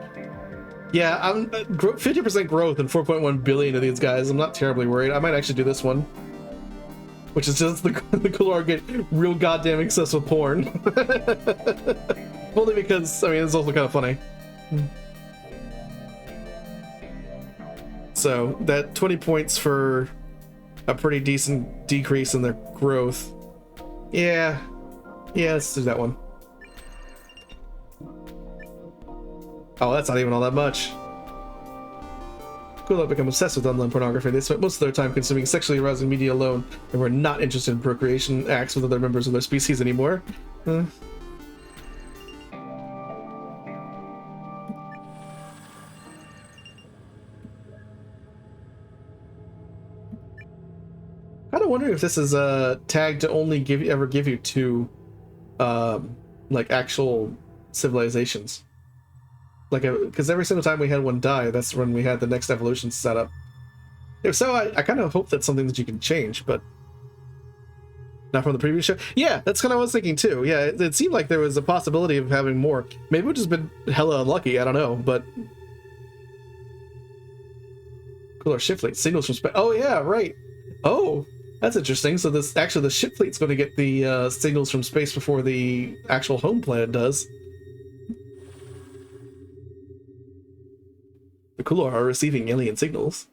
Yeah, I'm 50% growth and 4.1 billion of these guys. I'm not terribly worried. I might actually do this one. Which is just the Kular get real goddamn obsessed with porn. Only because, I mean, it's also kind of funny. So, that 20 points for a pretty decent decrease in their growth. Yeah, let's do that one. Oh, that's not even all that much. Kular become obsessed with online pornography. They spent most of their time consuming sexually arousing media alone and were not interested in procreation acts with other members of their species anymore. Kind of wondering if this is tagged to only ever give you two like actual civilizations. Like, because every single time we had one die, that's when we had the next evolution set up. If so, I kind of hope that's something that you can change, but not from the previous show. Yeah, that's kind of what I was thinking too. Yeah, it seemed like there was a possibility of having more. Maybe we've just been hella unlucky. I don't know, but Kular ship fleet signals from space. Oh yeah, right. Oh, that's interesting. So this actually the ship fleet's going to get the signals from space before the actual home planet does. The Kular are receiving alien signals.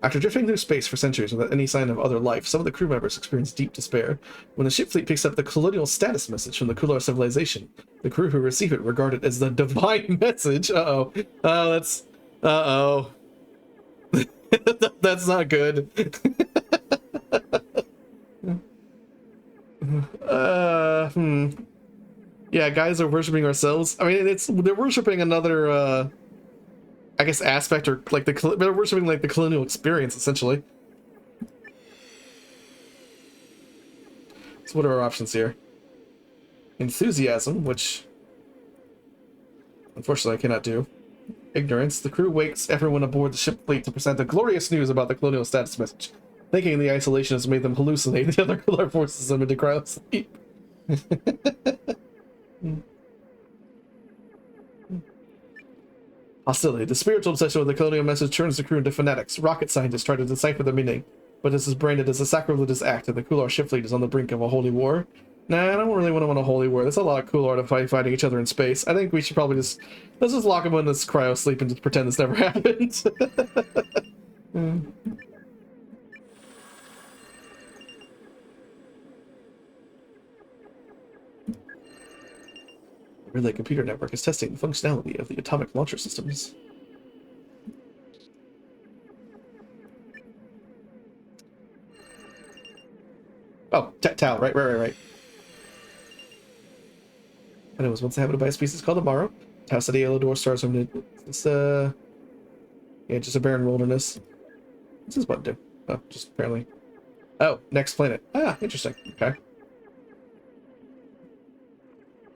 After drifting through space for centuries without any sign of other life, some of the crew members experience deep despair. When the ship fleet picks up the colonial status message from the Kular civilization, the crew who receive it regard it as the divine message. Uh-oh. Oh, that's... Uh-oh. That's not good. Yeah, guys are worshiping ourselves. I mean, they're worshiping another, I guess, aspect, or like they're worshiping like the colonial experience, essentially. So what are our options here? Enthusiasm, which unfortunately I cannot do. Ignorance. The crew wakes everyone aboard the ship fleet to present the glorious news about the colonial status message. Thinking the isolation has made them hallucinate, the other Kular forces them into cryo sleep. Hostility. The spiritual obsession with the colonial message turns the crew into fanatics. Rocket scientists try to decipher the meaning, but this is branded as a sacrilegious act, and the Kular ship fleet is on the brink of a holy war. Nah, I don't really want to win a holy war. There's a lot of Kular to fighting each other in space. I think we should probably let's just lock them in this cryo sleep and just pretend this never happened. The Relay Computer Network is testing the functionality of the atomic launcher systems. Oh, Tau, right. And it was once inhabited by a species called Amaro. Tau said the yellow dwarf stars are it's yeah, just a barren wilderness. What's this button do? Oh, just apparently. Oh, next planet. Ah, interesting. Okay.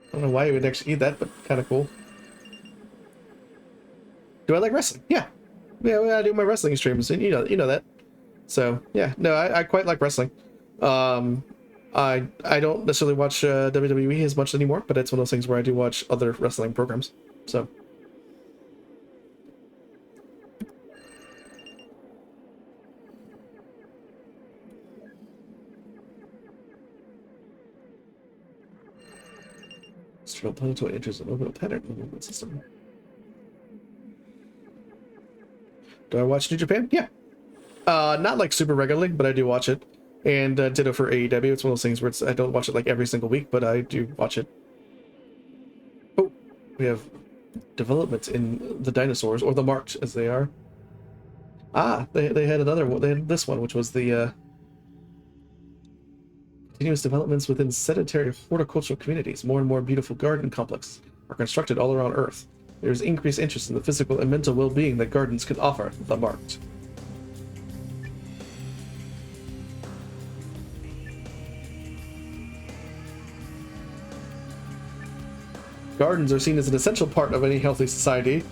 I don't know why you would actually eat that, but kind of cool. Do I like wrestling? Yeah. Yeah, I do my wrestling streams, and you know that. So yeah, no, I quite like wrestling. I don't necessarily watch WWE as much anymore, but it's one of those things where I do watch other wrestling programs. So. External planetoid enters an orbital pattern in the movement system. Do I watch New Japan? Yeah. Not like super regularly, but I do watch it. And ditto for AEW. It's one of those things where I don't watch it like every single week, but I do watch it. Oh, we have developments in the dinosaurs, or the marked as they are. Ah, they had another one. They had this one, which was the continuous developments within sedentary horticultural communities. More and more beautiful garden complexes are constructed all around Earth. There is increased interest in the physical and mental well-being that gardens can offer. The marked. Gardens are seen as an essential part of any healthy society.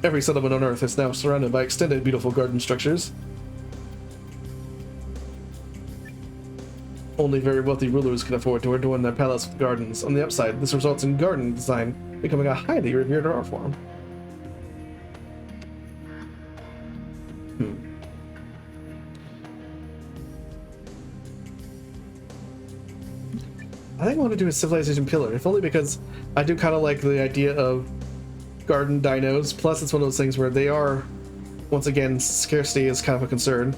Every settlement on Earth is now surrounded by extended, beautiful garden structures. Only very wealthy rulers can afford to adorn their palace with gardens. On the upside, this results in garden design becoming a highly revered art form. I think I want to do a civilization pillar, if only because I do kind of like the idea of garden dinos. Plus, it's one of those things where they are, once again, scarcity is kind of a concern.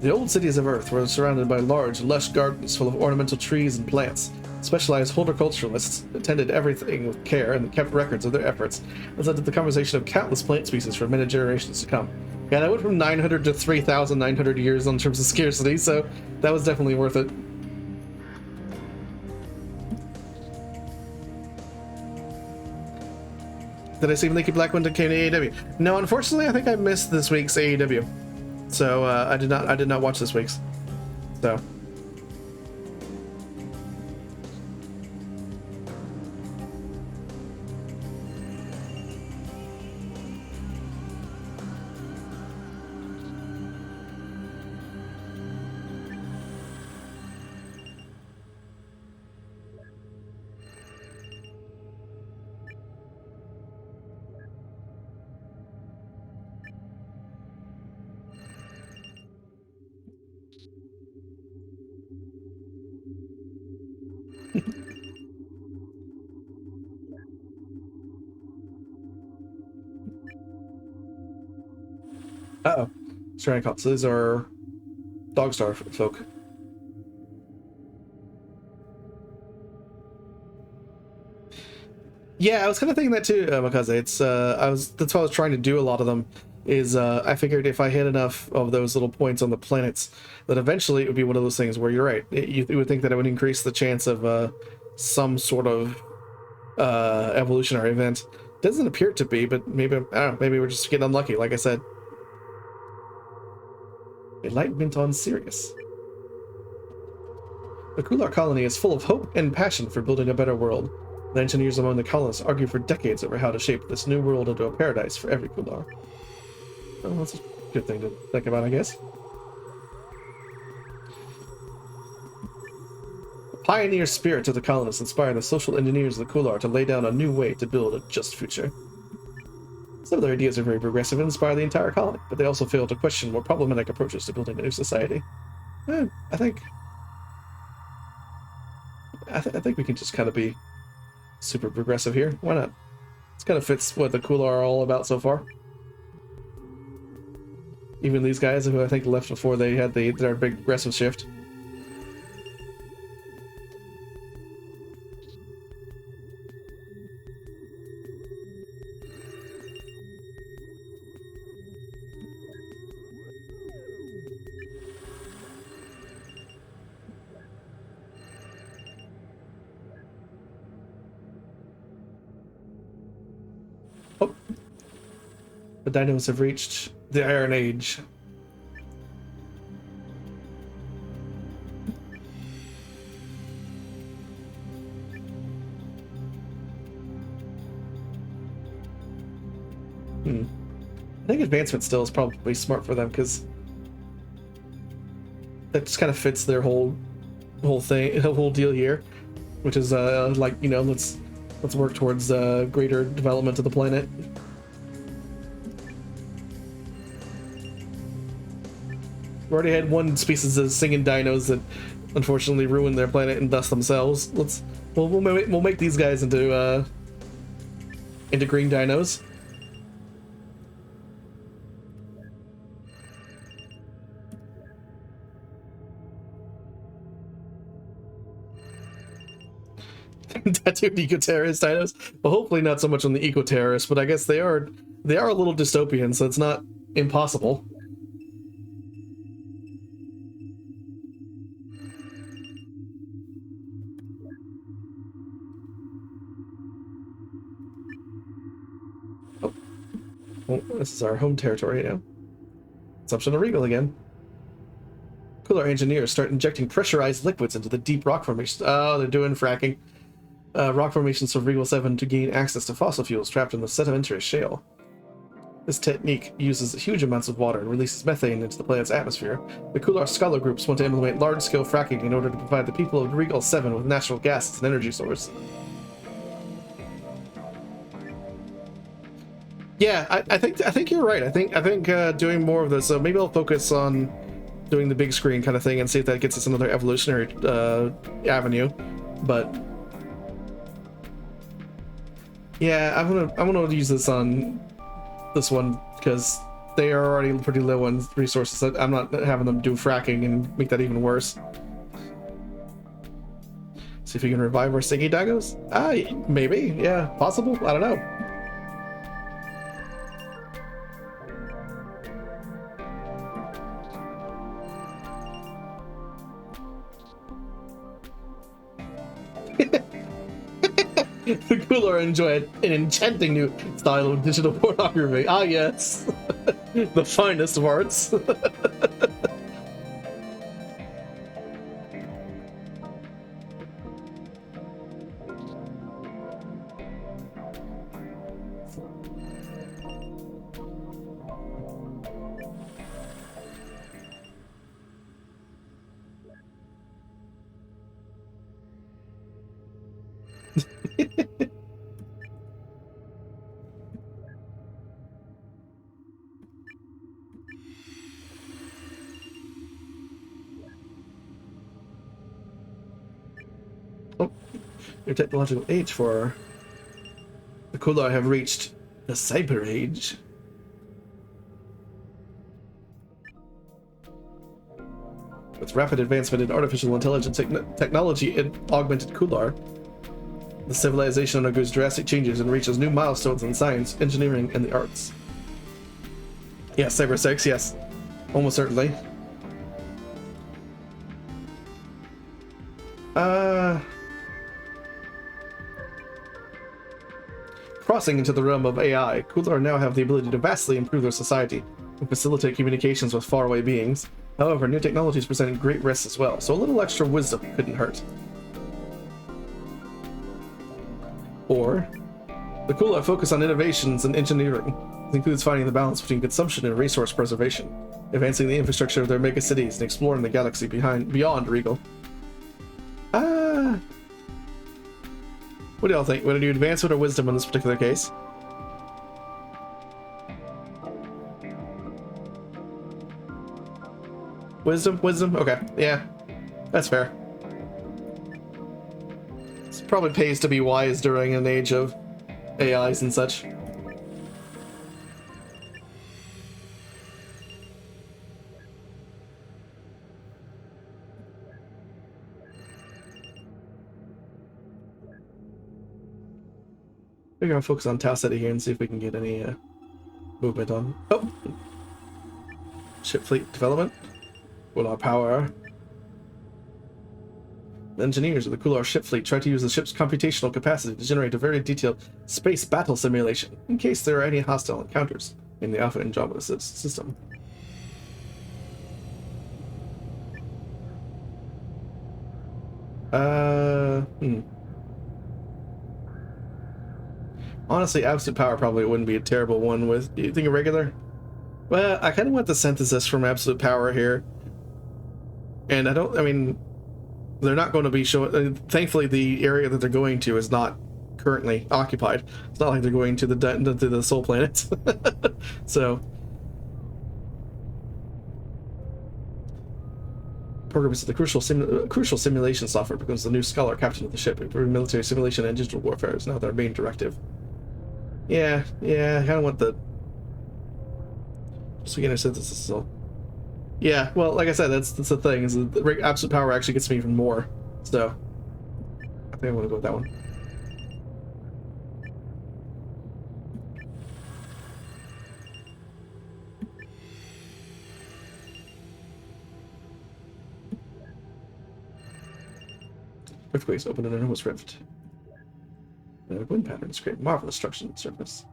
The old cities of Earth were surrounded by large, lush gardens full of ornamental trees and plants. Specialized horticulturalists attended everything with care and kept records of their efforts, and led to the conservation of countless plant species for many generations to come. Yeah, that went from 900 to 3,900 years in terms of scarcity, so that was definitely worth it. Did I see when Nikki Blackwood came to AEW? No, unfortunately, I think I missed this week's AEW, so I did not watch this week's. So. Uh-oh. Stranded call. So these are Dogstar folk. Yeah, I was kind of thinking that too, because it's that's what I was trying to do. A lot of them is I figured if I hit enough of those little points on the planets, that eventually it would be one of those things where you're right. You would think that it would increase the chance of some sort of evolutionary event. Doesn't appear to be, but maybe I don't know. Maybe we're just getting unlucky. Like I said, enlightenment on Sirius. The Kular colony is full of hope and passion for building a better world. The engineers among the colonists argue for decades over how to shape this new world into a paradise for every Kular. Well, that's a good thing to think about, I guess. The pioneer spirit of the colonists inspire the social engineers of the Kular to lay down a new way to build a just future. Some of their ideas are very progressive and inspire the entire colony, but they also fail to question more problematic approaches to building a new society. I think we can just kind of be super progressive here. Why not? This kind of fits what the Kular are all about so far. Even these guys who I think left before they had their big progressive shift. Oh, the dinos have reached the Iron Age. I think advancement still is probably smart for them because that just kind of fits their whole deal here, which is like, you know, let's work towards greater development of the planet. We already had one species of singing dinos that unfortunately ruined their planet and thus themselves. We'll make these guys into green dinos. Tattooed eco-terrorist dinos. Well, hopefully not so much on the eco-terrorists, but I guess they are a little dystopian, so it's not impossible. Oh, well, this is our home territory now. Assumption of Regal again. Cooler engineers start injecting pressurized liquids into the deep rock formations. Oh, they're doing fracking. Rock formations of Regal 7 to gain access to fossil fuels trapped in the sedimentary shale. This technique uses huge amounts of water and releases methane into the planet's atmosphere. The Kular scholar groups want to implement large-scale fracking in order to provide the people of Regal 7 with natural gas as an energy source. Yeah, I think you're right. I think doing more of this. So maybe I'll focus on doing the big screen kind of thing and see if that gets us another evolutionary avenue. But yeah, I'm gonna use this on this one because they are already pretty low on resources. I'm not having them do fracking and make that even worse. See if we can revive our stinky daggos. Maybe. Yeah, possible. I don't know. The Kular enjoy an enchanting new style of digital pornography. Ah, yes. The finest of arts. Oh, your technological age for the Kular have reached the Cyber Age. its rapid advancement in artificial intelligence technology and augmented Kular, the civilization undergoes drastic changes and reaches new milestones in science, engineering, and the arts. Yes, Cyber 6, yes. Almost certainly. Crossing into the realm of AI, Kular now have the ability to vastly improve their society and facilitate communications with faraway beings. However, new technologies present great risks as well, so a little extra wisdom couldn't hurt. Or, the Kular focus on innovations and engineering. This includes finding the balance between consumption and resource preservation, advancing the infrastructure of their mega cities, and exploring the galaxy beyond Regal. What do y'all think? Want to do advancement or wisdom in this particular case? Wisdom? Wisdom? Okay, yeah. That's fair. It probably pays to be wise during an age of AIs and such. We're gonna focus on Tau City here and see if we can get any movement on. Oh! Ship fleet development. Will our power. The engineers of the Kular ship fleet try to use the ship's computational capacity to generate a very detailed space battle simulation in case there are any hostile encounters in the Alpha Andromeda system. Honestly, absolute power probably wouldn't be a terrible one with. Do you think a regular? Well, I kind of want the synthesis from absolute power here. And I mean, they're not going to be showing. Thankfully, the area that they're going to is not currently occupied. It's not like they're going to the Soul Planet. So, program is the crucial simulation software becomes the new scholar captain of the ship. Improving military simulation and digital warfare is now their main directive. Yeah, I kind of want the. Just again, I said this is still. Yeah, well, like I said, that's the thing, is the absolute power actually gets me even more. So, I think I'm going to go with that one. Earthquakes open an enormous rift. The wind patterns create marvelous structures on the surface.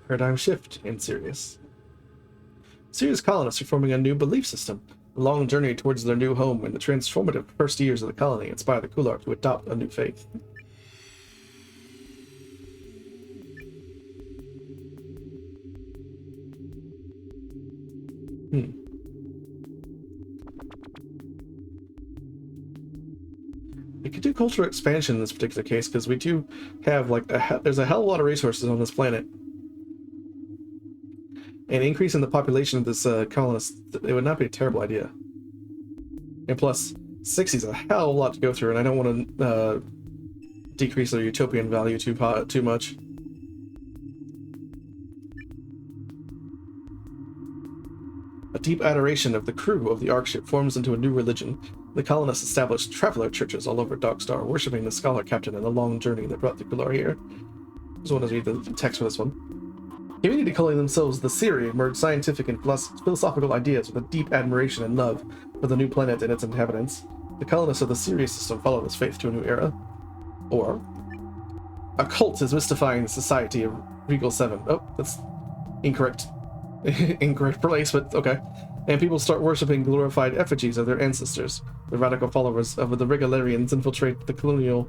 Paradigm shift in Sirius. Sirius colonists are forming a new belief system. A long journey towards their new home and the transformative first years of the colony inspire the Kular to adopt a new faith. We could do cultural expansion in this particular case because we do have like there's a hell of a lot of resources on this planet. And increasing the population of this colonist, it would not be a terrible idea. And plus, 60 is a hell of a lot to go through, and I don't want to decrease their utopian value too much. A deep adoration of the crew of the Ark ship forms into a new religion. The colonists established traveler churches all over Darkstar, worshipping the scholar captain in the long journey that brought the Kular here. I just want to read the text for this one. Community calling themselves the Siri merge scientific and philosophical ideas with a deep admiration and love for the new planet and its inhabitants. The colonists of the Siri system follow this faith to a new era. Or, a cult is mystifying the society of Regal 7. Oh, that's incorrect. Incorrect place, but okay. And people start worshipping glorified effigies of their ancestors. The radical followers of the Regalarians infiltrate the colonial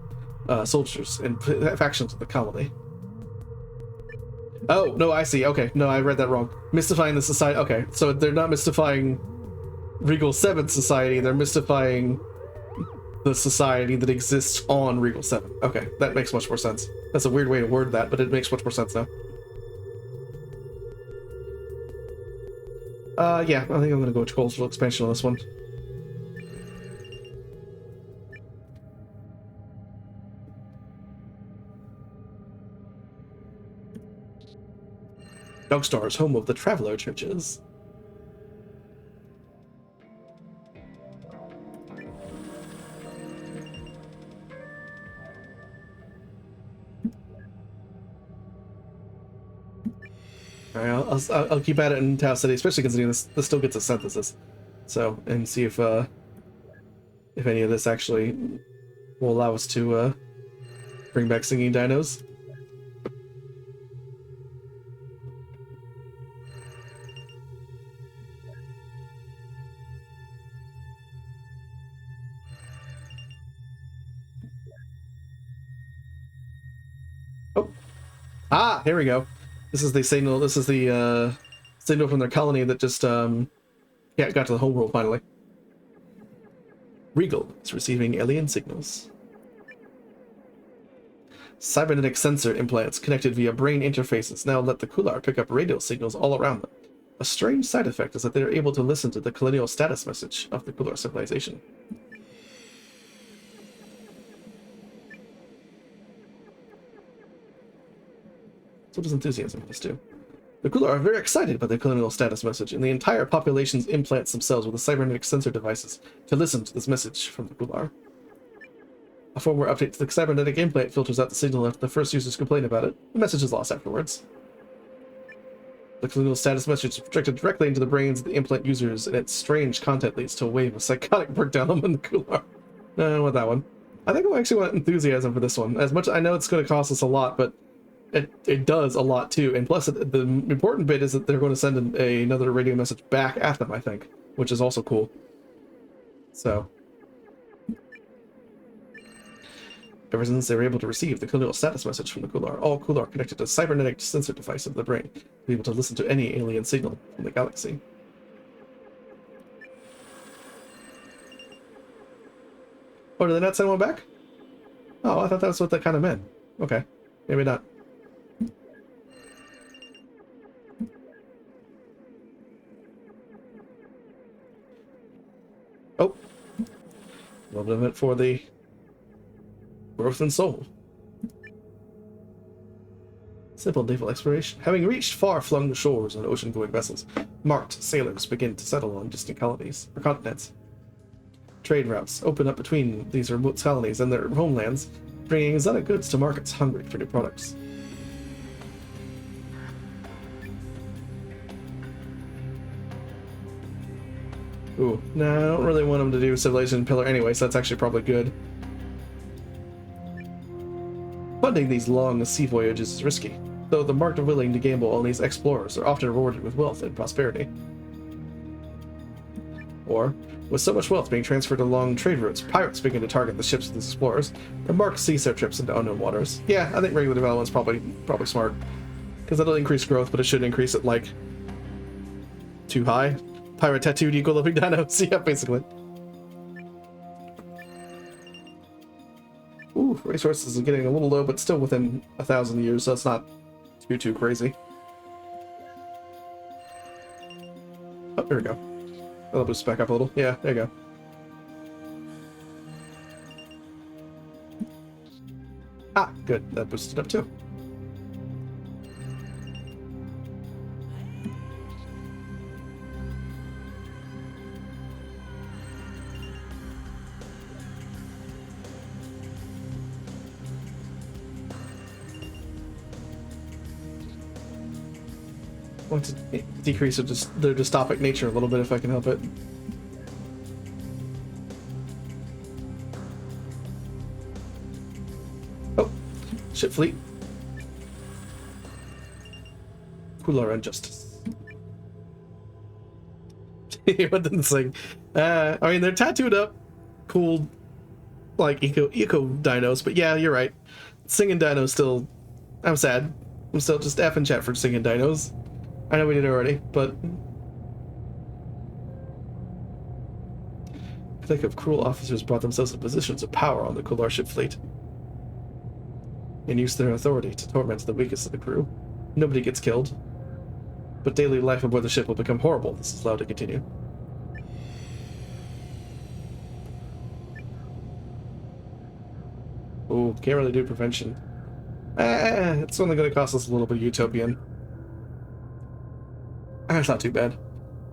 soldiers and factions of the colony. Oh, no, I see. Okay, no, I read that wrong. Mystifying the society. Okay, so they're not mystifying Regal 7 society, they're mystifying the society that exists on Regal 7. Okay, that makes much more sense. That's a weird way to word that, but it makes much more sense now. Yeah, I think I'm gonna go with cultural expansion on this one. Dogstar is home of the Traveler Churches. Alright, I'll keep at it in Tau City, especially considering this still gets a synthesis. So, and see if any of this actually will allow us to bring back singing dinos. Oh, ah, here we go. This is the signal. This is the signal from their colony that just yeah, got to the homeworld finally. Regal is receiving alien signals. Cybernetic sensor implants connected via brain interfaces now let the Kular pick up radio signals all around them. A strange side effect is that they are able to listen to the colonial status message of the Kular civilization. So does enthusiasm for this too. The Kular are very excited by the colonial status message, and the entire population's implants themselves with the cybernetic sensor devices to listen to this message from the Kular. A firmware update to the cybernetic implant filters out the signal after the first users complain about it. The message is lost afterwards. The colonial status message is projected directly into the brains of the implant users, and its strange content leads to a wave of psychotic breakdown among the Kular. No, I don't want that one. I think I actually want enthusiasm for this one. As much I know it's going to cost us a lot, but it does a lot too. And plus, the important bit is that they're going to send another radio message back at them, I think, which is also cool. So, ever since they were able to receive the colonial status message from the Kular, all Kular connected to a cybernetic sensor device of the brain to be able to listen to any alien signal from the galaxy. Oh, did they not send one back? Oh, I thought that's what that kind of meant. Okay, maybe not. Oh, a little bit of it for the growth and soul. Simple naval exploration. Having reached far-flung shores on ocean-going vessels, marked sailors begin to settle on distant colonies or continents. Trade routes open up between these remote colonies and their homelands, bringing exotic goods to markets hungry for new products. Ooh, no, I don't really want them to do Civilization Pillar anyway, so that's actually probably good. Funding these long sea voyages is risky, though the marked are willing to gamble on these explorers are often rewarded with wealth and prosperity. Or, with so much wealth being transferred along trade routes, pirates begin to target the ships of these explorers, and mark cease their trips into unknown waters. Yeah, I think regular development's probably smart, because that'll increase growth, but it should increase it like too high. Pirate tattooed equal living dinos. Yeah, basically. Ooh, resources are getting a little low, but still within 1,000 years, so it's not too crazy. Oh, there we go. That'll boost back up a little. Yeah, there you go. Ah, good. That boosted up too. I want to decrease their dystopic nature a little bit if I can help it. Oh, ship fleet. Kular injustice. What didn't sing? I mean, they're tattooed up, cool, like eco dinos. But yeah, you're right. Singing dinos still. I'm sad. I'm still just F in chat for singing dinos. I know we did it already, but I think if cruel officers brought themselves in positions of power on the Kular ship fleet and used their authority to torment the weakest of the crew, nobody gets killed. But daily life aboard the ship will become horrible if this is allowed to continue. Ooh, can't really do prevention. It's only going to cost us a little bit of utopian. It's not too bad.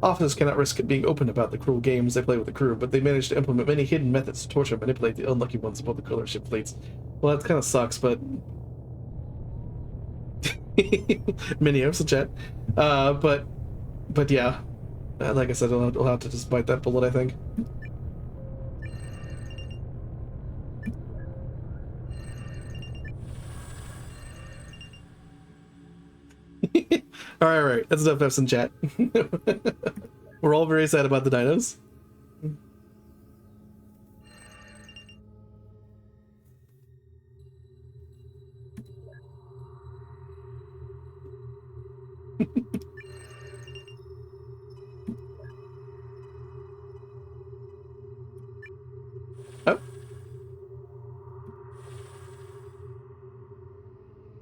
Officers cannot risk being open about the cruel games they play with the crew, but they manage to implement many hidden methods to torture and manipulate the unlucky ones aboard the Kular ship fleets. Well, that kind of sucks, but... Many of chat. But yeah. Like I said, I'll have to just bite that bullet, I think. Alright. That's enough F's in chat. We're all very sad about the dinos. Oh.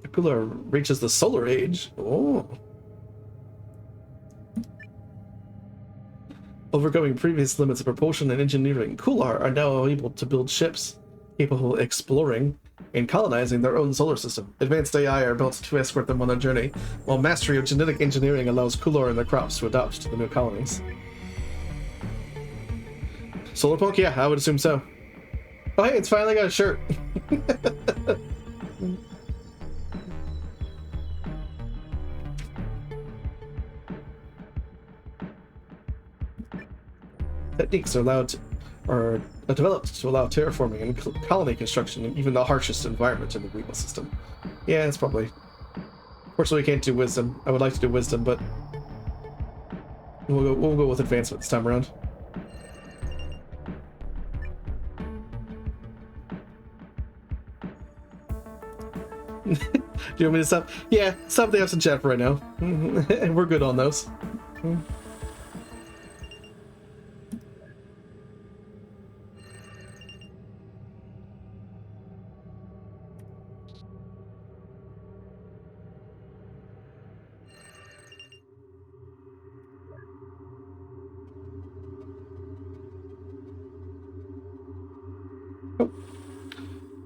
The cooler reaches the solar age. Oh. Overcoming previous limits of propulsion and engineering, Kular are now able to build ships capable of exploring and colonizing their own solar system. Advanced AI are built to escort them on their journey, while mastery of genetic engineering allows Kular and their crops to adapt to the new colonies. Solarpunk? Yeah, I would assume so. Oh hey, it's finally got a shirt. Techniques are developed to allow terraforming and colony construction in even the harshest environment in the Reba system. Yeah, it's probably... Unfortunately, we can't do wisdom. I would like to do wisdom, but we'll go with advancement this time around. Do you want me to stop? Yeah, stop the apps in chat for right now. We're good on those. Oh.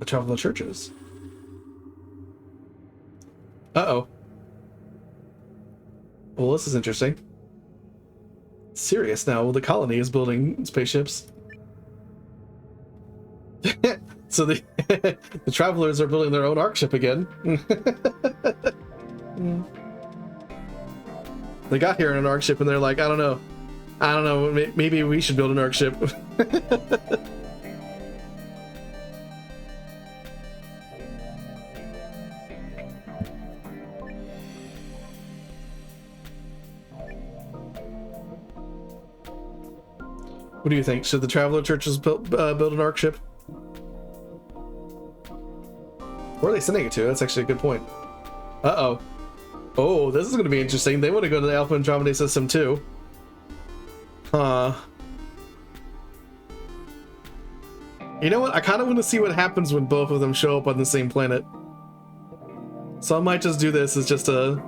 The traveler churches. Uh-oh. Well, this is interesting. Serious now. Well, the colony is building spaceships. So the the travelers are building their own Ark ship again. They got here in an Ark ship and they're like, I don't know, maybe we should build an Ark ship. What do you think? Should the traveler churches build an Ark ship? Where are they sending it to? That's actually a good point. Uh-oh. Oh, this is going to be interesting. They want to go to the Alpha Andromeda system too. Huh. You know what? I kind of want to see what happens when both of them show up on the same planet. So I might just do this as just a...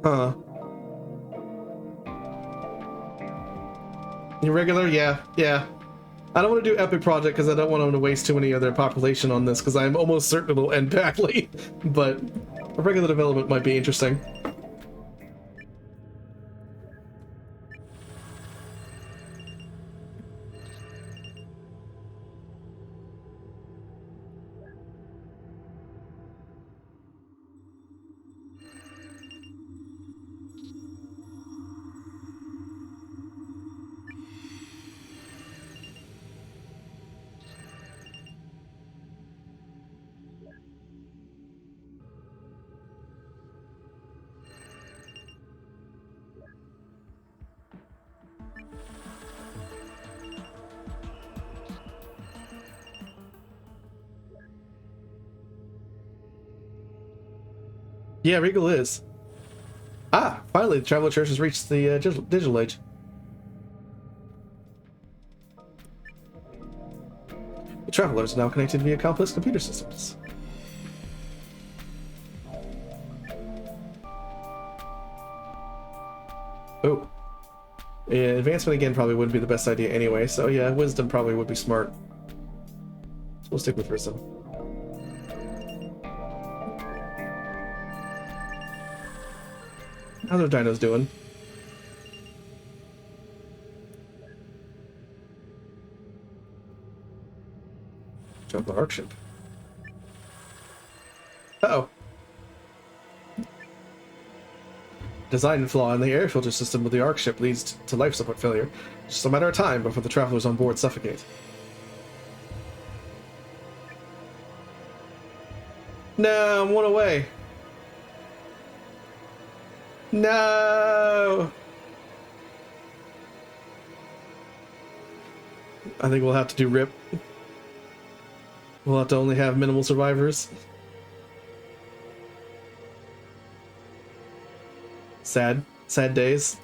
Huh. Irregular? Yeah. I don't want to do Epic Project because I don't want them to waste too many of their population on this because I'm almost certain it'll end badly. But a regular development might be interesting. Yeah, Regal is. Ah, finally, the Traveler Church has reached the digital age. The Travelers are now connected via complex computer systems. Oh. Yeah, advancement again probably wouldn't be the best idea anyway, so yeah, wisdom probably would be smart. So we'll stick with wisdom. How's our dinos doing? Jump the arc ship. Uh-oh. Design flaw in the air filter system of the arc ship leads to life support failure. It's just a matter of time before the travelers on board suffocate. No, I'm one away. No! I think we'll have to do RIP. We'll have to only have minimal survivors. Sad. Sad days.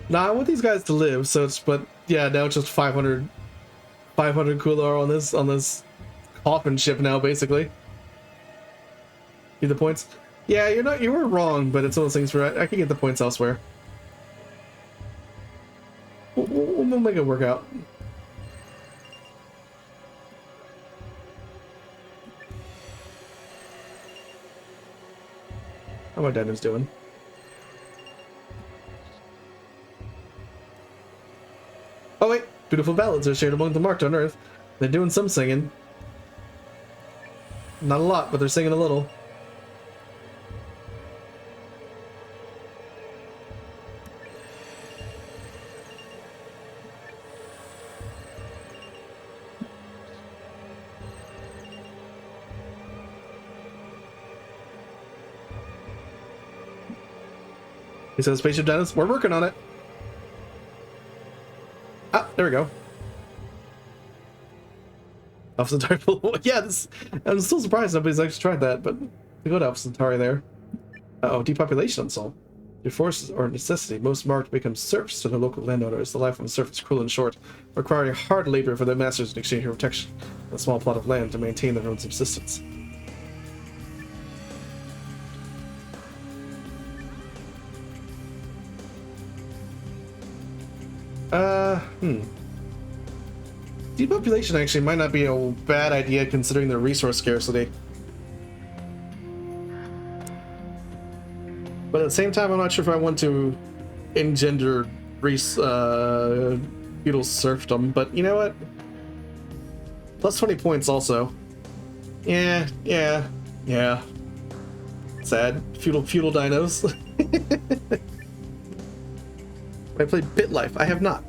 Nah, I want these guys to live, so it's, but yeah, now it's just 500 Kular on this coffin ship now, basically. Get the points? Yeah, you were wrong, but it's one of those things where I can get the points elsewhere. We'll make it work out. How my dinos doing? Oh wait, beautiful ballads are shared among the marked on Earth. They're doing some singing. Not a lot, but they're singing a little. He says, "Spaceship Dennis, we're working on it." Ah, there we go. Alpha Centauri. Yeah, I'm still surprised nobody's actually tried that, but we go to Alpha Centauri there. Uh-oh, depopulation unsolved. Through force or necessity, most marked become serfs to their local landowners. The life on the surf is cruel and short, requiring hard labor for their masters in exchange for protection on a small plot of land to maintain their own subsistence. Depopulation actually might not be a bad idea considering the resource scarcity. But at the same time, I'm not sure if I want to engender feudal serfdom, but you know what? Plus 20 points also. Yeah. Sad. Feudal dinos. I played BitLife. I have not.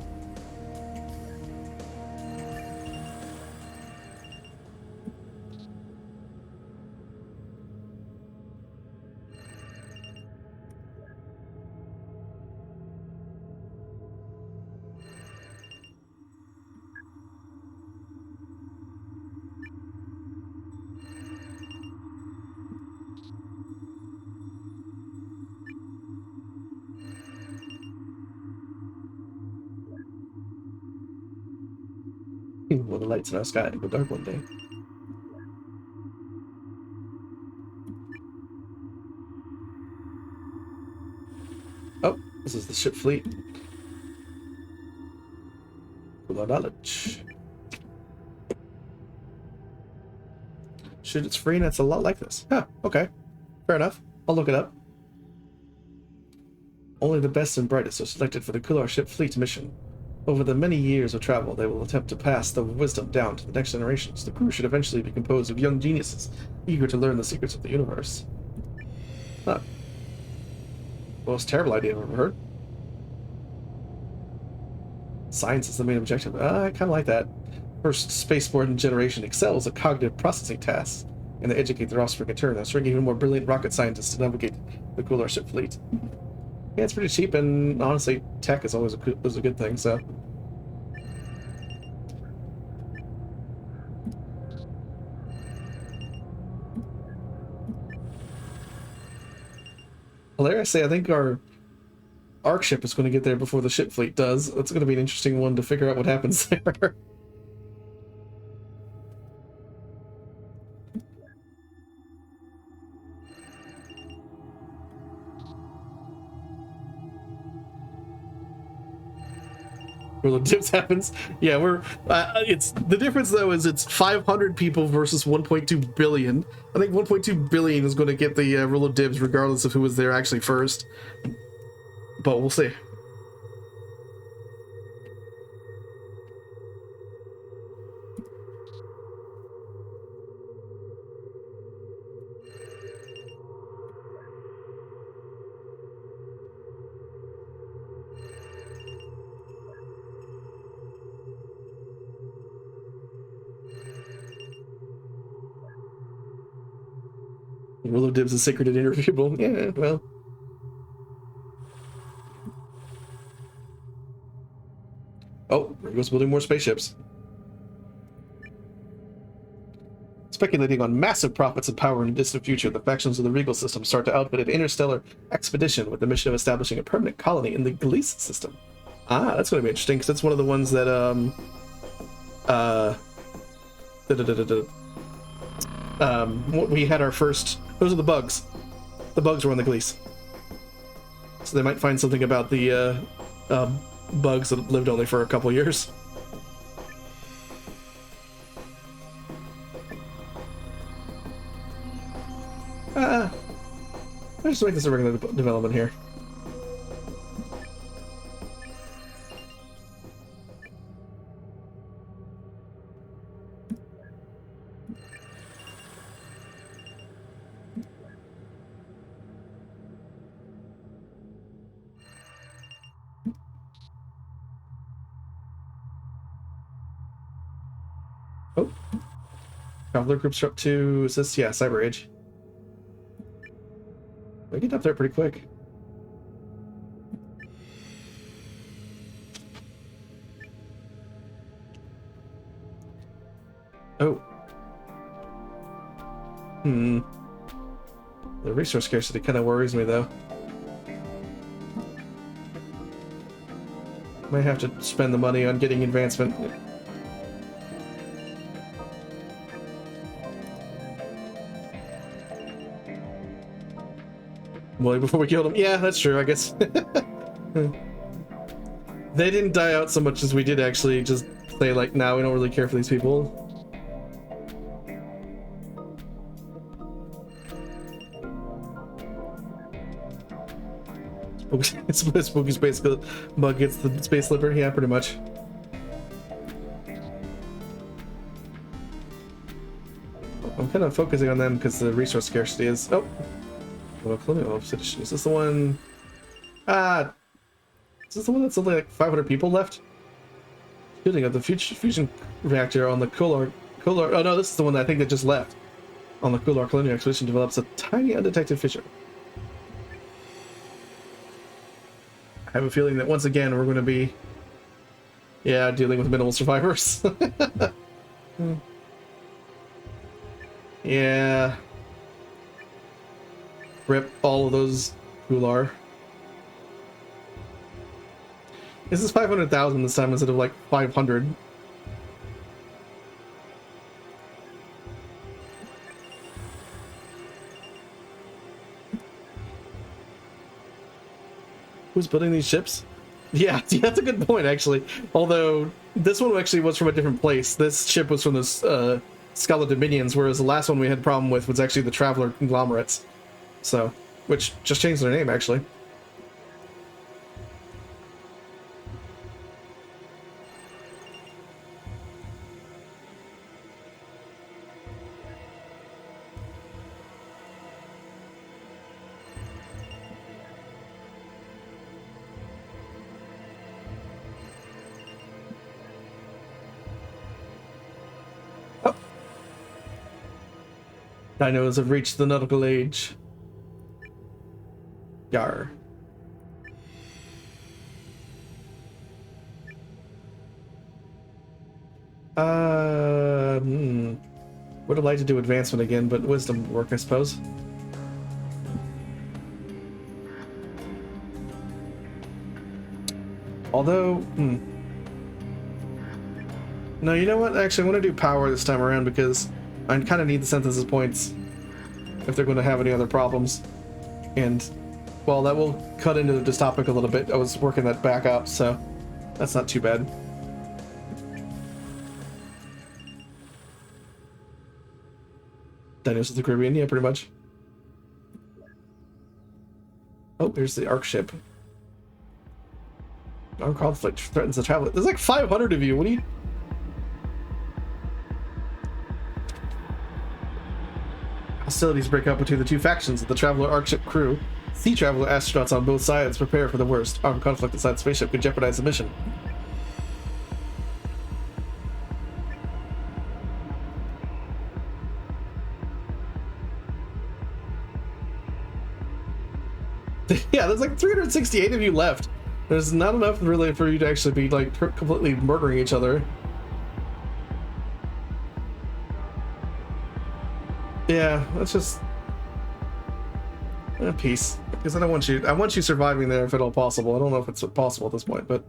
Well, the lights in our sky go dark one day. Oh, this is the ship fleet. Full of knowledge. Shoot, it's free and it's a lot like this. Huh, okay. Fair enough. I'll look it up. Only the best and brightest are selected for the Kular ship fleet mission. Over the many years of travel, they will attempt to pass the wisdom down to the next generations. The crew should eventually be composed of young geniuses, eager to learn the secrets of the universe. Huh. Most terrible idea I've ever heard. Science is the main objective. I kind of like that. First, spaceborne generation excels at cognitive processing tasks, and they educate their offspring in turn, ensuring even more brilliant rocket scientists to navigate the Kular ship fleet. Yeah, it's pretty cheap, and honestly, tech is always a good thing, so... Hilariously, I think our arc ship is going to get there before the ship fleet does. It's going to be an interesting one to figure out what happens there. Where the dips happens. Yeah, we're it's the difference though is it's 500 people versus 1.2 billion. I think 1.2 billion is going to get the rule of dibs regardless of who was there actually first, but we'll see. The rule of dibs is sacred and irrefutable. Yeah, well. Oh, there goes building more spaceships. Speculating on massive profits and power in the distant future, the factions of the Regal system start to outfit an interstellar expedition with the mission of establishing a permanent colony in the Gliese system. Ah, that's going to be interesting, because that's one of the ones that, we had our first... Those are the bugs. The bugs were on the Gliese. So they might find something about the, bugs that lived only for a couple years. Let's just make this a regular development here. Oh. Traveler groups are up to... Is this... Yeah, Cyber Age. We get up there pretty quick. Oh. The resource scarcity kind of worries me, though. Might have to spend the money on getting advancement. Well, before we killed him. Yeah, that's true, I guess. They didn't die out so much as we did actually just say, like, nah, we don't really care for these people. Spooky Space Bug gets the Space Slipper. Yeah, pretty much. I'm kind of focusing on them because the resource scarcity is... Oh! Well, Colonial Obsidian. Is this the one... Is this the one that's only like 500 people left? Shooting at the fusion reactor on the Kolar... Oh no, this is the one that I think that just left. On the Kolar Colonial Expedition develops a tiny undetected fissure. I have a feeling that once again we're going to be... Yeah, dealing with minimal survivors. Yeah... Rip all of those Kular. This is 500,000 this time instead of like 500. Who's building these ships? Yeah, that's a good point actually. Although this one actually was from a different place. This ship was from the Scala Dominions, whereas the last one we had a problem with was actually the Traveler Conglomerates. So, which just changed their name, actually. Oh. Dinos have reached the nautical age. Yar. Would have liked to do advancement again, but wisdom would work, I suppose. Although, no, you know what? Actually, I want to do power this time around because I kind of need the synthesis points if they're going to have any other problems. And, well, that will cut into this topic a little bit. I was working that back up, so that's not too bad. Daniels of the Caribbean, yeah, pretty much. Oh, here's the Ark ship. Armed conflict threatens the traveler. There's like 500 of you. What do you... Hostilities break out between the two factions of the Traveler Ark ship crew. Sea Traveler astronauts on both sides prepare for the worst. Armed conflict inside the spaceship could jeopardize the mission. Yeah, there's like 368 of you left. There's not enough really for you to actually be like completely murdering each other. Yeah, let's just peace, because I don't want you. I want you surviving there if at all possible. I don't know if it's possible at this point, but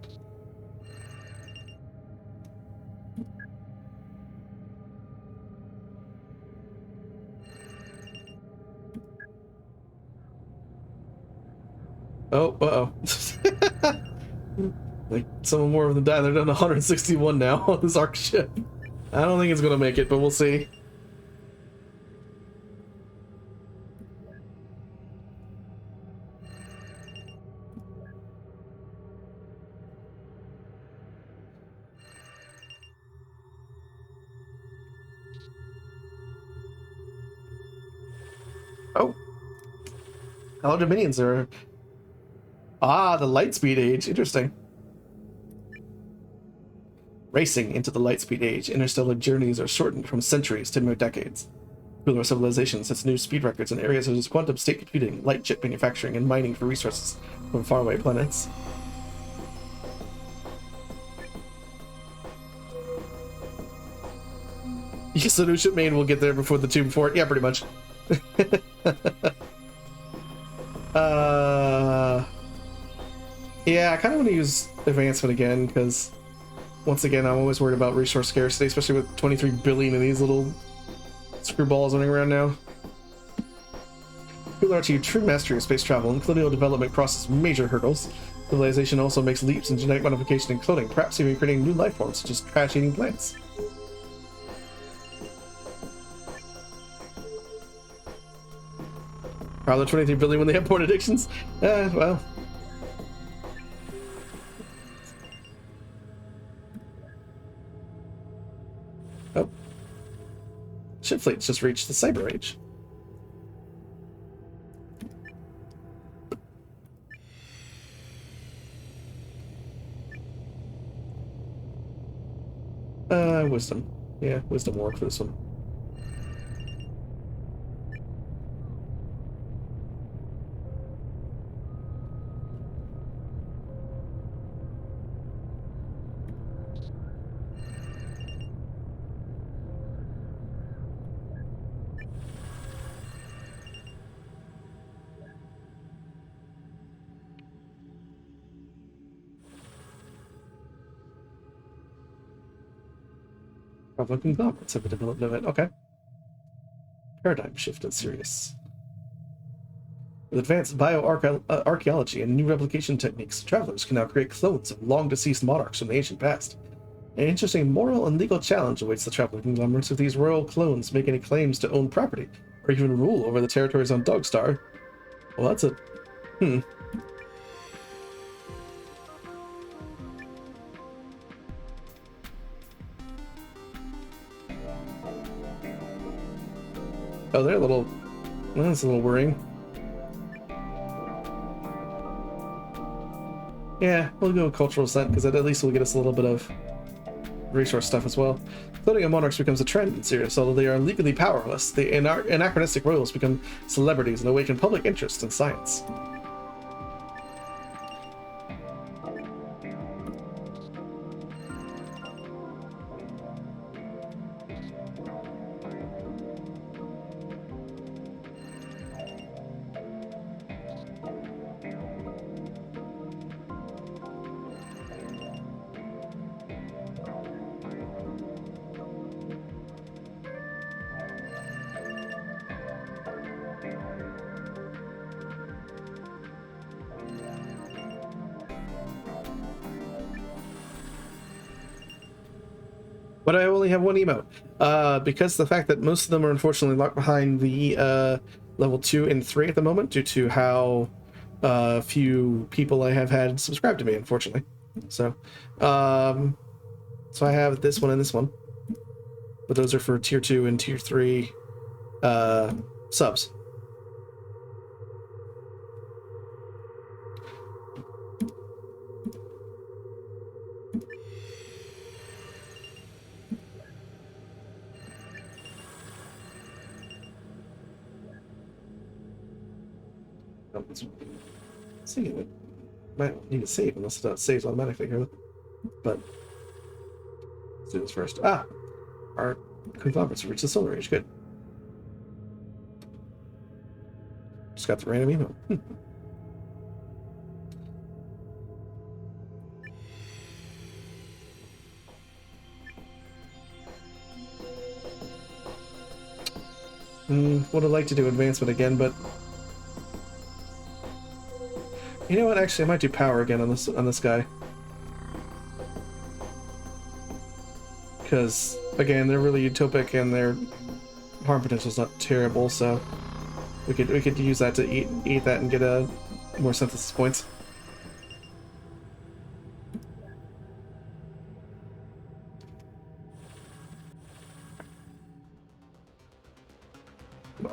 oh, uh-oh. Like some more of them died. They're down to 161 now on this Ark ship. I don't think it's gonna make it, but we'll see. Oh, how Dominions are. Ah, the Lightspeed Age. Interesting. Racing into the Lightspeed Age, interstellar journeys are shortened from centuries to mere decades. Cooler civilization sets new speed records in areas such as quantum state computing, light chip manufacturing, and mining for resources from faraway planets. Yes, the new ship main will get there before the two before it. Yeah, pretty much. Yeah, I kind of want to use advancement again because, once again, I'm always worried about resource scarcity, especially with 23 billion of these little screwballs running around now. People are achieve true mastery of space travel, and colonial development crosses major hurdles. Civilization also makes leaps in genetic modification and cloning, perhaps even creating new life forms such as trash-eating plants. Probably 23 billion when they have porn addictions. Well. Oh. Ship fleets just reached the Cyber Age. Wisdom. Yeah, wisdom will work for this one. Conglomerates have a developed event. Okay. Paradigm shift is serious. With advanced bioarchaeology and new replication techniques, travelers can now create clones of long-deceased monarchs from the ancient past. An interesting moral and legal challenge awaits the traveler conglomerates if these royal clones make any claims to own property, or even rule over the territories on Dogstar. Well, that's a... Oh, they're a little... That's a little worrying. Yeah, we'll go with cultural ascent, because at least will get us a little bit of resource stuff as well. Cloning of monarchs becomes a trend in Sirius, although they are legally powerless. The anachronistic royals become celebrities and awaken public interest in science. but I only have one emote. Because the fact that most of them are unfortunately locked behind the level 2 and 3 at the moment due to how few people I have had subscribe to me, unfortunately. So, so I have this one and this one, but those are for tier 2 and tier 3 subs. See, it might need to save unless it saves automatically here, but let's do this first. Ah, our conglomerates reached the solar age. Good. Just got the random email. Would have liked to do advancement again, but you know what? Actually, I might do power again on this guy, because again, they're really utopic and their harm potential is not terrible. So we could use that to eat that and get more synthesis points.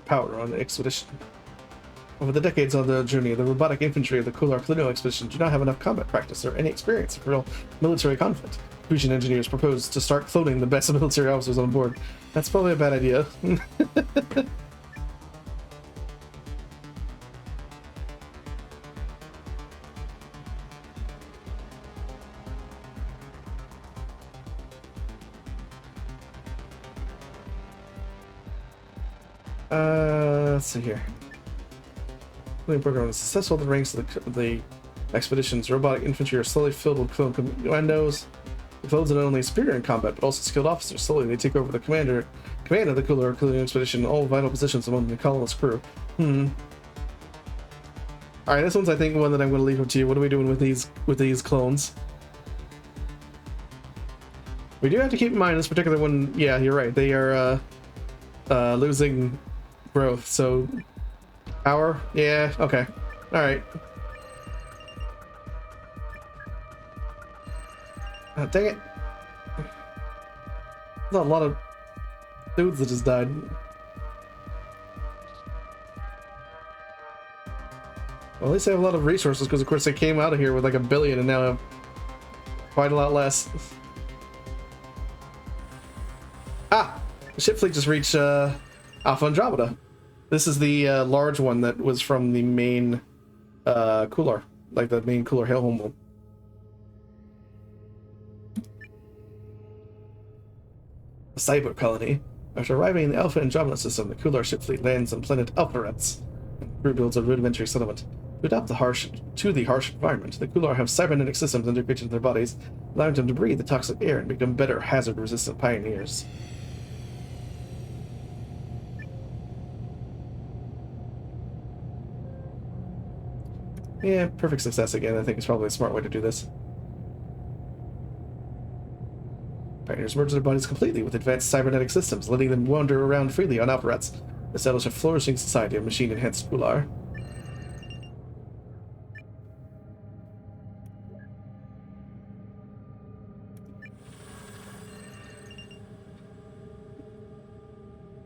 Power on the expedition. Over the decades on the journey, the robotic infantry of the Kular Colonial Expedition do not have enough combat practice or any experience of real military conflict. Fusion engineers propose to start cloning the best military officers on board. That's probably a bad idea. Let's see here. The program is successful. The ranks of the expedition's robotic infantry are slowly filled with clone commandos. The clones are not only superior in combat, but also skilled officers. Slowly, they take over the command of the Colonial Expedition, all vital positions among the colonist crew. Alright, this one's, I think, one that I'm going to leave up to you. What are we doing with these clones? We do have to keep in mind this particular one. Yeah, you're right. They are losing growth, so power. Yeah. Okay. All right. Dang it! There's a lot of dudes that just died. Well, at least I have a lot of resources because, of course, they came out of here with like 1 billion and now have quite a lot less. Ah! The ship fleet just reached Alpha Andromeda. This is the large one that was from the main Kular, like the main Kular Hailhome one. A cyber colony. After arriving in the Alpha Andromeda system, the Kular ship fleet lands on planet Alpharets. The crew builds a rudimentary settlement. To adapt the harsh environment, the Kular have cybernetic systems integrated into their bodies, allowing them to breathe the toxic air and become better hazard-resistant pioneers. Yeah, perfect success again. I think it's probably a smart way to do this. Pioneers merge their bodies completely with advanced cybernetic systems, letting them wander around freely on Alpharets, establish a flourishing society of machine-enhanced Kular.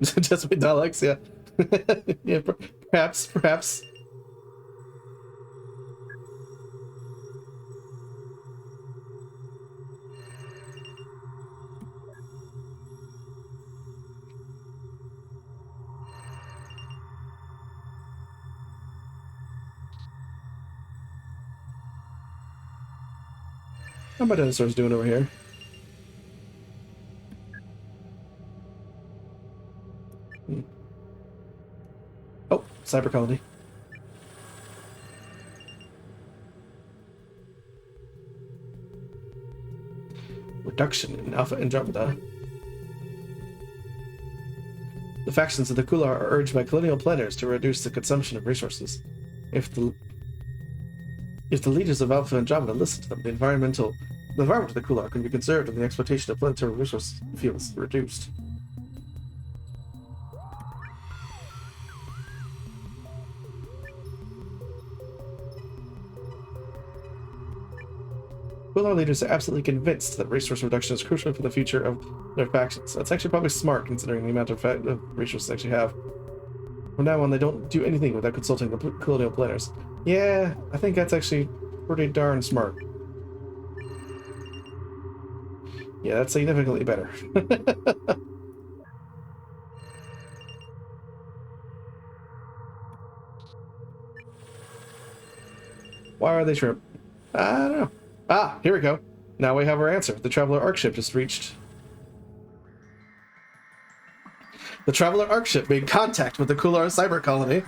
Just with Daleks, yeah. Yeah, perhaps. How my dinosaurs doing over here? Oh, cyber colony. Reduction in Alpha Andromeda. The factions of the Kular are urged by colonial planners to reduce the consumption of resources. If the leaders of Alpha Andromeda listen to them, the environmental The environment of the Kular can be conserved and the exploitation of planetary resource fields reduced. Kular leaders are absolutely convinced that resource reduction is crucial for the future of their factions. That's actually probably smart considering the amount of resources they actually have. From now on, they don't do anything without consulting the colonial planners. Yeah, I think that's actually pretty darn smart. Yeah, that's significantly better. Why are they shrimp? I don't know. Ah, here we go. Now we have our answer. The Traveler Arc ship just reached. The Traveler Arc ship made contact with the Kular cyber colony.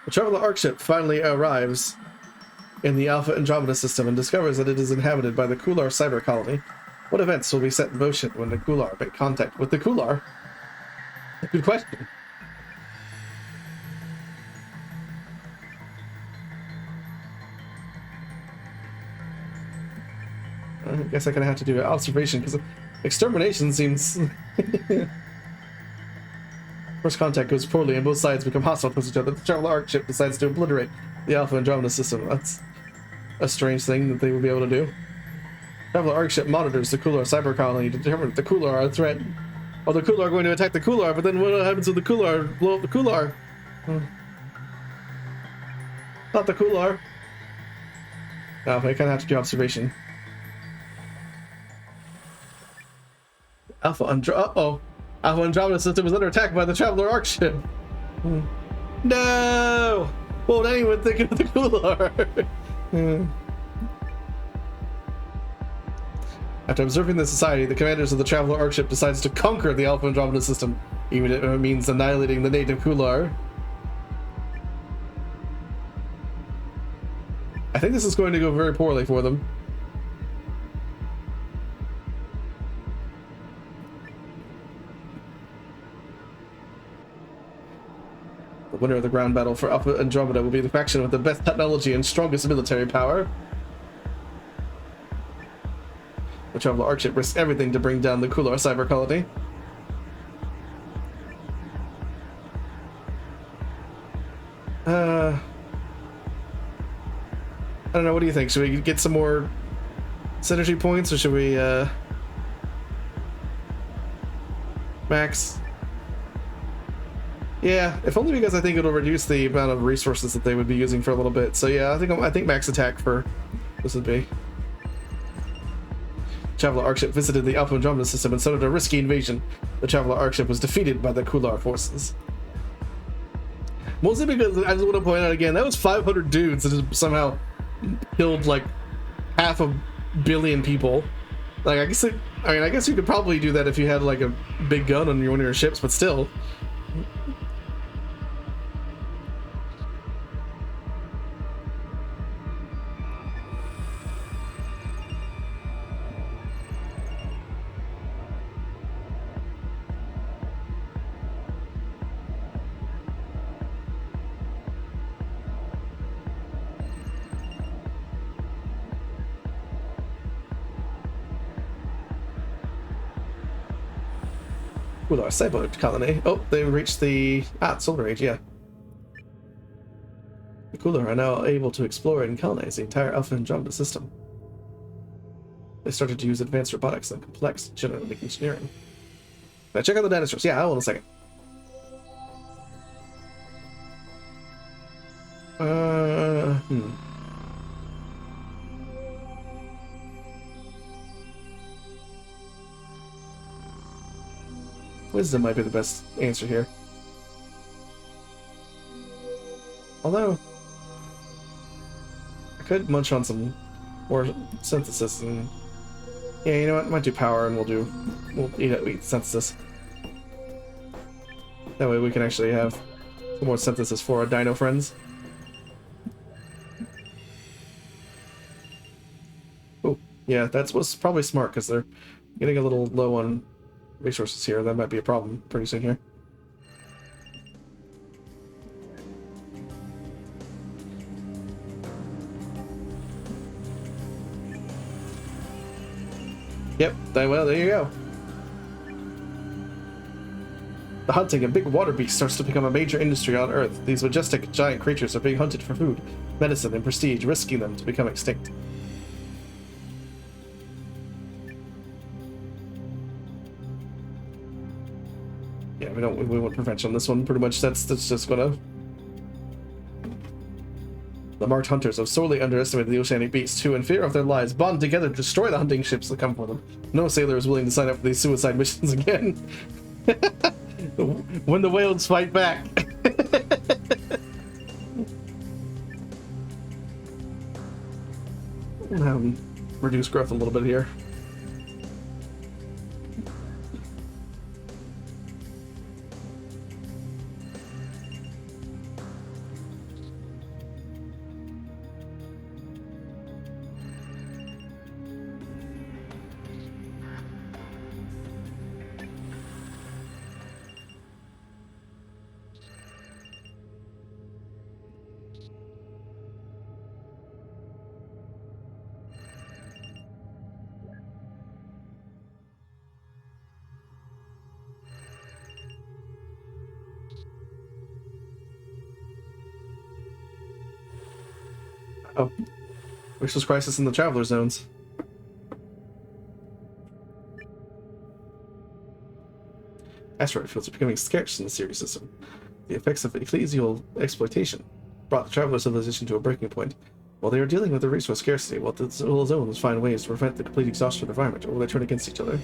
The Traveler Arc ship finally arrives in the Alpha Andromeda system and discovers that it is inhabited by the Kular cyber colony. What events will be set in motion when the Kular make contact with the Kular? Good question. I guess I'm gonna have to do an observation because extermination seems. First contact goes poorly and both sides become hostile towards each other. The Traveler Arc ship decides to obliterate the Alpha Andromeda system. That's a strange thing that they would be able to do. Traveler Arc ship monitors the Kular cyber colony to determine if the Kular are a threat. Oh, the Kular are going to attack the Kular, but then what happens if the Kular blow up the Kular? Not the Kular. No, I kind of have to do observation. Alpha Andromeda system was under attack by the Traveler Arc ship. No! Won't anyone think of the Kular? After observing the society, the commanders of the Traveler Arc ship decides to conquer the Alpha Andromeda system, even if it means annihilating the native Kular. I think this is going to go very poorly for them. The winner of the ground battle for Alpha Andromeda will be the faction with the best technology and strongest military power. The Traveler Arc ship risks everything to bring down the Kular cyber colony. I don't know, what do you think? Should we get some more synergy points, or should we, max? Yeah, if only because I think it'll reduce the amount of resources that they would be using for a little bit. So yeah, I think max attack for this would be. Traveler Arc ship visited the Alpha Andromeda system and started a risky invasion. The Traveler Arc ship was defeated by the Kular forces. Mostly because I just want to point out again, that was 500 dudes that just somehow killed like 500 million people. Like I guess you could probably do that if you had like a big gun on one of your ships, but still. With our cyber colony. Oh, they reached the Solar Age, yeah. The Kular are now able to explore and colonize the entire Alpha Andromeda system. They started to use advanced robotics and complex genetic engineering. Now check out the dinosaurs. Yeah, I will in a second. Wisdom might be the best answer here. Although, I could munch on some more synthesis and... Yeah, you know what? I might do power and we'll eat synthesis. That way we can actually have some more synthesis for our dino friends. Oh, yeah, that was probably smart because they're getting a little low on resources here. That might be a problem pretty soon here. Yep, well, there you go. The hunting of big water beasts starts to become a major industry on Earth. These majestic giant creatures are being hunted for food, medicine, and prestige, risking them to become extinct. Yeah, we want prevention on this one. Pretty much that's just gonna... The marked hunters have sorely underestimated the oceanic beasts, who, in fear of their lives, bond together to destroy the hunting ships that come for them. No sailor is willing to sign up for these suicide missions again. When the whales fight back. Reduce growth a little bit here. Oh, resource crisis in the traveler zones. Asteroid fields are becoming scarce in the Sirius system. The effects of ecclesial exploitation brought the traveler civilization to a breaking point. While they are dealing with the resource scarcity, while the zones find ways to prevent the complete exhaustion of the environment, or will they turn against each other?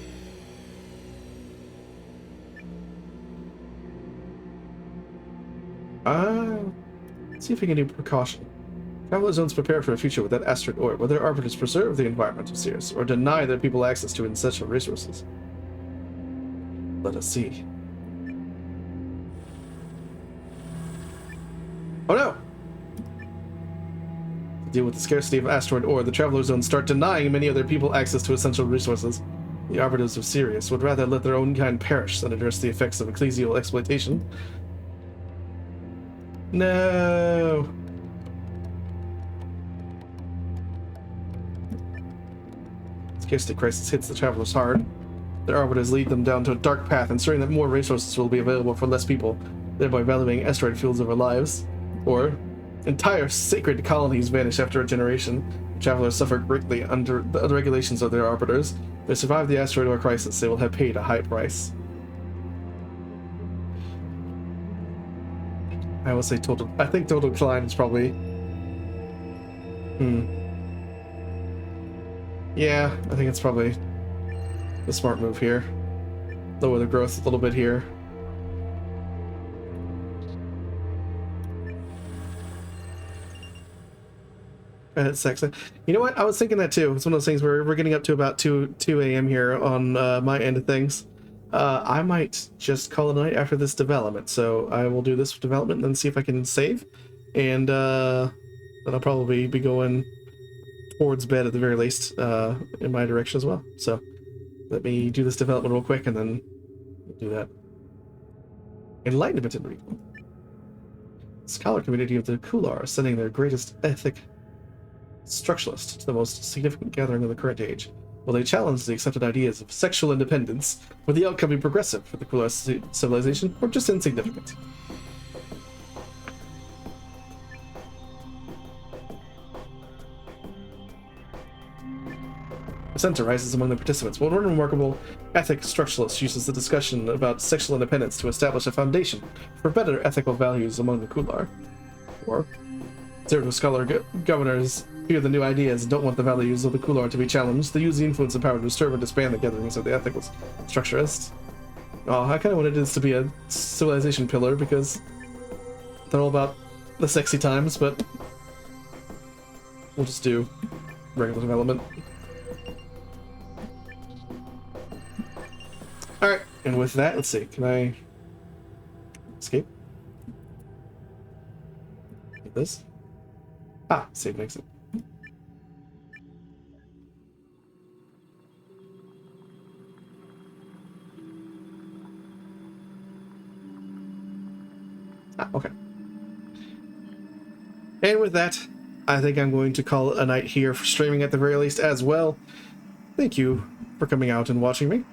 Let's see if we can do precaution. Traveler zones prepare for a future without asteroid ore, where their arbiters preserve the environment of Sirius, or deny their people access to essential resources. Let us see. Oh no! To deal with the scarcity of asteroid ore, the traveler zones start denying many of their people access to essential resources. The arbiters of Sirius would rather let their own kind perish than address the effects of ecclesial exploitation. No! Scarcity crisis hits the travelers hard. Their arbiters lead them down to a dark path, ensuring that more resources will be available for less people, thereby valuing asteroid fields over lives. Or, entire sacred colonies vanish after a generation. Travelers suffer greatly under the regulations of their arbiters. If they survive the asteroid ore crisis, they will have paid a high price. I will say total. I think total decline is probably. Yeah, I think it's probably the smart move here. Lower the growth a little bit here. It's sexy. You know what? I was thinking that too. It's one of those things where we're getting up to about 2 a.m. here on my end of things. I might just call it a night after this development. So I will do this development and then see if I can save. And then I'll probably be going towards bed at the very least in my direction as well. So let me do this development real quick and then we'll do that. Enlightenment and Regal. Scholar community of the Kular are sending their greatest ethic structuralist to the most significant gathering of the current age. Will they challenge the accepted ideas of sexual independence? Will the outcome be progressive for the Kular civilization, or just insignificant? Dissent arises among the participants. One remarkable ethic structuralist uses the discussion about sexual independence to establish a foundation for better ethical values among the Kular. Or Zero scholar governors fear the new ideas and don't want the values of the Kular to be challenged. They use the influence and power to disturb and disband the gatherings of the ethical structurists. Oh, I kind of wanted this to be a civilization pillar because they're all about the sexy times, but we'll just do regular development. Alright, and with that, let's see, can I escape? Get this? Ah, save and exit. Ah, okay. And with that, I think I'm going to call it a night here for streaming at the very least as well. Thank you for coming out and watching me.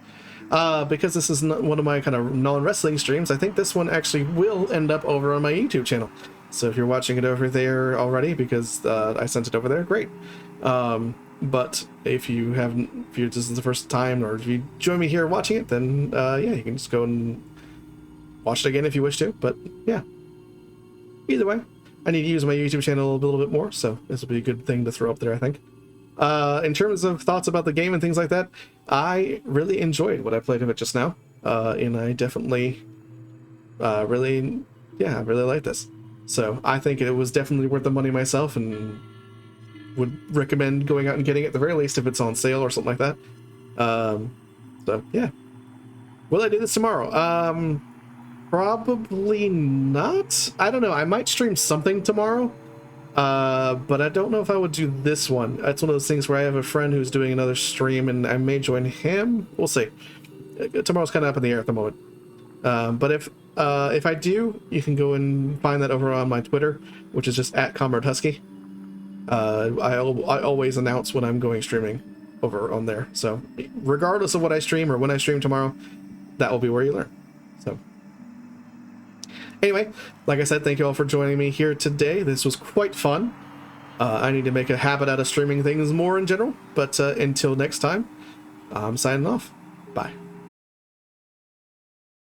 Because this is one of my kind of non-wrestling streams, I think this one actually will end up over on my YouTube channel. So if you're watching it over there already, because I sent it over there, great. But if you haven't, if this is the first time, or if you join me here watching it, then yeah, you can just go and watch it again if you wish to. But yeah, either way, I need to use my YouTube channel a little bit more, so this will be a good thing to throw up there, I think. In terms of thoughts about the game and things like that, I really enjoyed what I played of it just now, and I definitely really like this. So I think it was definitely worth the money myself, and would recommend going out and getting it at the very least if it's on sale or something like that. So yeah, will I do this tomorrow? Probably not. I don't know, I might stream something tomorrow, but I don't know if I would do this one. It's one of those things where I have a friend who's doing another stream and I may join him. We'll see. Tomorrow's kind of up in the air at the moment. But if I do, you can go and find that over on my Twitter, which is just at ComradeHusky. I always announce when I'm going streaming over on there. So regardless of what I stream or when I stream tomorrow, that will be where you learn. So anyway, like I said, thank you all for joining me here today. This was quite fun. I need to make a habit out of streaming things more in general. But until next time, I'm signing off. Bye.